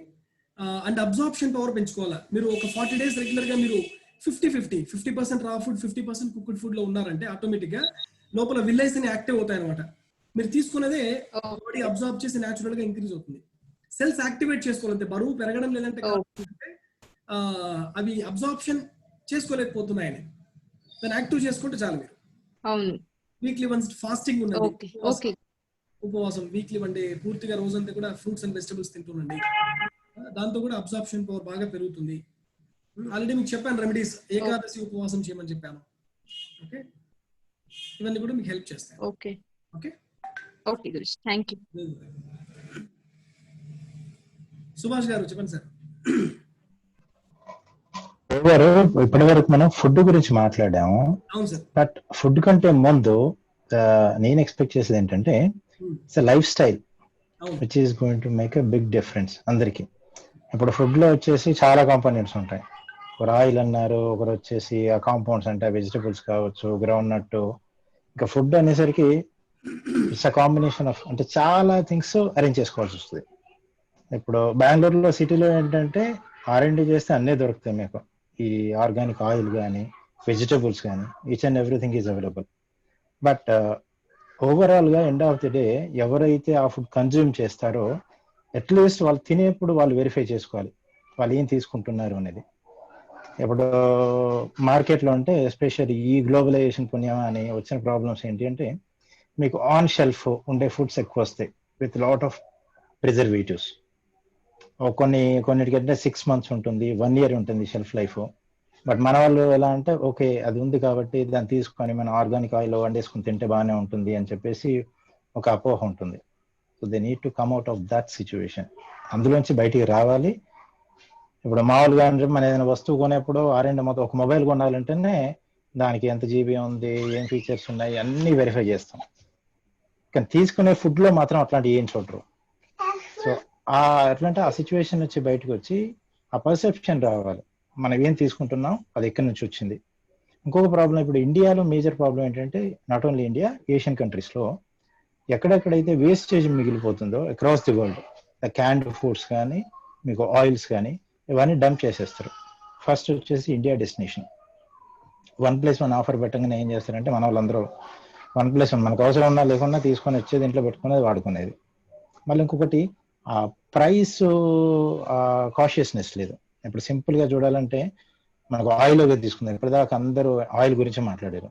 అండ్ అబ్జార్ప్షన్ పవర్ పెంచుకోవాలా. మీరు ఒక 40 days రెగ్యులర్ గా మీరు 50% రా ఫుడ్, 50% కుక్డ్ ఫుడ్ లో ఉన్నారంటే ఆటోమేటిక్ గా లోపల విల్లైస్ అని యాక్టివ్ అవుతాయి అనమాట. మీరు తీసుకున్నదే బాడీ అబ్జార్బ్ చేసి న్యాచురల్ గా ఇంక్రీజ్ అవుతుంది. సెల్స్ యాక్టివేట్ చేసుకోవాలంటే, బరువు పెరగడం లేదంటే అవి అబ్జార్ప్షన్ చేసుకోలేకపోతున్నాయని దాన్ని యాక్టివ్ చేసుకుంటే చాలు. మీరు వీక్లీ వన్స్ ఫాస్టింగ్ ఉన్నది, ఉపవాసం వీక్లీ 1 day పూర్తిగా రోజంతా కూడా ఫ్రూట్స్ అండ్ వెజిటబుల్స్ తింటుండండి. దాంతో కూడా అబ్జార్ప్షన్ పవర్ బాగా పెరుగుతుంది. ఆల్రెడీ మీకు చెప్పాను రెమెడీస్, ఏకాదశి ఉపవాసం చేయమని చెప్పాను. ఓకే, ఇవన్నీ కూడా మీకు హెల్ప్ చేస్తాయి. Okay okay okay Guruji, thank you. Subhash గారు చెప్పండి సార్. ఇప్పటి వరకు మనం ఫుడ్ గురించి మాట్లాడాము. బట్ ఫుడ్ కంటే ముందు నేను ఎక్స్పెక్ట్ చేసేది ఏంటంటే life style which is going to make a big difference అందరికి. ఇప్పుడు ఫుడ్ లో వచ్చేసి చాలా కాంపోనెంట్స్ ఉంటాయి. ఒకరు ఆయిల్ అన్నారు, ఒకరు వచ్చేసి ఆ కాంపౌండ్స్ అంటే వెజిటబుల్స్ కావచ్చు, గ్రౌండ్ నట్, ఇంకా ఫుడ్ అనేసరికి ఇట్స్ అ కాంబినేషన్ ఆఫ్ అంటే చాలా థింగ్స్ అరేంజ్ చేసుకోవాల్సి వస్తుంది. ఇప్పుడు బెంగళూరులో సిటీలో ఏంటంటే R&D చేస్తే అన్నీ దొరుకుతాయి మీకు. ఈ ఆర్గానిక్ ఆయిల్ కానీ వెజిటబుల్స్ కానీ each and everything is available. But overall గా ఎండ్ ఆఫ్ ది డే ఎవరైతే ఆ ఫుడ్ కన్జ్యూమ్ చేస్తారో అట్లీస్ట్ వాళ్ళు తినేప్పుడు వాళ్ళు వెరిఫై చేసుకోవాలి వాళ్ళు ఏం తీసుకుంటున్నారు అనేది. ఇప్పుడు మార్కెట్లో అంటే ఎస్పెషల్లీ ఈ గ్లోబలైజేషన్ పుణ్యమా అని వచ్చిన ప్రాబ్లమ్స్ ఏంటి అంటే మీకు ఆన్ షెల్ఫ్ ఉండే ఫుడ్స్ ఎక్కువ వస్తాయి విత్ లాట్ ఆఫ్ ప్రిజర్వేటివ్స్. కొన్నిటికంటే 6 months ఉంటుంది, 1 year ఉంటుంది షెల్ఫ్ లైఫ్. బట్ మన వాళ్ళు ఎలా అంటే ఓకే అది ఉంది కాబట్టి దాన్ని తీసుకొని మనం ఆర్గానిక్ ఆయిల్ వండేసుకుని తింటే బాగానే ఉంటుంది అని చెప్పేసి ఒక అపోహ ఉంటుంది. So they need to come out of that situation. అందులోంచి బయటికి రావాలి. ఇప్పుడు మామూలుగా అంటే మనం ఏదైనా వస్తువు కొనేప్పుడు మొత్తం ఒక మొబైల్ కొనాలంటేనే దానికి ఎంత జీబీ ఉంది, ఏం ఫీచర్స్ ఉన్నాయి అన్నీ వెరిఫై చేస్తాం. కానీ తీసుకునే ఫుడ్ లో మాత్రం అట్లాంటివి ఏం చూడరు. సో ఎట్లంటే ఆ సిచ్యువేషన్ నుంచి బయటకు వచ్చి ఆ పర్సెప్షన్ రావాలి మనం ఏం తీసుకుంటున్నాం అది ఎక్కడి నుంచి వచ్చింది. ఇంకొక ప్రాబ్లం ఇప్పుడు ఇండియాలో మేజర్ ప్రాబ్లం ఏంటంటే not only India, Asian countries లో ఎక్కడెక్కడైతే వేస్టేజ్ మిగిలిపోతుందో across the world canned foods కానీ మీకు ఆయిల్స్ కానీ ఇవన్నీ డంప్ చేసేస్తారు. ఫస్ట్ వచ్చేసి ఇండియా డెస్టినేషన్. 1+1 ఆఫర్ పెట్టగానే ఏం చేస్తారంటే మన వాళ్ళందరూ 1+1 మనకు అవసరం ఉన్నా లేకున్నా తీసుకొని వచ్చేది ఇంట్లో పెట్టుకునేది వాడుకునేది. మళ్ళీ ఇంకొకటి ఆ ప్రైస్ కాషియస్నెస్ లేదు. ఇప్పుడు సింపుల్ గా చూడాలంటే మనకు ఆయిల్ తీసుకుందాం. ఇప్పటిదాకా అందరూ ఆయిల్ గురించి మాట్లాడారు.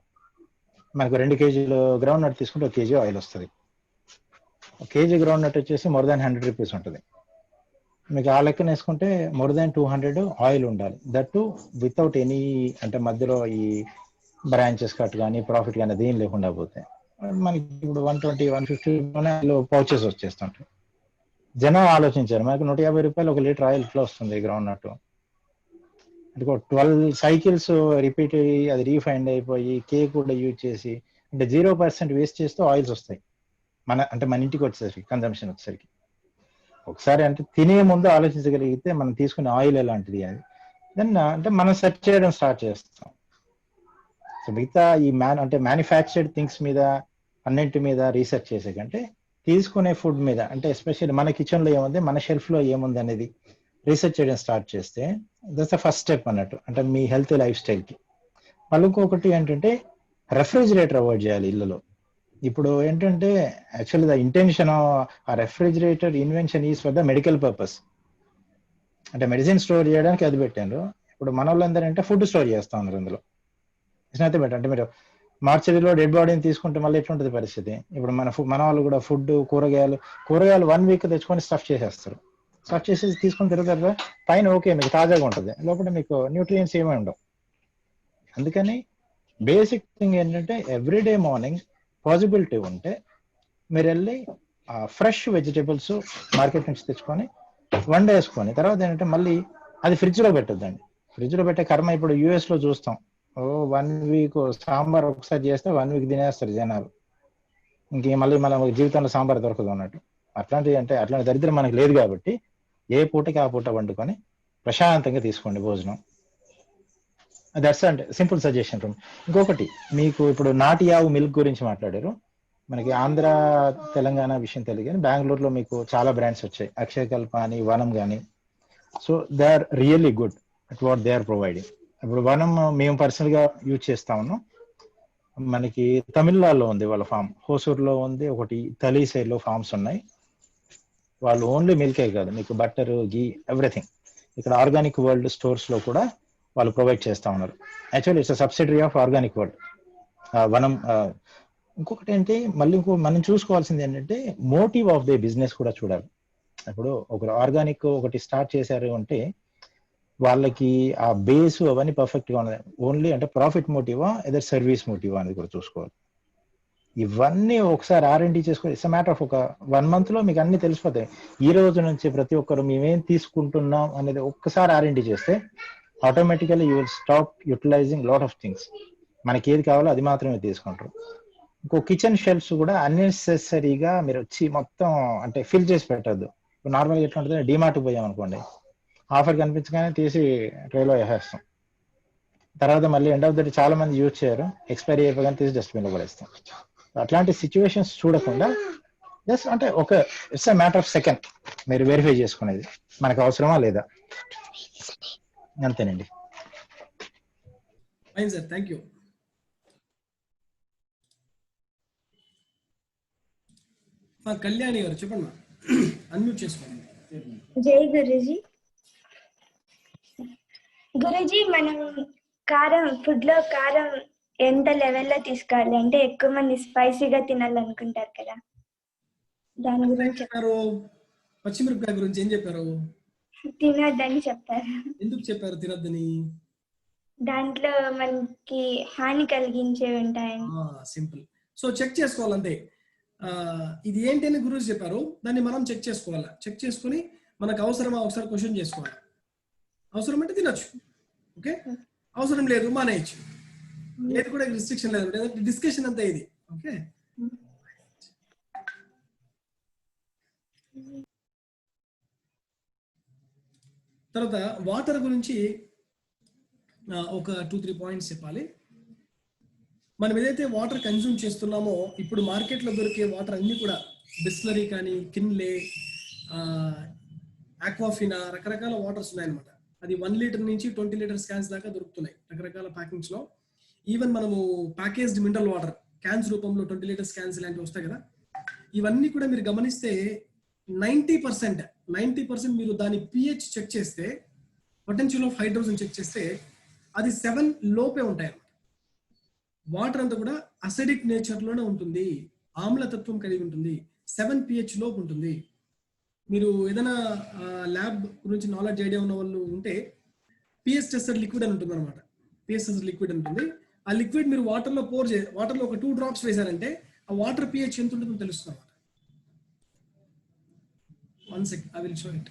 మనకు 2 kg గ్రౌండ్ నట్ తీసుకుంటే 1 kg ఆయిల్ వస్తుంది. 1 kg గ్రౌండ్ నట్ వచ్చేసి మోర్ దాన్ 100 rupees ఉంటుంది. మీకు ఆ లెక్కన వేసుకుంటే మోర్ దాన్ 200 ఆయిల్ ఉండాలి. దట్ టు వితౌట్ ఎనీ అంటే మధ్యలో ఈ బ్రాంచెస్ కట్ కానీ ప్రాఫిట్ కానీ దేని లేకుండా పోతాయి. మనకి ఇప్పుడు 120-150 పౌచెస్ వచ్చేస్తుంటాయి. జనం ఆలోచించారు మనకు 150 రూపాయలు 1 లీటర్ ఆయిల్ ఇట్లా వస్తుంది గ్రౌండ్ నట్. అంటే 12 cycles రిపీట్ అయ్యి అది రీఫైండ్ అయిపోయి కేక్ కూడా యూజ్ చేసి అంటే 0% వేస్ట్ చేస్తూ ఆయిల్స్ వస్తాయి మన ఇంటికి వచ్చేసరికి కన్జంప్షన్ వచ్చేసరికి. ఒకసారి అంటే తినే ముందు ఆలోచించగలిగితే మనం తీసుకునే ఆయిల్ ఎలాంటిది అని దెన్ అంటే మనం సెర్చ్ చేయడం స్టార్ట్ చేస్తాం. సో మిగతా ఈ మ్యానుఫ్యాక్చర్డ్ థింగ్స్ మీద అన్నింటి మీద రీసెర్చ్ చేసే కంటే తీసుకునే ఫుడ్ మీద అంటే ఎస్పెషల్లీ మన కిచెన్ లో ఏముంది మన షెల్ఫ్ లో ఏముంది అనేది రీసెర్చ్ చేయడం స్టార్ట్ చేస్తే దట్స్ ద ఫస్ట్ స్టెప్ అన్నట్టు అంటే మీ హెల్తీ లైఫ్ స్టైల్ కి. మళ్ళీ ఇంకొకటి ఏంటంటే రెఫ్రిజిరేటర్ అవాయిడ్ చేయాలి ఇళ్ళలో. ఇప్పుడు ఏంటంటే యాక్చువల్లీ ద ఇంటెన్షన్ ఆ refrigerator invention is for the medical purpose. అంటే మెడిసిన్ స్టోర్ చేయడానికి అది పెట్టారు. ఇప్పుడు మన వాళ్ళందరూ అంటే ఫుడ్ స్టోర్ చేస్తా ఉన్నారు అందులో. It's better. అంటే మీరు మార్చరీలో డెడ్ బాడీని తీసుకుంటే మళ్ళీ ఎట్లుంటుంది పరిస్థితి. ఇప్పుడు మన వాళ్ళు కూడా ఫుడ్ కూరగాయలు 1 week తెచ్చుకొని స్టఫ్ చేసేస్తారు. స్టఫ్ చేసేసి తీసుకొని తిరుగుతారు. పైన ఓకే మీకు తాజాగా ఉంటుంది, లోపల మీకు న్యూట్రియంట్స్ ఏమీ ఉండవు. అందుకని బేసిక్ థింగ్ ఏంటంటే ఎవ్రీడే మార్నింగ్ పాసిబిలిటీ ఉంటే మీరు వెళ్ళి ఫ్రెష్ వెజిటేబుల్స్ మార్కెట్ నుంచి తెచ్చుకొని వండేసుకొని తర్వాత ఏంటంటే మళ్ళీ అది ఫ్రిడ్జ్ లో పెట్టొద్దండి. ఫ్రిడ్జ్ లో పెట్టే కర్మ ఇప్పుడు US లో చూస్తాం. 1 week సాంబార్ ఒకసారి చేస్తే 1 week తినేస్తారు జనాలు. ఇంకే మళ్ళీ మన జీవితంలో సాంబార్ దొరకదు అన్నట్టు. అట్లాంటి దరిద్రం మనకి లేదు కాబట్టి ఏ పూటకి ఆ పూట వండుకొని ప్రశాంతంగా తీసుకోండి భోజనం. దట్స్ అంటే సింపుల్ సజెషన్. ఇంకొకటి మీకు ఇప్పుడు నాటి ఆవు మిల్క్ గురించి మాట్లాడారు. మనకి ఆంధ్ర తెలంగాణ విషయం తెలియదు కానీ బెంగళూరులో మీకు చాలా బ్రాండ్స్ వచ్చాయి, అక్షయకల్ప అని వనం కానీ. So they are really good at what they are providing. ఇప్పుడు వనం మేము పర్సనల్ గా యూజ్ చేస్తా ఉన్నాం. మనకి తమిళనాడులో ఉంది వాళ్ళ ఫామ్, హోసూర్లో ఉంది ఒకటి, తలీసేలో ఫార్మ్స్ ఉన్నాయి. వాళ్ళు ఓన్లీ మిల్కే కాదు మీకు బట్టర్ గీ ఎవ్రీథింగ్ ఇక్కడ ఆర్గానిక్ వరల్డ్ స్టోర్స్ లో కూడా వాళ్ళు ప్రొవైడ్ చేస్తా ఉన్నారు. Actually it's subsidiary of organic world వనం. ఇంకొకటి ఏంటి మళ్ళీ మనం చూసుకోవాల్సింది ఏంటంటే మోటివ్ ఆఫ్ ది బిజినెస్ కూడా చూడాలి. ఇప్పుడు ఒక ఆర్గానిక్ ఒకటి స్టార్ట్ చేశారు అంటే వాళ్ళకి ఆ బేస్ అవన్నీ పర్ఫెక్ట్ గా ఉన్నాయి. ఓన్లీ అంటే ప్రాఫిట్ మోటివా ఏదో సర్వీస్ మోటివా అనేది కూడా చూసుకోవాలి. ఇవన్నీ ఒకసారి R&D చేసుకోవాలి. ఇట్స్ మ్యాటర్ ఆఫ్ ఒక 1 month లో మీకు అన్ని తెలిసిపోతాయి. ఈ రోజు నుంచి ప్రతి ఒక్కరు మేమేం తీసుకుంటున్నాం అనేది ఒక్కసారి R&D చేస్తే automatically you will stop utilizing lot of things. మనకి ఏది కావాలో అది మాత్రమే తీసుకుంటారు. ఇంకో కిచెన్ షెల్ఫ్స్ కూడా అన్నెసెసరీగా మీరు వచ్చి మొత్తం అంటే ఫిల్ చేసి పెట్టద్దు. ఇప్పుడు నార్మల్గా ఎట్లా ఉంటుంది, డిమార్ట్కి పోయాం అనుకోండి, ఆఫర్ కనిపించగానే తీసి ట్రేలో వేసేస్తాం. తర్వాత మళ్ళీ ఎండ్ ఆఫ్ ద డే చాలా మంది యూజ్ చేయరు, ఎక్స్పైరీ అయిపోగానే తీసి డస్ట్బిన్ లో పడేస్తాం. అట్లాంటి సిచ్యువేషన్స్ చూడకుండా జస్ట్ అంటే it's a matter of second మీరు వెరిఫై చేసుకునేది మనకు అవసరమా లేదా, అంతేనండి. Fine sir, thank you. Kalyani గారు చెప్పండి, అన్మ్యూట్ చేసుకోండి. జై గురుజీ. గురుజీ, మనం కారం ఫుడ్ లో కారం ఎంత లెవెల్లో తీసుకోవాలి? అంటే ఎక్కువ మంది స్పైసీగా తినాలనుకుంటారు కదా, దాని గురించి చెప్పారు. పచ్చిమిరపకాయ గురించి ఏం చెప్పారు? తినొద్దని చెప్పారు. ఎందుకు చెప్పారు తినొద్దని? దాంట్లో మనకి హాని కలిగించేవి ఉంటాయని. సింపుల్. సో చెక్ చేసుకోవాలంటే ఇది ఏంటి అని గురువు చెప్పారు, దాన్ని మనం చెక్ చేసుకోవాలి. చెక్ చేసుకుని మనకు అవసరమా ఒకసారి క్వశ్చన్ చేసుకోవాలి. అవసరం అంటే తినొచ్చు, ఓకే. అవసరం లేదు మానేయచ్చు, ఏది కూడా రిస్ట్రిక్షన్ లేదు. డిస్కషన్ అంతా ఇది, ఓకే. తర్వాత వాటర్ గురించి ఒక 2-3 పాయింట్స్ చెప్పాలి. మనం ఏదైతే వాటర్ కన్జ్యూమ్ చేస్తున్నామో, ఇప్పుడు మార్కెట్లో దొరికే వాటర్ అన్ని కూడా బిస్లరీ కానీ, కిన్లే, ఆక్వాఫినా, రకరకాల వాటర్స్ ఉన్నాయన్నమాట. అది 1 లీటర్ నుంచి 20 లీటర్స్ క్యాన్స్ దాకా దొరుకుతున్నాయి రకరకాల ప్యాకింగ్స్ లో. ఈవెన్ మనము ప్యాకేజ్డ్ మినరల్ వాటర్ క్యాన్స్ రూపంలో 20 లీటర్స్ క్యాన్స్ ఇలాంటివి వస్తాయి కదా, ఇవన్నీ కూడా మీరు గమనిస్తే 90% మీరు దాని pH చెక్ చేస్తే, పొటెన్షియల్ ఆఫ్ హైడ్రోజన్ చెక్ చేస్తే అది 7 లోపే ఉంటాయి. వాటర్ అంతా కూడా అసిడిక్ నేచర్ లోనే ఉంటుంది, ఆమ్లతత్వం కలిగి ఉంటుంది, 7 pH లోపు ఉంటుంది. మీరు ఏదైనా ల్యాబ్ గురించి నాలెడ్జ్ ఐడియా ఉన్న వాళ్ళు ఉంటే పిఎస్ టెస్టర్ లిక్విడ్ అని ఉంటుంది అనమాట. పిఎస్ టెస్టర్ లిక్విడ్ ఉంటుంది. ఆ లిక్విడ్ మీరు వాటర్లో వాటర్లో ఒక 2 డ్రాప్స్ వేశారంటే ఆ వాటర్ pH ఎంత ఉంటుందో తెలుస్తుంది అనమాట. 1 second, I will show it.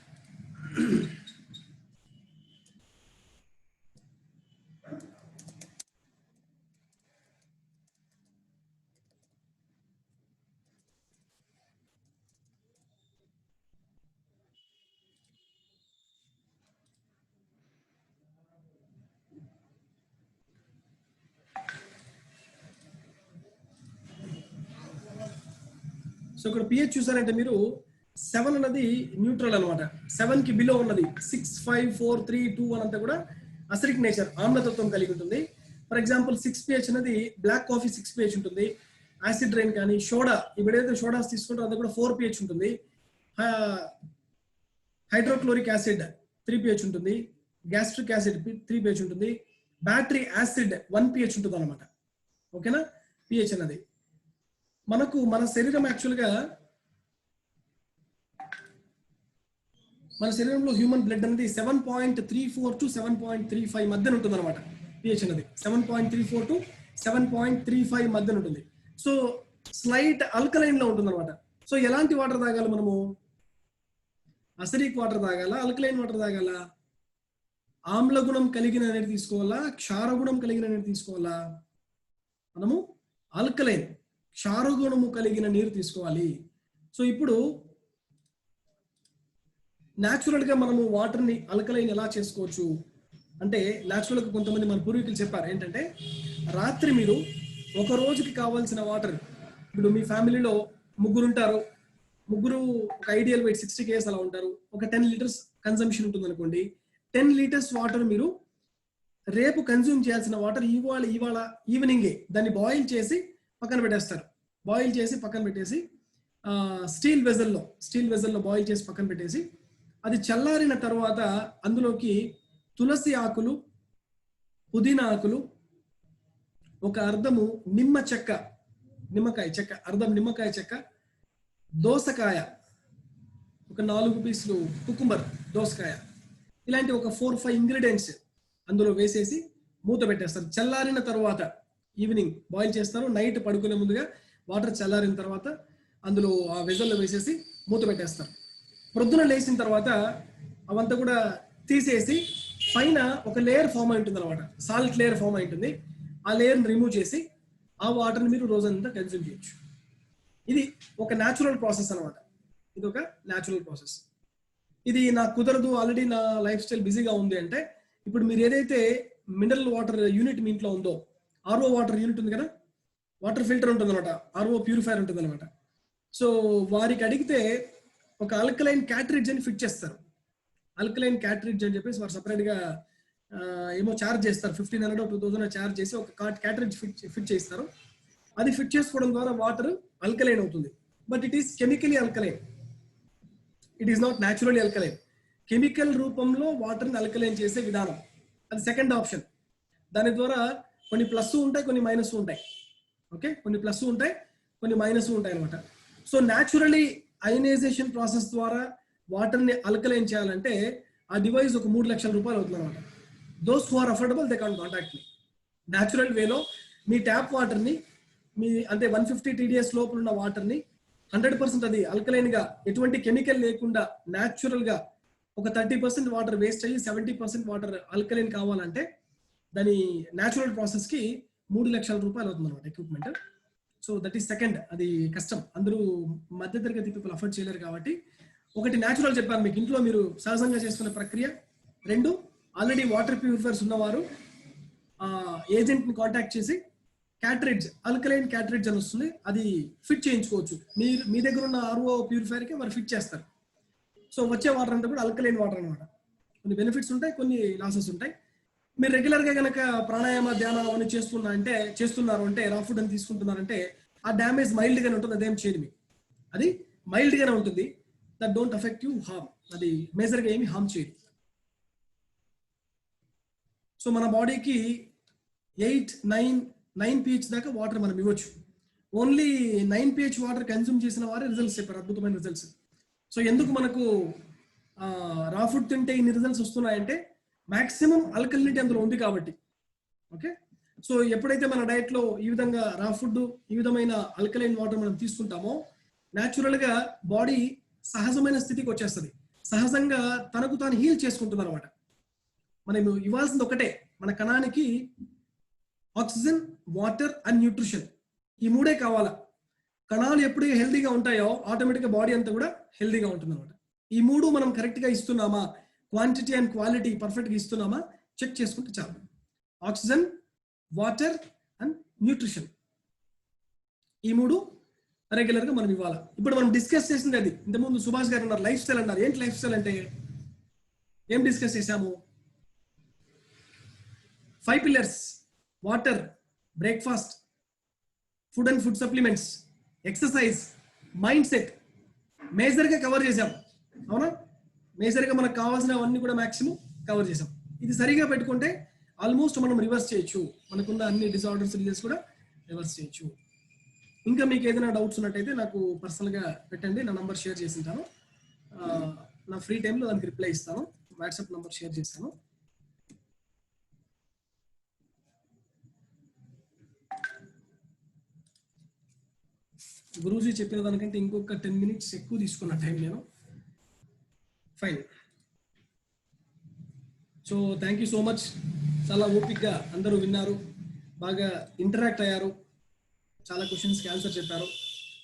So ఇక్కడ పిహెచ్ చూసారంటే మీరు 7 అన్నది న్యూట్రల్ అనమాట. 7 కి బిలో ఉన్నది 6, 5, 4, 3, 2, 1 అంతా కూడా అసిడిక్ నేచర్, ఆమ్లతత్వం కలిగి ఉంటుంది. ఫర్ ఎగ్జాంపుల్ 6 pH అనేది బ్లాక్ కాఫీ 6 pH ఉంటుంది. యాసిడ్ రైన్ కానీ సోడా, ఇప్పుడైతే సోడాస్ తీసుకుంటారో అది కూడా 4 pH ఉంటుంది. హైడ్రోక్లోరిక్ యాసిడ్ 3 pH ఉంటుంది. గ్యాస్ట్రిక్ యాసిడ్ 3 pH ఉంటుంది. బ్యాటరీ యాసిడ్ 1 pH ఉంటుంది అనమాట, ఓకేనా. పిహెచ్ అన్నది మనకు మన శరీరం యాక్చువల్గా మన శరీరంలో హ్యూమన్ బ్లడ్ అనేది 7.34 to 7.35 మధ్యన ఉంటుంది అనమాట. పిహెచ్ అనేది 7.34 to 7.35 మధ్యన ఉంటుంది. సో స్లైట్ ఆల్కలైన్ లో ఉంటుంది అనమాట. సో ఎలాంటి వాటర్ తాగాలి మనము? అసిడిక్ వాటర్ తాగాల, ఆల్కలైన్ వాటర్ తాగాల? ఆమ్ల గుణం కలిగిన నీరు తీసుకోవాలా, క్షార గుణం కలిగిన నీరు తీసుకోవాలా? మనము ఆల్కలైన్, క్షార గుణము కలిగిన నీరు తీసుకోవాలి. సో ఇప్పుడు న్యాచురల్ గా మనము వాటర్ ని ఆల్కలైన్ ఎలా చేసుకోవచ్చు అంటే, న్యాచురల్ గా కొంతమంది మన పూర్వీకులు చెప్పారు ఏంటంటే, రాత్రి మీరు ఒక రోజుకి కావాల్సిన వాటర్, ఇప్పుడు మీ ఫ్యామిలీలో ముగ్గురు ఉంటారు, ముగ్గురు ఒక ఐడియల్ వెయిట్ 60 kgs అలా ఉంటారు, ఒక 10 లీటర్స్ కన్సంప్షన్ ఉంటుంది అనుకోండి. 10 లీటర్స్ వాటర్ మీరు రేపు కన్జ్యూమ్ చేయాల్సిన వాటర్ ఇవాళ ఈవినింగే దాన్ని బాయిల్ చేసి పక్కన పెట్టేస్తారు. బాయిల్ చేసి పక్కన పెట్టేసి స్టీల్ వెజల్లో బాయిల్ చేసి పక్కన పెట్టేసి, అది చల్లారిన తర్వాత అందులోకి తులసి ఆకులు, పుదీనా ఆకులు, ఒక అర్ధము నిమ్మకాయ చెక్క, అర్ధం నిమ్మకాయ చెక్క, దోసకాయ, ఒక 4 పీసులు కుకుంబర్, దోసకాయ, ఇలాంటి ఒక 4-5 ఇంగ్రీడియంట్స్ అందులో వేసేసి మూత పెట్టేస్తారు. చల్లారిన తర్వాత ఈవినింగ్ బాయిల్ చేస్తారు. నైట్ పడుకునే ముందుగా వాటర్ చల్లారిన తర్వాత అందులో ఆ వెజల్లో వేసేసి మూత పెట్టేస్తారు. ప్రొద్దున లేచిన తర్వాత అవంతా కూడా తీసేసి పైన ఒక లేయర్ ఫామ్ అయి ఉంటుంది అనమాట, సాల్ట్ లేయర్ ఫామ్ అయి ఉంటుంది. ఆ లేయర్ని రిమూవ్ చేసి ఆ వాటర్ని మీరు రోజంతా కన్జ్యూమ్ చేయొచ్చు. ఇది ఒక న్యాచురల్ ప్రాసెస్ అనమాట. ఇది ఒక న్యాచురల్ ప్రాసెస్. ఇది నాకు కుదరదు, ఆల్రెడీ నా లైఫ్ స్టైల్ బిజీగా ఉంది అంటే, ఇప్పుడు మీరు ఏదైతే మినరల్ వాటర్ యూనిట్ మీ ఇంట్లో ఉందో, ఆర్ఓ వాటర్ యూనిట్ ఉంది కదా, వాటర్ ఫిల్టర్ ఉంటుంది అనమాట, ఆర్ఓ ప్యూరిఫైర్ ఉంటుంది అనమాట. సో వారికి అడిగితే ఒక ఆల్కలైన్ క్యాట్రిడ్జ్ అని ఫిట్ చేస్తారు. ఆల్కలైన్ క్యాట్రిడ్జ్ అని చెప్పేసి వారు సపరేట్గా ఏమో ఛార్జ్ చేస్తారు, 1500 2000 ఛార్జ్ చేసి ఒక క్యాట్రిడ్జ్ ఫిట్ చేస్తారు. అది ఫిట్ చేసుకోవడం ద్వారా వాటర్ ఆల్కలైన్ అవుతుంది. But it is chemically alkaline, it is not naturally alkaline. Chemical రూపంలో వాటర్ని ఆల్కలైన్ చేసే విధానం అది సెకండ్ ఆప్షన్. దాని ద్వారా కొన్ని ప్లస్ ఉంటాయి, కొన్ని మైనస్ ఉంటాయి. ఓకే, కొన్ని ప్లస్ ఉంటాయి, కొన్ని మైనస్ ఉంటాయి అనమాట. సో న్యాచురలీ అయనైజేషన్ ప్రాసెస్ ద్వారా వాటర్ని ఆల్కలైన్ చేయాలంటే ఆ డివైస్ ఒక 3 లక్షల రూపాయలు అవుతుంది అనమాట. Those who are affordable they can contact me. Natural వేలో మీ ట్యాప్ వాటర్ని, మీ అంటే 150 TDS లోపల ఉన్న వాటర్ని 100% అది ఆల్కలైన్ గా, ఎటువంటి కెమికల్ లేకుండా న్యాచురల్ గా ఒక 30% వాటర్ వేస్ట్ అయ్యి 70% వాటర్ ఆల్కలైన్ కావాలంటే దాని న్యాచురల్ ప్రాసెస్ కి 3 లక్షల రూపాయలు అవుతుంది అనమాట equipment. So that is second, అది కష్టం, అందరూ మధ్యతరగతి పీపుల్ అఫోర్డ్ చేయలేరు. కాబట్టి ఒకటి న్యాచురల్ చెప్పాను మీకు, ఇంట్లో మీరు సహజంగా చేస్తున్న ప్రక్రియ. 2 ఆల్రెడీ వాటర్ ప్యూరిఫైర్స్ ఉన్నవారు ఏజెంట్ ని కాంటాక్ట్ చేసి క్యాట్రిడ్జ్, ఆల్కలైన్ క్యాట్రిడ్జ్ అని వస్తుంది, అది ఫిట్ చేయించుకోవచ్చు. మీరు మీ దగ్గర ఉన్న ఆర్ఓ ప్యూరిఫైర్ కి వారు ఫిట్ చేస్తారు. సో వచ్చే వాటర్ అంతా కూడా ఆల్కలైన్ వాటర్ అనమాట. కొన్ని బెనిఫిట్స్ ఉంటాయి, కొన్ని లాసెస్ ఉంటాయి. మీరు రెగ్యులర్ గా కనుక ప్రాణాయామ ధ్యానం అని చేస్తున్నారు అంటే రా ఫుడ్ అని తీసుకుంటున్నారంటే ఆ డ్యామేజ్ మైల్డ్ గానే ఉంటుంది, అదేం చేయదు మీకు, అది మైల్డ్ గానే ఉంటుంది. That don't affect you harm, అది మేజర్ గా ఏమి హార్మ్ చేయదు. సో మన బాడీకి 8, 9 pH దాకా వాటర్ మనం ఇవ్వచ్చు. ఓన్లీ 9 pH వాటర్ కన్జ్యూమ్ చేసిన వారే రిజల్ట్స్ చెప్పారు, అద్భుతమైన రిజల్ట్స్. సో ఎందుకు మనకు రా ఫుడ్ తింటే ఇన్ని రిజల్ట్స్ వస్తున్నాయంటే మాక్సిమం ఆల్కలినిటీ అందులో ఉంది కాబట్టి. ఓకే, సో ఎప్పుడైతే మన డైట్ లో ఈ విధంగా రా ఫుడ్, ఈ విధమైన ఆల్కలైన్ వాటర్ మనం తీసుకుంటామో న్యాచురల్ గా బాడీ సహజమైన స్థితికి వచ్చేస్తుంది, సహజంగా తనకు తాను హీల్ చేసుకుంటుంది అనమాట. మనం ఇవ్వాల్సింది ఒకటే, మన కణానికి ఆక్సిజన్, వాటర్ అండ్ న్యూట్రిషన్, ఈ 3 కావాలా. కణాలు ఎప్పుడు హెల్దీగా ఉంటాయో ఆటోమేటిక్గా బాడీ అంతా కూడా హెల్దీగా ఉంటుంది అనమాట. ఈ 3 మనం కరెక్ట్ గా ఇస్తున్నామా, క్వాంటిటీ అండ్ క్వాలిటీ పర్ఫెక్ట్ గా ఇస్తున్నామా చెక్ చేసుకుంటే చాలు. ఆక్సిజన్, వాటర్ అండ్ న్యూట్రిషన్, ఈ 3 రెగ్యులర్ గా మనం ఇవ్వాలి. ఇప్పుడు మనం డిస్కస్ చేసింది అది. ఇంతకుముందు సుభాష్ గారు అన్నారు లైఫ్ స్టైల్ అన్నారు. ఏంటి లైఫ్ స్టైల్ అంటే ఏం డిస్కస్ చేశాము? 5 pillars: water, breakfast, food and food supplements, exercise, mind set major గా కవర్ చేసాం. అవునా, మేజర్ గా మనకు కావాల్సినవన్నీ కూడా మాక్సిమం కవర్ చేసాం. ఇది సరిగా పెట్టుకుంటే ఆల్మోస్ట్ మనం రివర్స్ చేయొచ్చు, మనకున్న అన్ని డిజార్డర్స్ డిజీజెస్ కూడా రివర్స్ చేయొచ్చు. ఇంకా మీకు ఏదైనా డౌట్స్ ఉన్నట్టయితే నాకు పర్సనల్ గా పెట్టండి, నా నంబర్ షేర్ చేసి ఉంటాను. నా ఫ్రీ టైంలో దానికి రిప్లై ఇస్తాను. వాట్సాప్ నంబర్ షేర్ చేస్తాను. గురూజీ చెప్పిన దానికంటే ఇంకొక 10 minutes ఎక్కువ తీసుకున్న టైం నేను. Fine. So thank you so much. చాలా ఓపిక్గా అందరూ విన్నారు, బాగా ఇంటరాక్ట్ అయ్యారు, చాలా క్వశ్చన్స్కి ఆన్సర్ చెప్పారు.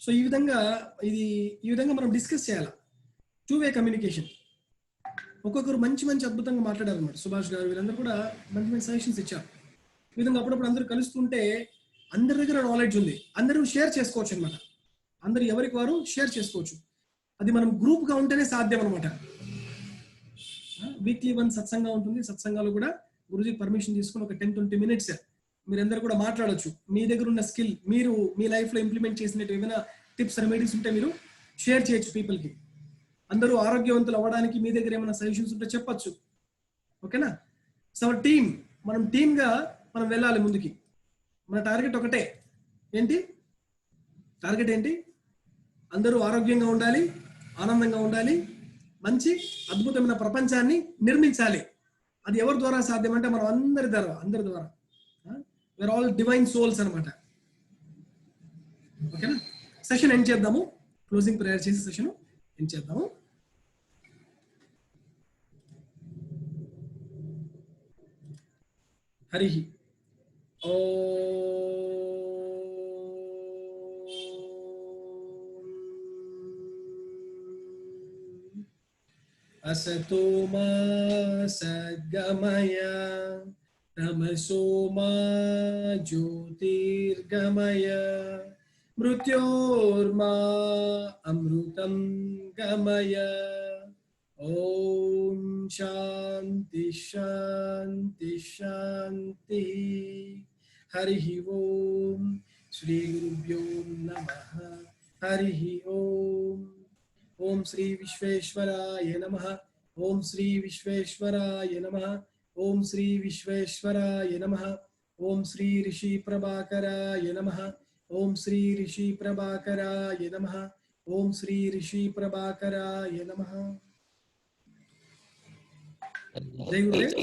సో ఈ విధంగా మనం డిస్కస్ చేయాలి. 2-way communication. ఒక్కొక్కరు మంచి అద్భుతంగా మాట్లాడారు అన్నమాట. సుభాష్ గారు వీళ్ళందరూ కూడా మంచి సజెషన్స్ ఇచ్చారు. ఈ విధంగా అప్పుడప్పుడు అందరూ కలుస్తుంటే అందరి దగ్గర నాలెడ్జ్ ఉంది, అందరూ షేర్ చేసుకోవచ్చు అనమాట. అందరు ఎవరికి వారు షేర్ చేసుకోవచ్చు. అది మనం గ్రూప్ గా ఉంటేనే సాధ్యం అనమాట. వీక్లీ 1 సత్సంగా ఉంటుంది. సత్సంగాలు కూడా గురుజీ పర్మిషన్ తీసుకుని ఒక 10-20 minutes మీరందరూ కూడా మాట్లాడొచ్చు. మీ దగ్గర ఉన్న స్కిల్, మీరు మీ లైఫ్ లో ఇంప్లిమెంట్ చేసినట్టు ఏమైనా టిప్స్, రెమెడీస్ ఉంటే మీరు షేర్ చేయొచ్చు పీపుల్ కి. అందరూ ఆరోగ్యవంతులు అవ్వడానికి మీ దగ్గర ఏమైనా సజెషన్స్ ఉంటే చెప్పొచ్చు. ఓకేనా? సో టీమ్, మనం టీమ్ గా మనం వెళ్ళాలి ముందుకి. మన టార్గెట్ ఒకటే. ఏంటి టార్గెట్? ఏంటి? అందరూ ఆరోగ్యంగా ఉండాలి, ఆనందంగా ఉండాలి, మంచి అద్భుతమైన ప్రపంచాన్ని నిర్మించాలి. అది ఎవరి ద్వారా సాధ్యం అంటే మనం అందరి ద్వారా. వీఆర్ ఆల్ డివైన్ సోల్స్ అనమాట. ఓకేనా? సెషన్ ఎండ్ చేద్దాము. క్లోజింగ్ ప్రేయర్ చేసి సెషన్ ఎండ్ చేద్దాము. హరి असतो मा सद्गमय तमसोमा ज्योतिर्गमय मृत्योर्मा अमृतं गमय। ओम शांति शांति शांति। हरि ओम। श्री गुरुभ्यो नमः। हरि ओम। ओम श्री विश्वेश्वराय नमः। ओम श्री विश्वेश्वराय नमः। ओम श्री विश्वेश्वराय नमः। ओम श्री ऋषि प्रभाकराय नमः। ओम श्री ऋषि प्रभाकराय नमः। ओम श्री ऋषि प्रभाकराय नमः। जय गुरुदेव।